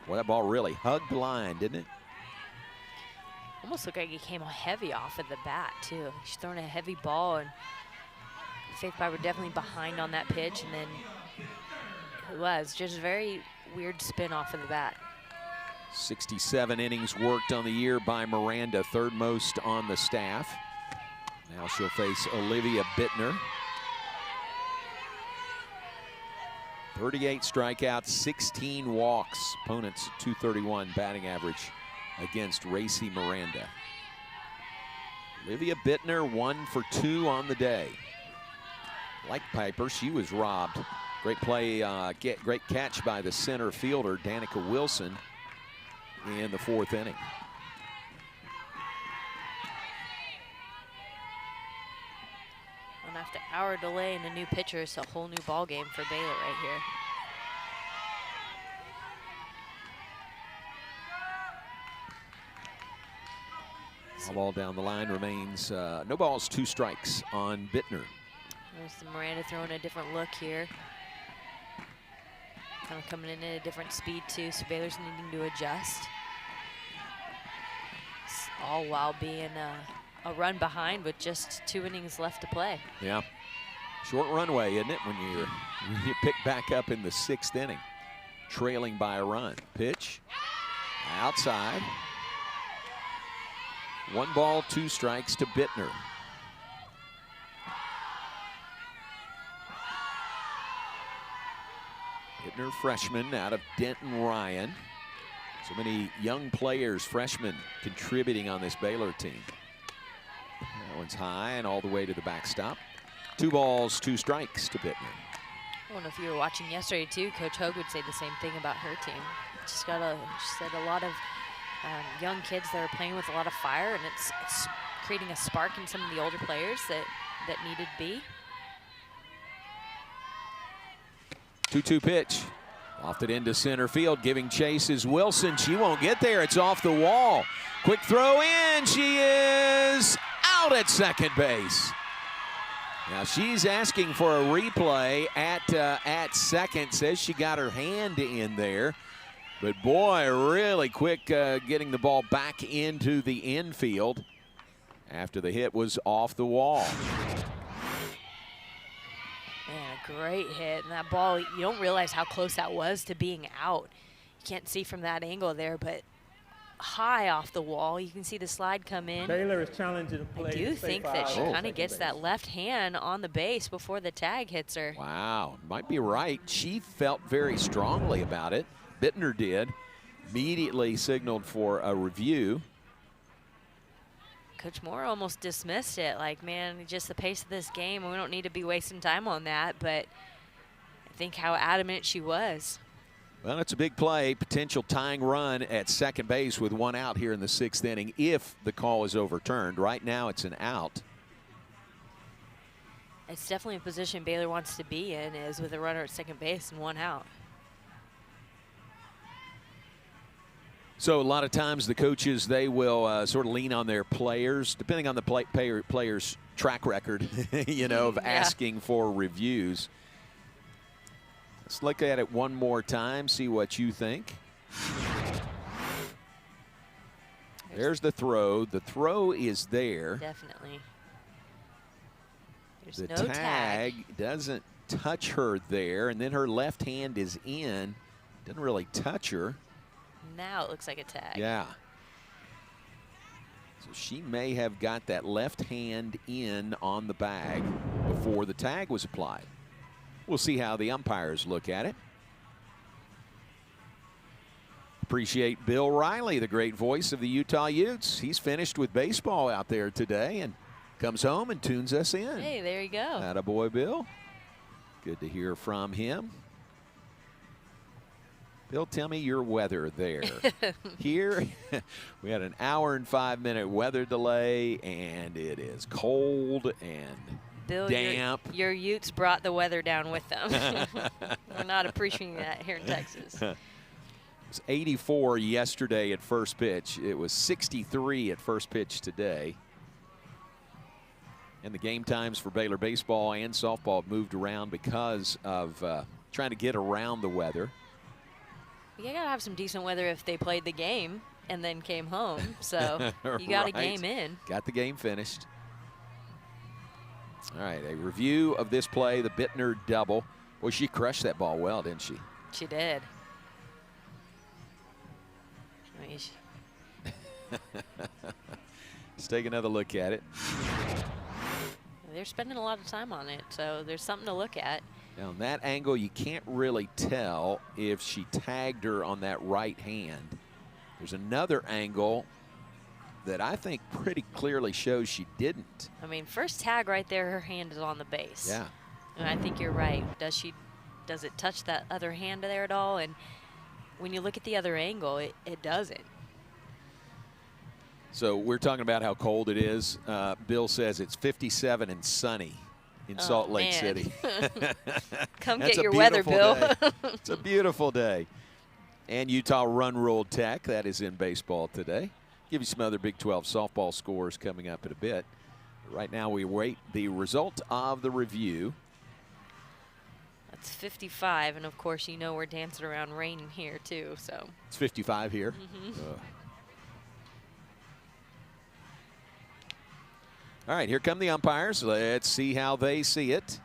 Well, that ball really hugged the line, didn't it? Almost looked like he came heavy off of the bat, too. She's throwing a heavy ball, and Faith Piper definitely behind on that pitch, and then it was just a very weird spin off of the bat. 67 innings worked on the year by Miranda, third most on the staff. Now she'll face Olivia Bittner. 38 strikeouts, 16 walks. Opponents .231 batting average against Racy Miranda. Olivia Bittner 1 for 2 on the day. Like Piper, she was robbed. Great play, great catch by the center fielder, Danica Wilson, in the 4th inning. And after hour delay and a new pitcher, it's a whole new ball game for Baylor right here. All ball down the line remains no balls, 2 strikes on Bittner. There's the Miranda throwing a different look here. Kind of coming in at a different speed too, so Baylor's needing to adjust. All while being a run behind with just 2 innings left to play. Yeah, short runway, isn't it, when you pick back up in the 6th inning, trailing by a run. Pitch, outside. 1 ball, 2 strikes to Bittner. Bittner, freshman out of Denton Ryan. So many young players, freshmen, contributing on this Baylor team. That one's high and all the way to the backstop. 2 balls, 2 strikes to Bittner. I don't know if you were watching yesterday too. Coach Hogue would say the same thing about her team. She said a lot of young kids that are playing with a lot of fire, and it's creating a spark in some of the older players that needed to be. 2-2 pitch. Lofted into center field, giving chase is Wilson. She won't get there. It's off the wall. Quick throw in. She is out at second base. Now she's asking for a replay at second. Says she got her hand in there. But boy, really quick getting the ball back into the infield after the hit was off the wall. Man, a great hit. And that ball, you don't realize how close that was to being out. You can't see from that angle there, but high off the wall. You can see the slide come in. Baylor is challenging the play. I do think that she kind of gets that left hand on the base before the tag hits her. Wow, might be right. She felt very strongly about it. Bittner did. Immediately signaled for a review. Coach Moore almost dismissed it, like, man, just the pace of this game, we don't need to be wasting time on that, but I think how adamant she was. Well, it's a big play, potential tying run at second base with 1 out here in the 6th inning if the call is overturned. Right now it's an out. It's definitely a position Baylor wants to be in, is with a runner at second base and 1 out. So a lot of times the coaches, they will sort of lean on their players, depending on the player's track record, you know, of asking for reviews. Let's look at it one more time, see what you think. There's the throw. The throw is there. Definitely. There's the no tag doesn't touch her there, and then her left hand is in. Doesn't really touch her. Now it looks like a tag. Yeah. So she may have got that left hand in on the bag before the tag was applied. We'll see how the umpires look at it. Appreciate Bill Riley, the great voice of the Utah Utes. He's finished with baseball out there today and comes home and tunes us in. Hey, there you go. Attaboy, Bill. Good to hear from him. Bill, tell me your weather there. Here, we had an 1 and 5 minute weather delay, and it is cold and Bill, damp. Your Utes brought the weather down with them. We're not appreciating that here in Texas. It was 84 yesterday at first pitch. It was 63 at first pitch today. And the game times for Baylor baseball and softball moved around because of trying to get around the weather. You gotta have some decent weather if they played the game and then came home. So you got a game in. Got the game finished. All right, a review of this play, the Bittner double. Boy, she crushed that ball well, didn't she? She did. Let's take another look at it. They're spending a lot of time on it, so there's something to look at. Now, on that angle, you can't really tell if she tagged her on that right hand. There's another angle that I think pretty clearly shows she didn't. I mean, first tag right there, her hand is on the base. Yeah. And I think you're right. Does it touch that other hand there at all? And when you look at the other angle, it doesn't. So we're talking about how cold it is. Bill says it's 57 and sunny in Salt Lake City. Come get your weather, Bill. It's a beautiful day. And Utah Run Rule Tech, that is in baseball today. Give you some other Big 12 softball scores coming up in a bit. Right now we await the result of the review. That's 55, and of course you know we're dancing around rain here too. So it's 55 here. All right, here come the umpires. Let's see how they see it.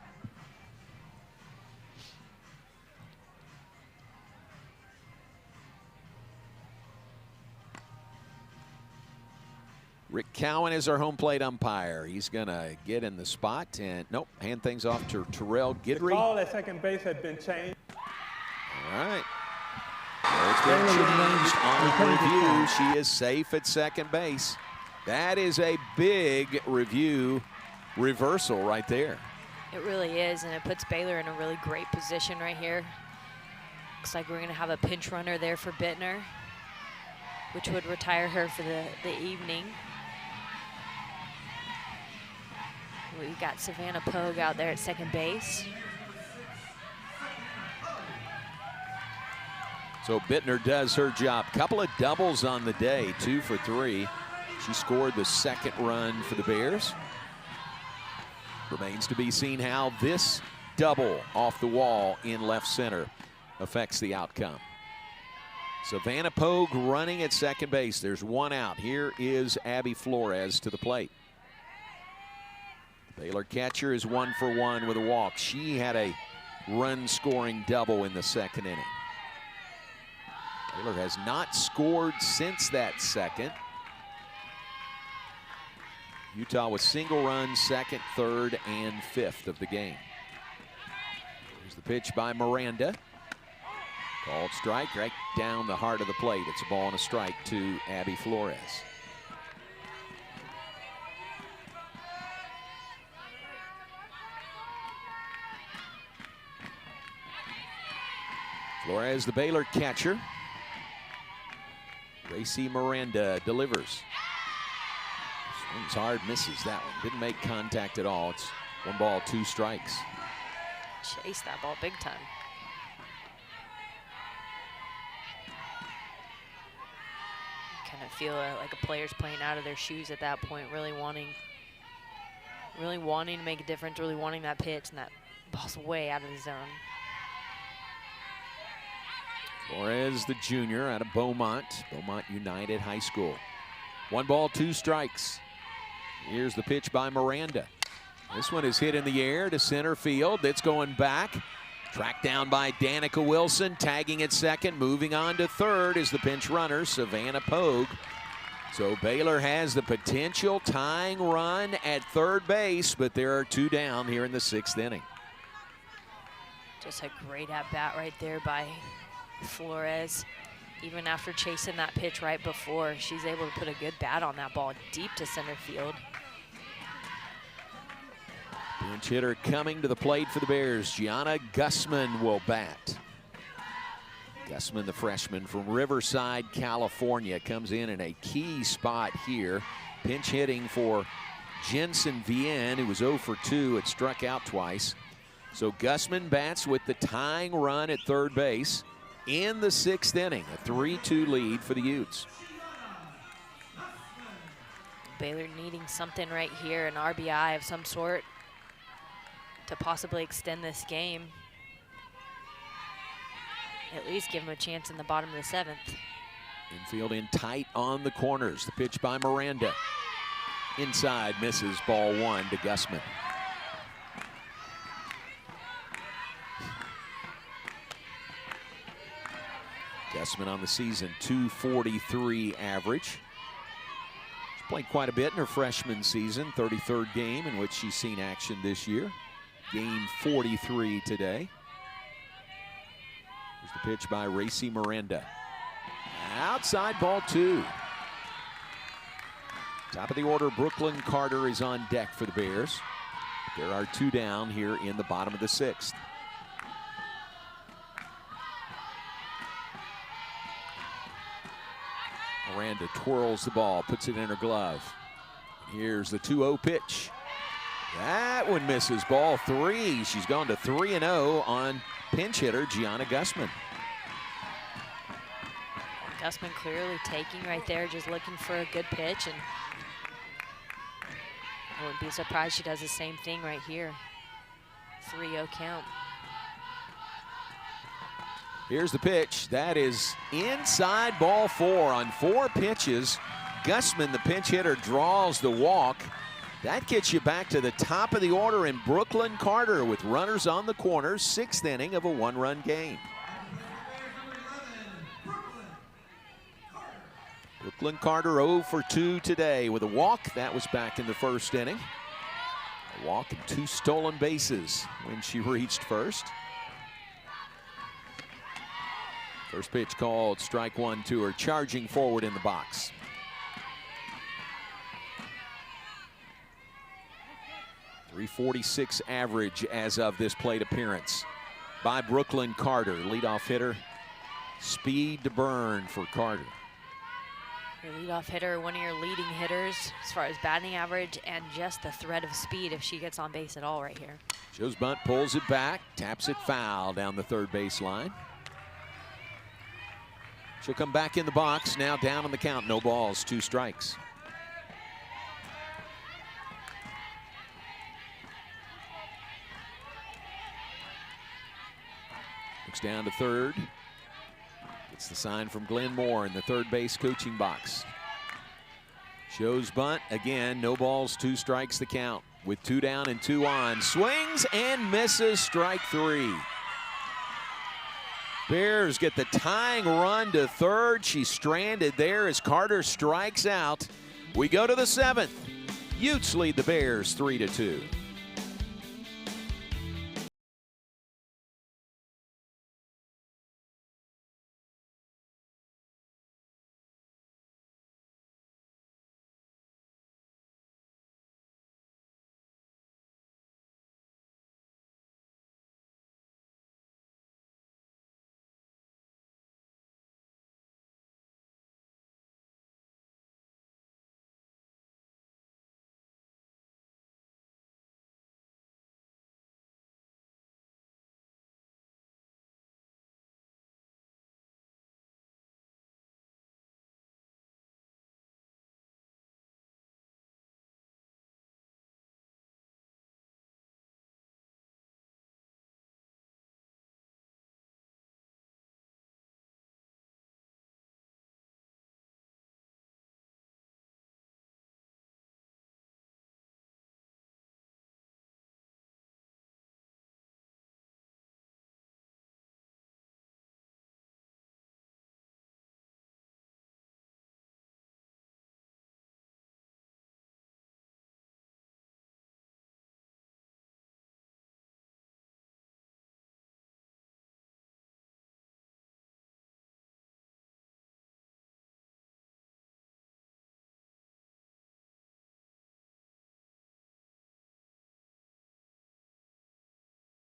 Rick Cowan is our home plate umpire. He's going to get in the spot and, nope, hand things off to Terrell Guidry. The call at second base had been changed. All right. It's been changed on review. She is safe at second base. That is a big review reversal right there. it really is, and it puts Baylor in a really great position right here. Looks like we're going to have a pinch runner there for Bittner, which would retire her for the evening. We got Savannah Pogue out there at second base. So Bittner does her job. Couple of doubles on the day, 2 for 3. She scored the second run for the Bears. Remains to be seen how this double off the wall in left center affects the outcome. Savannah Pogue running at second base. There's one out. Here is Abby Flores to the plate. The Baylor catcher is 1 for 1 with a walk. She had a run-scoring double in the second inning. Baylor has not scored since that second. Utah with single runs, second, third, and fifth of the game. Here's the pitch by Miranda. Called strike right down the heart of the plate. It's a ball and a strike to Abby Flores. Flores, the Baylor catcher. Racy Miranda delivers. Swings hard, misses that one. Didn't make contact at all. It's 1 ball, 2 strikes. Chase that ball big time. Kind of feel like a player's playing out of their shoes at that point, really wanting to make a difference, really wanting that pitch, and that ball's way out of the zone. Flores, the junior out of Beaumont United High School. 1 ball, 2 strikes. Here's the pitch by Miranda. This one is hit in the air to center field. It's going back. Tracked down by Danica Wilson, tagging at second. Moving on to third is the pinch runner, Savannah Pogue. So Baylor has the potential tying run at third base, but there are 2 down here in the 6th inning. Just a great at-bat right there by Flores. Even after chasing that pitch right before, she's able to put a good bat on that ball deep to center field. Pinch hitter coming to the plate for the Bears. Gianna Gussman will bat. Gussman, the freshman from Riverside, California, comes in a key spot here. Pinch hitting for Jensen Vienne, who was 0 for 2. It struck out twice. So Gussman bats with the tying run at third base in the 6th inning. A 3-2 lead for the Utes. Baylor needing something right here, an RBI of some sort to possibly extend this game. At least give them a chance in the bottom of the 7th. Infield in tight on the corners. The pitch by Miranda. Inside, misses, ball 1 to Gussman. Gussman on the season, .243 average. She's played quite a bit in her freshman season, 33rd game in which she's seen action this year. Game 43 today. Here's the pitch by Racy Miranda. Outside, ball 2. Top of the order, Brooklyn Carter is on deck for the Bears. There are 2 down here in the bottom of the 6th. Miranda twirls the ball, puts it in her glove. Here's the 2-0 pitch. That one misses, ball 3. She's gone to 3-0 on pinch hitter Gianna Gussman. Gussman clearly taking right there, just looking for a good pitch, and I wouldn't be surprised she does the same thing right here. 3-0 count. Here's the pitch. That is inside, ball 4 on 4 pitches. Gussman, the pinch hitter, draws the walk. That gets you back to the top of the order in Brooklyn Carter with runners on the corners. 6th inning of a 1-run game. Brooklyn Carter 0 for 2 today with a walk. That was back in the 1st inning. A walk and 2 stolen bases when she reached first. First pitch called, strike 1 to her, charging forward in the box. .346 average as of this plate appearance by Brooklyn Carter. Leadoff hitter, speed to burn for Carter. Your leadoff hitter, one of your leading hitters as far as batting average and just the threat of speed if she gets on base at all right here. Joe's bunt pulls it back, taps it foul down the third base line. She'll come back in the box, now down on the count, no balls, 2 strikes. Looks down to third. Gets the sign from Glenn Moore in the third base coaching box. Joe's bunt, again, no balls, 2 strikes the count. With 2 down and 2 on, swings and misses, strike 3. Bears get the tying run to third. She's stranded there as Carter strikes out. We go to the 7th. Utes lead the Bears 3-2.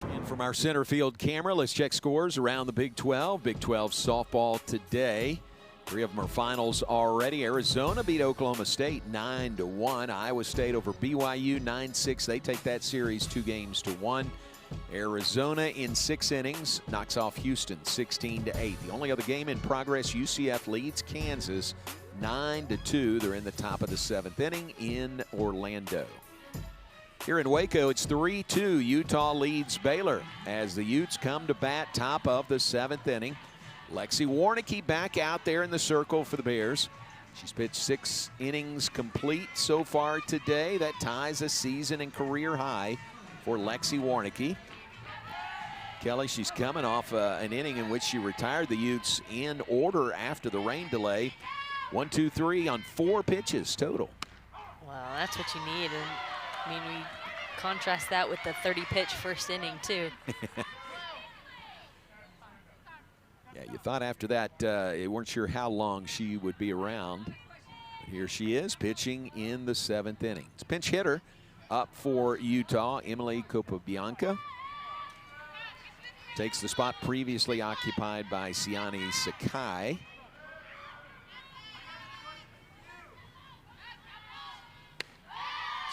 And from our center field camera, let's check scores around the Big 12. Big 12 softball today. 3 of them are finals already. Arizona beat Oklahoma State 9-1. Iowa State over BYU 9-6. They take that series 2-1. Arizona in 6 innings knocks off Houston 16-8. The only other game in progress, UCF leads Kansas 9-2. They're in the top of the 7th inning in Orlando. Here in Waco, it's 3-2. Utah leads Baylor as the Utes come to bat top of the 7th inning. Lexi Warnicki back out there in the circle for the Bears. She's pitched 6 innings complete so far today. That ties a season and career high for Lexi Warnicki. Kelly, she's coming off an inning in which she retired the Utes in order after the rain delay. 1, 2, 3 on 4 pitches total. Well, that's what you need. And I mean, we contrast that with the 30-pitch first inning, too. Yeah, you thought after that you weren't sure how long she would be around. But here she is pitching in the 7th inning. It's pinch hitter up for Utah, Emily Capobianco. Takes the spot previously occupied by Siani Sakai.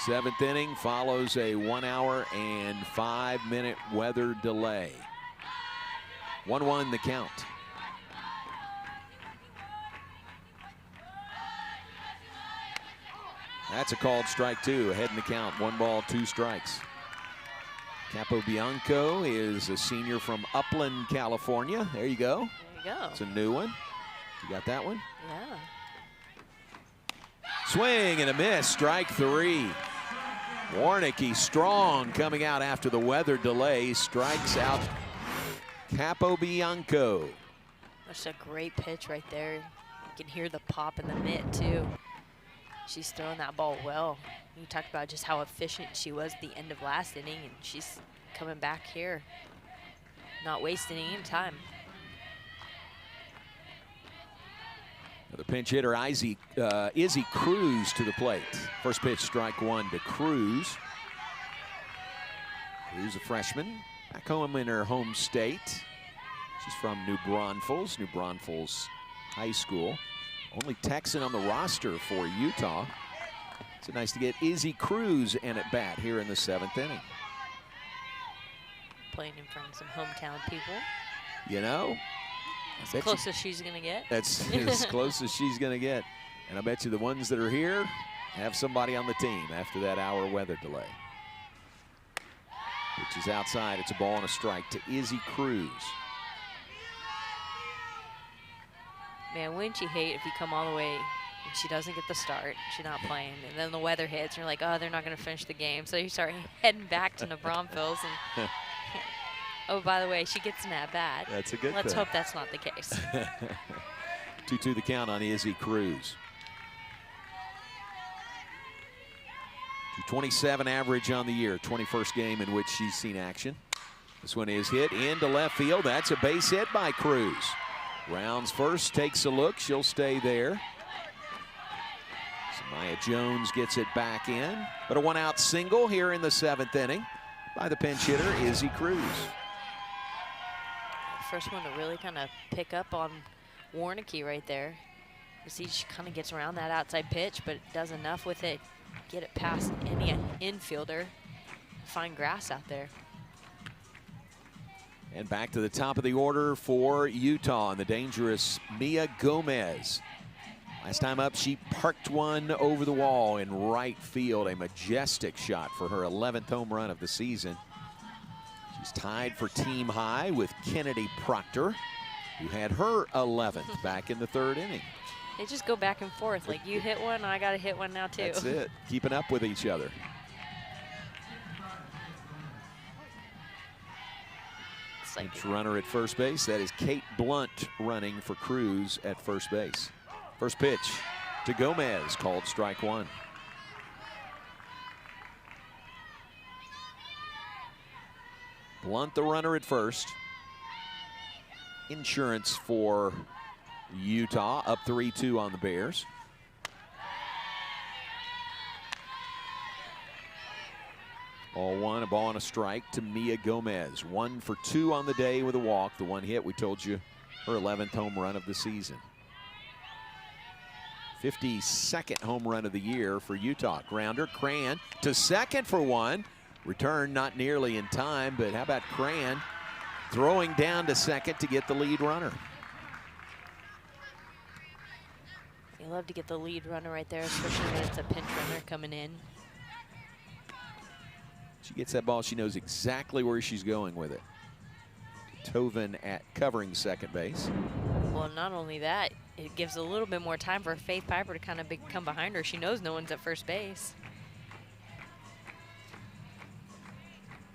Seventh inning follows a 1 hour and 5-minute weather delay. 1-1 the count. That's a called strike 2, ahead in the count. 1 ball, 2 strikes. Capobianco is a senior from Upland, California. There you go. There you go. It's a new one. You got that one? Yeah. Swing and a miss, strike 3. Warnicki strong coming out after the weather delay, strikes out Capobianco. That's a great pitch right there. You can hear the pop in the mitt, too. She's throwing that ball well. You talked about just how efficient she was at the end of last inning, and she's coming back here, not wasting any time. Another pinch hitter, Izzy Cruz to the plate. First pitch, strike 1 to Cruz. Cruz, a freshman, back home in her home state. She's from New Braunfels High School. Only Texan on the roster for Utah. So nice to get Izzy Cruz in at bat here in the 7th inning. Playing in front of some hometown people. You know, That's close as she's going to get. That's as close as she's going to get. And I bet you the ones that are here have somebody on the team after that hour weather delay. Which is outside. It's a ball and a strike to Izzy Cruz. Man, wouldn't you hate if you come all the way and she doesn't get the start, she's not playing, and then the weather hits, and you're like, oh, they're not going to finish the game. So you start heading back to New Braunfels, and Oh, by the way, she gets an at-bat. That's a good Let's thing. hope that's not the case. 2-2 the count on Izzy Cruz. 27 average on the year, 21st game in which she's seen action. This one is hit into left field. That's a base hit by Cruz. Rounds first, takes a look. She'll stay there. Maya Jones gets it back in, but a one-out single here in the 7th inning by the pinch hitter, Izzy Cruz. First one to really kind of pick up on Warnicki right there. You see she kind of gets around that outside pitch, but does enough with it, get it past any infielder, find grass out there. And back to the top of the order for Utah and the dangerous Mia Gomez. Last time up, she parked one over the wall in right field. A majestic shot for her 11th home run of the season. She's tied for team high with Kennedy Proctor, who had her 11th back in the 3rd inning. They just go back and forth. Like, you hit one, I got to hit one now, too. That's it. Keeping up with each other. Pinch runner at first base. That is Kate Blunt running for Cruz at first base. First pitch to Gomez, called strike one. Blunt the runner at first. Insurance for Utah, up 3-2 on the Bears. Ball one, a ball and a strike to Mia Gomez. 1 for 2 on the day with a walk. The one hit, we told you, her 11th home run of the season. 52nd home run of the year for Utah. Grounder, Cran to second for one. Return not nearly in time, but how about Cran throwing down to second to get the lead runner? You love to get the lead runner right there, especially when it's a pinch runner coming in. She gets that ball, she knows exactly where she's going with it. Tovin at covering second base. Well, not only that, it gives a little bit more time for Faith Piper to kind of come behind her. She knows no one's at first base.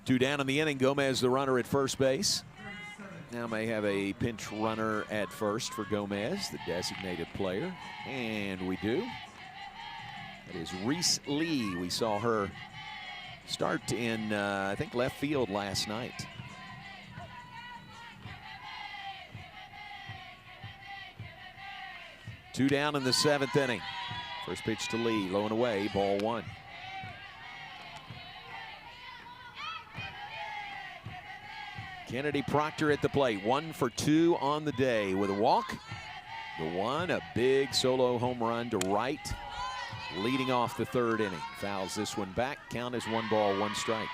2 down in the inning. Gomez the runner at first base. Now may have a pinch runner at first for Gomez, the designated player. And we do. That is Reese Lee. We saw her start in, I think, left field last night. Two down in the 7th inning. First pitch to Lee, low and away, ball one. Kennedy Proctor at the plate, 1 for 2 on the day with a walk. The one, a big solo home run to right, leading off the 3rd inning. Fouls this one back, count is 1 ball, 1 strike.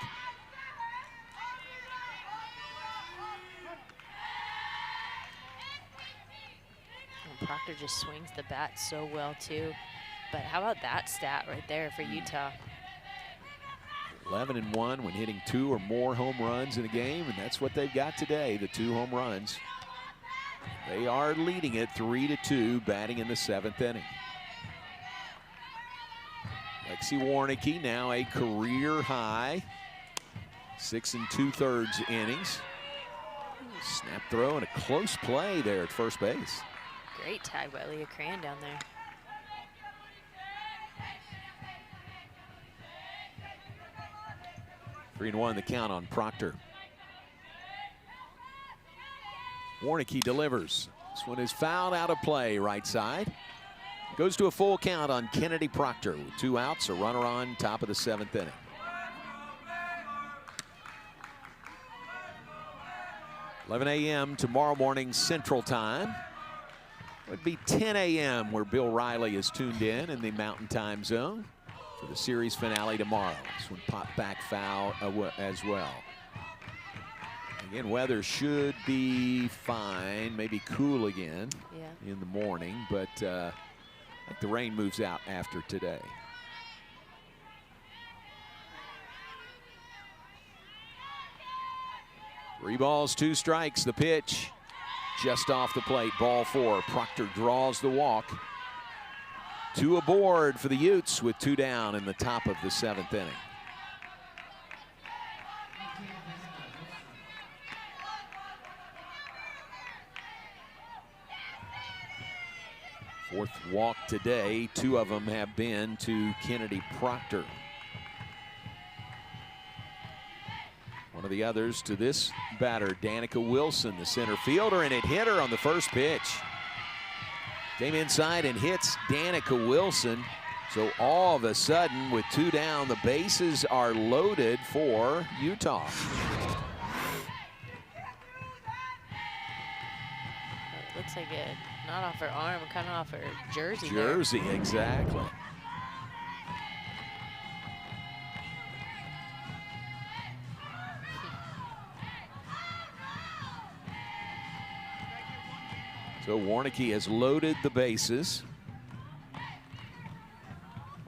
Proctor just swings the bat so well, too. But how about that stat right there for Utah? 11-1 when hitting 2 or more home runs in a game, and that's what they've got today, the 2 home runs. They are leading it 3-2, batting in the 7th inning. Lexi Warnicki now a career high 6 2/3 innings. Snap throw and a close play there at first base. Great tag by Leah Cran down there. Three and one the count on Proctor. Warnicki delivers. This one is fouled out of play right side. Goes to a full count on Kennedy Proctor with 2 outs, a runner on top of the 7th inning. $11 a.m. tomorrow morning Central Time. It would be 10 a.m. where Bill Riley is tuned in the Mountain Time Zone for the series finale tomorrow. This one popped back foul as well. Again, weather should be fine, maybe cool again in the morning, but I think the rain moves out after today. Three balls, 2 strikes, the pitch. Just off the plate, ball 4. Proctor draws the walk. 2 aboard for the Utes with 2 down in the top of the 7th inning. Fourth walk today. 2 of them have been to Kennedy Proctor. One of the others to this batter, Danica Wilson, the center fielder, and it hit her on the first pitch. Came inside and hits Danica Wilson. So all of a sudden, with 2 down, the bases are loaded for Utah. It looks like it, not off her arm, kind of off her jersey. Jersey, there. Exactly. So Warnicki has loaded the bases.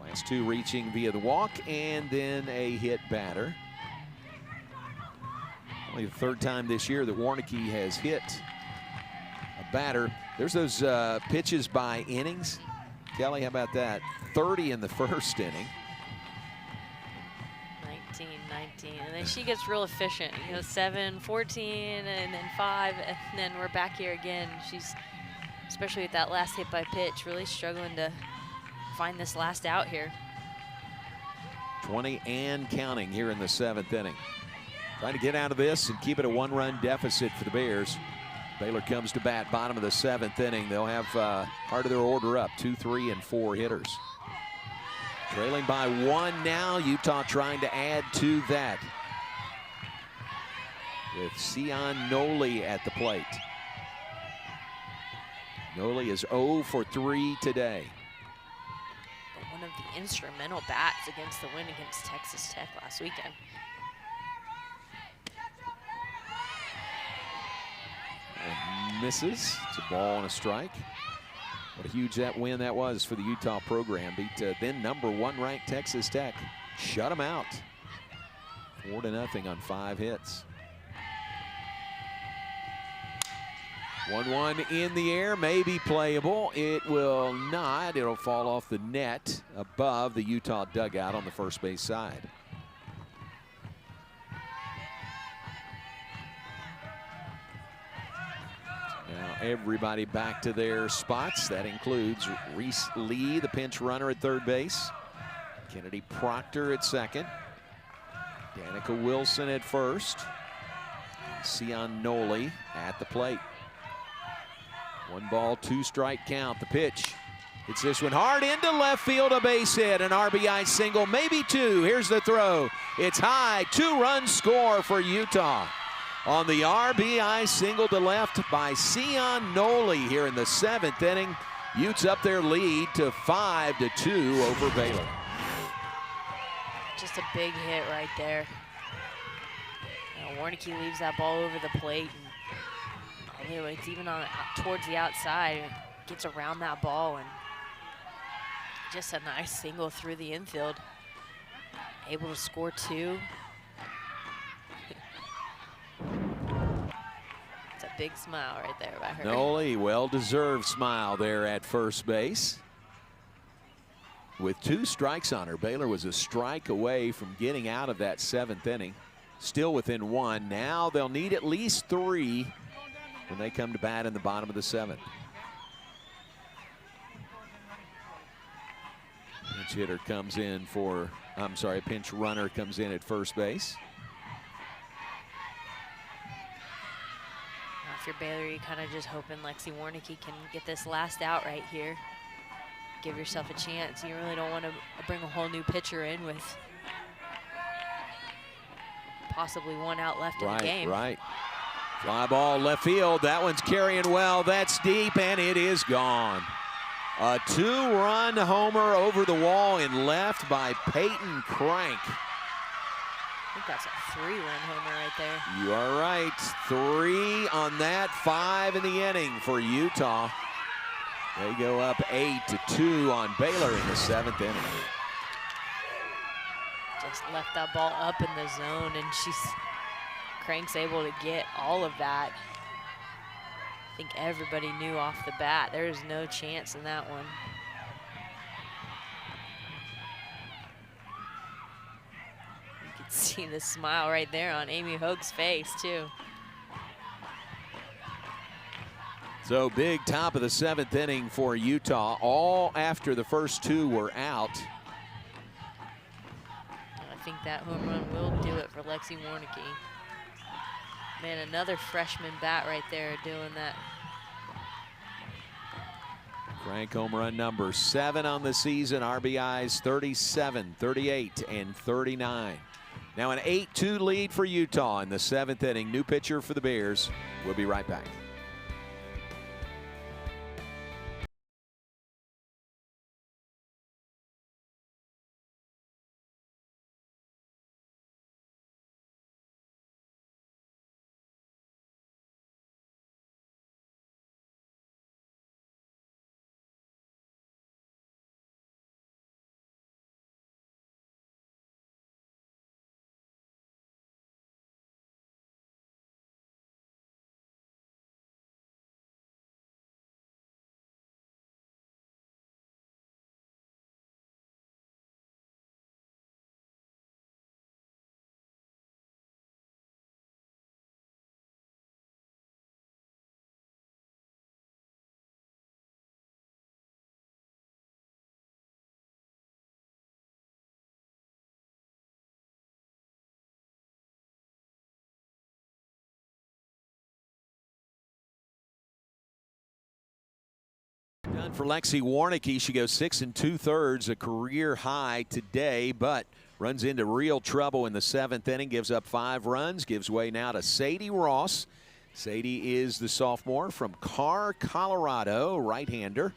Last 2 reaching via the walk and then a hit batter. Only the 3rd time this year that Warnicki has hit a batter. There's those pitches by innings. Kelly, how about that? 30 in the first inning. 19, and then she gets real efficient. 7, 14, and then 5, and then we're back here again. She's, especially with that last hit by pitch, really struggling to find this last out here. 20 and counting here in the 7th inning. Trying to get out of this and keep it a 1-run deficit for the Bears. Baylor comes to bat, bottom of the 7th inning. They'll have part of their order up, 2, 3, and 4 hitters. Trailing by 1 now. Utah trying to add to that with Sion Noli at the plate. Noli is 0 for 3 today. But one of the instrumental bats against the win against Texas Tech last weekend. And misses. It's a ball and a strike. What a huge win that was for the Utah program. Beat then #1 ranked Texas Tech. Shut them out. 4-0 on 5 hits. 1-1 in the air, may be playable. It will not. It'll fall off the net above the Utah dugout on the first base side. Now everybody back to their spots. That includes Reese Lee, the pinch runner at third base. Kennedy Proctor at second. Danica Wilson at first. Sion Noli at the plate. 1 ball, 2 strike count. The pitch. It's this one hard into left field, a base hit, an RBI single, maybe 2. Here's the throw. It's high, 2-run score for Utah. On the RBI single to left by Sion Noli here in the 7th inning. Utes up their lead to 5-2 over Baylor. Just a big hit right there. Warnicki leaves that ball over the plate. And it's even on towards the outside. Gets around that ball and just a nice single through the infield. Able to score 2. It's a big smile right there by her. Noli, well-deserved smile there at first base. With 2 strikes on her, Baylor was a strike away from getting out of that 7th inning. Still within 1. Now they'll need at least 3 when they come to bat in the bottom of the 7th. Pinch hitter comes in for, pinch runner comes in at first base. Now if you're Baylor, you're kind of just hoping Lexi Warnicki can get this last out right here. Give yourself a chance. You really don't want to bring a whole new pitcher in with possibly 1 out left in the game. Right. Fly ball left field. That one's carrying well. That's deep, and it is gone. A 2-run homer over the wall in left by Peyton Crank. I think that's a 3-run homer right there. You are right. 3 on that, 5 in the inning for Utah. They go up 8-2 on Baylor in the 7th inning. Just left that ball up in the zone, and Crank's able to get all of that. I think everybody knew off the bat there is no chance in that one. You can see the smile right there on Amy Hoag's face too. So big top of the 7th inning for Utah, all after the first 2 were out. I think that home run will do it for Lexi Warnicki. Man, another freshman bat right there doing that. Crank home run number 7 on the season. RBIs 37, 38, and 39. Now an 8-2 lead for Utah in the 7th inning. New pitcher for the Bears. We'll be right back. Done for Lexi Warnicki. She goes 6 2/3, a career high today, but runs into real trouble in the 7th inning. Gives up 5 runs. Gives way now to Sadie Ross. Sadie is the sophomore from Carr, Colorado, right-hander.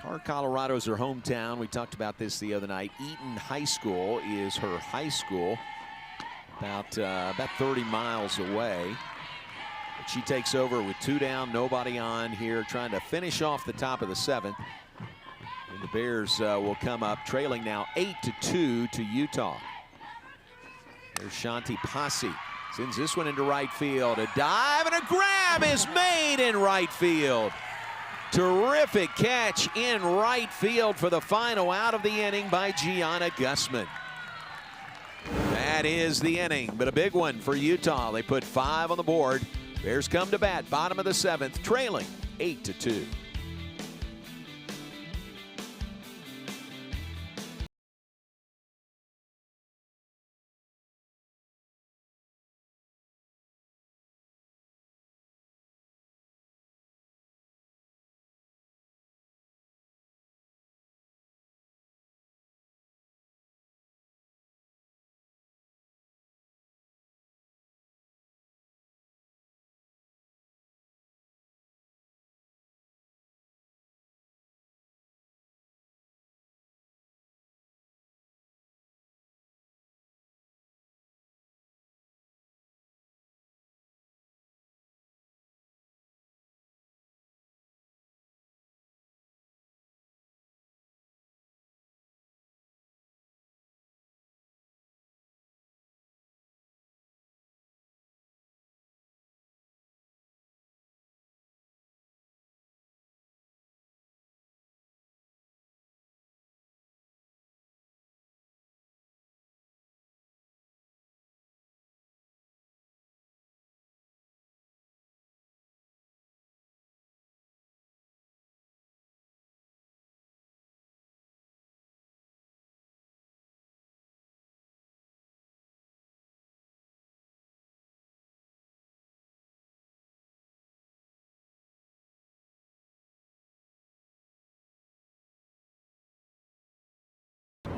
Carr, Colorado is her hometown. We talked about this the other night. Eaton High School is her high school, about 30 miles away. But she takes over with 2 down, nobody on here, trying to finish off the top of the 7th. And the Bears will come up trailing now 8-2 to Utah. There's Shanti Posse. Sends this one into right field. A dive and a grab is made in right field. Terrific catch in right field for the final out of the inning by Gianna Gussman. That is the inning, but a big one for Utah. They put 5 on the board. Bears come to bat, bottom of the 7th, trailing 8-2.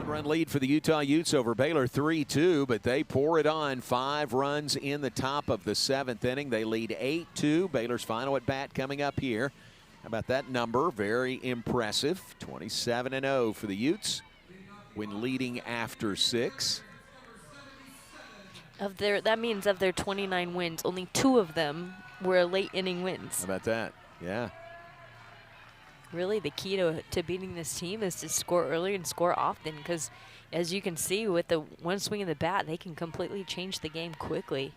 One-run lead for the Utah Utes over Baylor, 3-2, but they pour it on. 5 runs in the top of the 7th inning. They lead 8-2. Baylor's final at bat coming up here. How about that number? Very impressive. 27-0 for the Utes when leading after 6. That means of their 29 wins, only 2 of them were late inning wins. How about that? Yeah. Really, the key to beating this team is to score early and score often, because as you can see with the one swing of the bat, they can completely change the game quickly.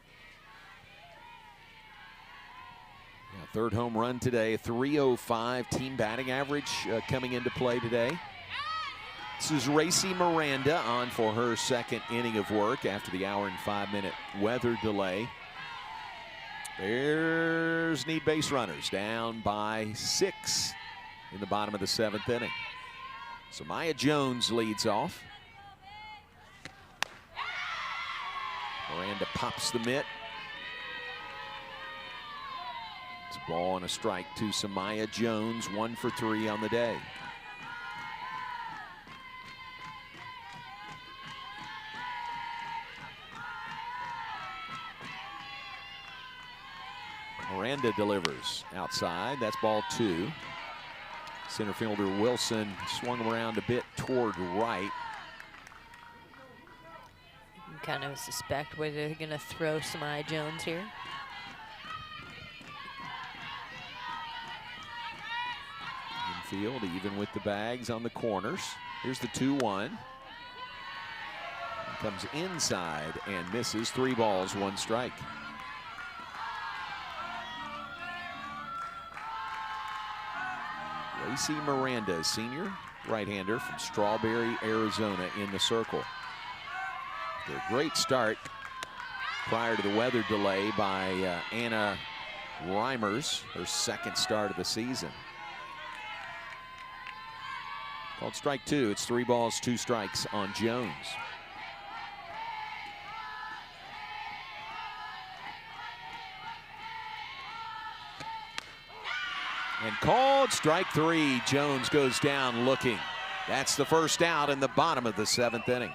Yeah, 3rd home run today, 305 team batting average coming into play today. This is Racy Miranda on for her 2nd inning of work after the hour and 5-minute weather delay. Bears need base runners, down by 6 in the bottom of the 7th inning. So Maya Jones leads off. Miranda pops the mitt. It's a ball and a strike to Samaya Jones, 1 for 3 on the day. Miranda delivers outside. That's ball 2. Center fielder Wilson swung around a bit toward right. You can kind of suspect whether they're going to throw Samaya Jones here. Infield, even with the bags on the corners. Here's the 2-1. Comes inside and misses. 3 balls, 1 strike. Lacey Miranda, senior right-hander from Strawberry, Arizona, in the circle. A great start prior to the weather delay by Anna Reimers, her 2nd start of the season. Called strike 2. It's 3 balls, 2 strikes on Jones. And called strike 3. Jones goes down looking. That's the first out in the bottom of the 7th inning.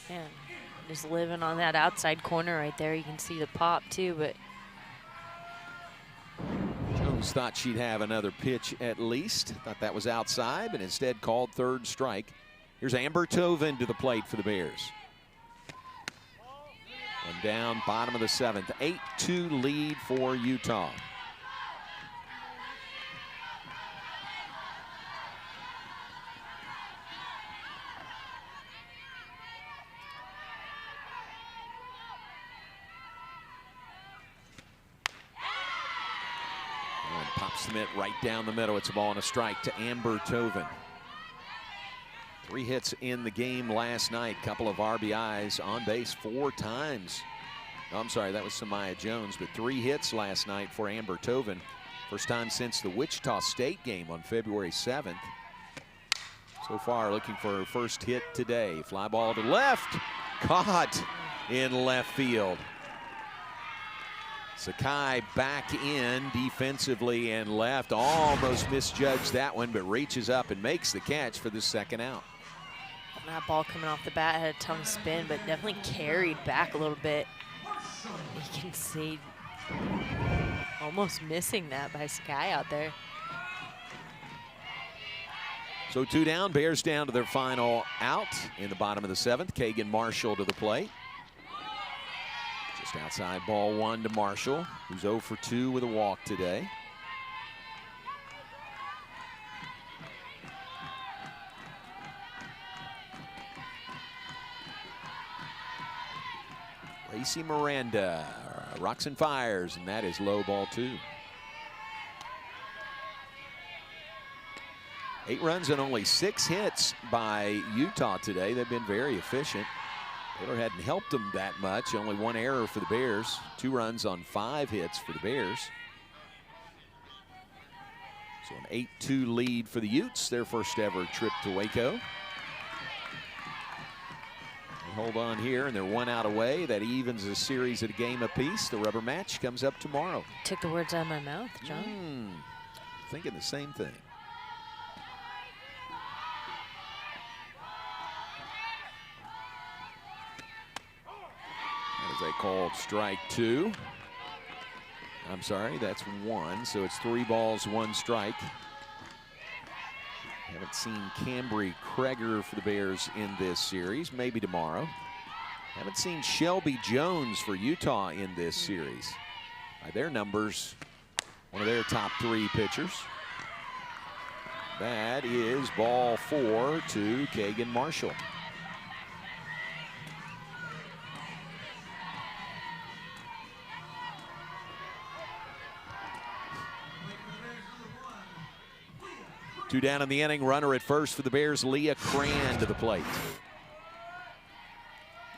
Man, just living on that outside corner right there. You can see the pop too, but Jones thought she'd have another pitch at least. Thought that was outside, but instead called 3rd strike. Here's Amber Tovin to the plate for the Bears. One down, bottom of the 7th. 8-2 lead for Utah. And pops the mitt right down the middle. It's a ball and a strike to Amber Tovin. 3 hits in the game last night. Couple of RBIs, on base 4 times. Oh, I'm sorry, that was Samaya Jones, but 3 hits last night for Amber Tovin. First time since the Wichita State game on February 7th. So far, looking for her first hit today. Fly ball to left, caught in left field. Sakai back in defensively and left. Almost misjudged that one, but reaches up and makes the catch for the 2nd out. that ball coming off the bat had a ton of spin, but definitely carried back a little bit. You can see almost missing that by Sakai out there. So 2 down, Bears down to their final out in the bottom of the 7th. Kagan Marshall to the plate. Just outside, ball 1 to Marshall, who's 0 for 2 with a walk today. Lacey Miranda rocks and fires, and that is low, ball 2. 8 runs and only 6 hits by Utah today. They've been very efficient. Baylor hadn't helped them that much. Only 1 error for the Bears. 2 runs on 5 hits for the Bears. So an 8-2 lead for the Utes, their first ever trip to Waco. They hold on here, and they're 1 out away. That evens a series at a game apiece. The rubber match comes up tomorrow. Took the words out of my mouth, John. Thinking the same thing. They called strike 2. I'm sorry, that's 1. So it's 3 balls, 1 strike. Haven't seen Cambry Kreger for the Bears in this series. Maybe tomorrow. Haven't seen Shelby Jones for Utah in this series. By their numbers, one of their top 3 pitchers. That is ball 4 to Kagan Marshall. 2 down in the inning. Runner at first for the Bears. Leah Cran to the plate.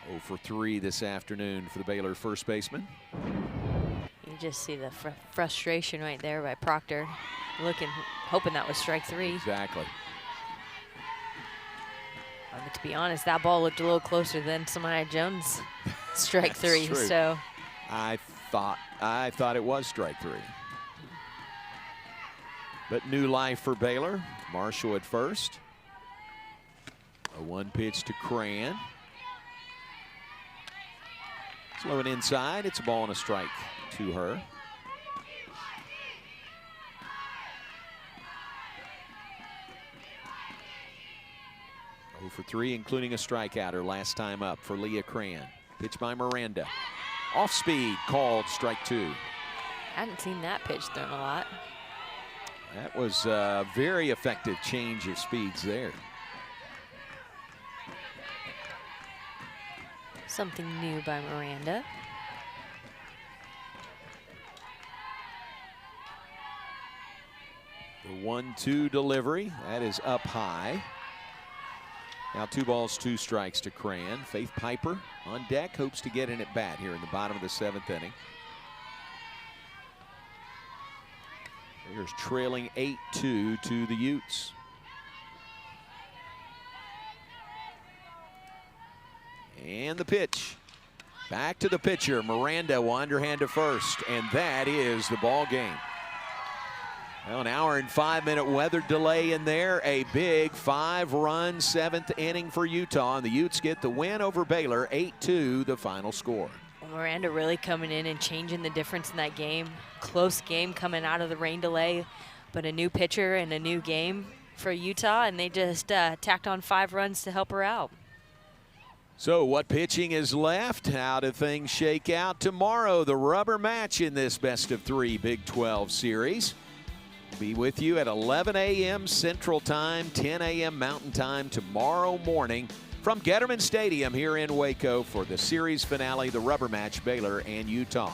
0 for 3 this afternoon for the Baylor first baseman. You just see the frustration right there by Proctor, hoping that was strike 3. Exactly. But to be honest, that ball looked a little closer than Samaya Jones' strike 3. True. So I thought it was strike 3. But new life for Baylor. Marshall at first. A 1 pitch to Cran. Slow and inside. It's a ball and a strike to her. For 3, including a strikeout her last time up for Leah Cran. Pitch by Miranda. Off speed, called strike 2. Hadn't seen that pitch thrown a lot. That was a very effective change of speeds there. Something new by Miranda. The 1-2 delivery, that is up high. Now 2 balls, 2 strikes to Cran. Faith Piper on deck, hopes to get in at bat here in the bottom of the 7th inning. Bears trailing 8-2 to the Utes. And the pitch. Back to the pitcher. Miranda will underhand to first, and that is the ball game. Well, an hour and 5-minute weather delay in there. A big 5-run 7th inning for Utah, and the Utes get the win over Baylor. 8-2 the final score. Well, Miranda really coming in and changing the difference in that game. Close game coming out of the rain delay, but a new pitcher and a new game for Utah, and they just tacked on 5 runs to help her out. So what pitching is left? How do things shake out tomorrow? The rubber match in this best-of-3 Big 12 series. Be with you at 11 a.m. Central Time, 10 a.m. Mountain Time tomorrow morning from Getterman Stadium here in Waco for the series finale, the rubber match, Baylor and Utah.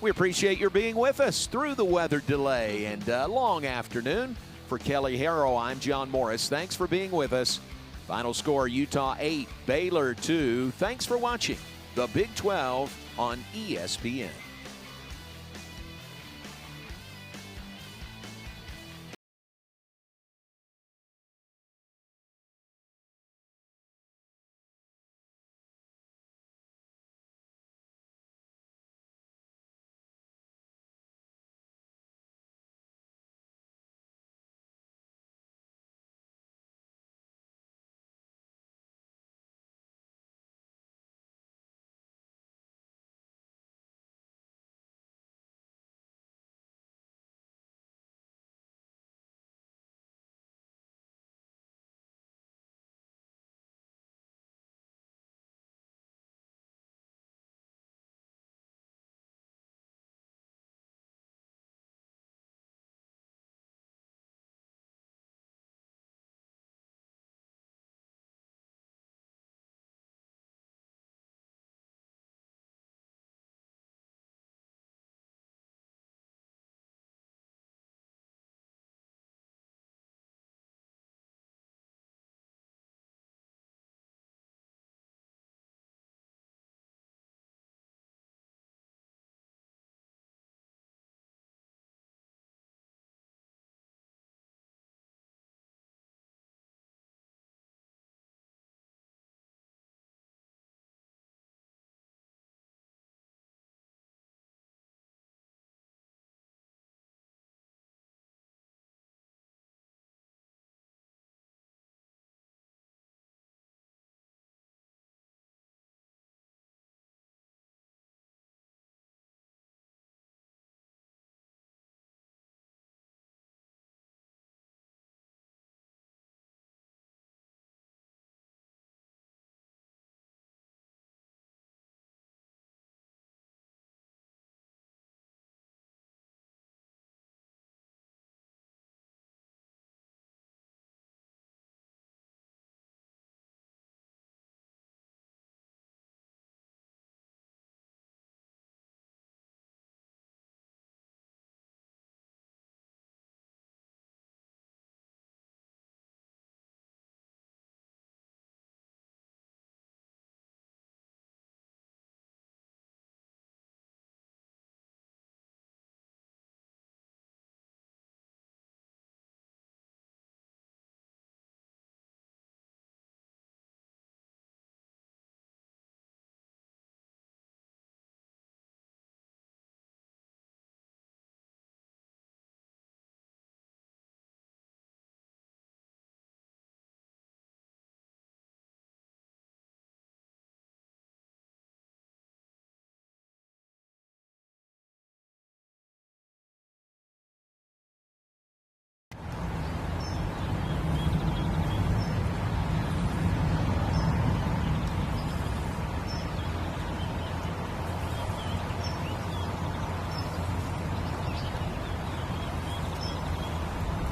We appreciate your being with us through the weather delay and long afternoon. For Kelly Harrow, I'm John Morris. Thanks for being with us. Final score, Utah 8, Baylor 2. Thanks for watching the Big 12 on ESPN.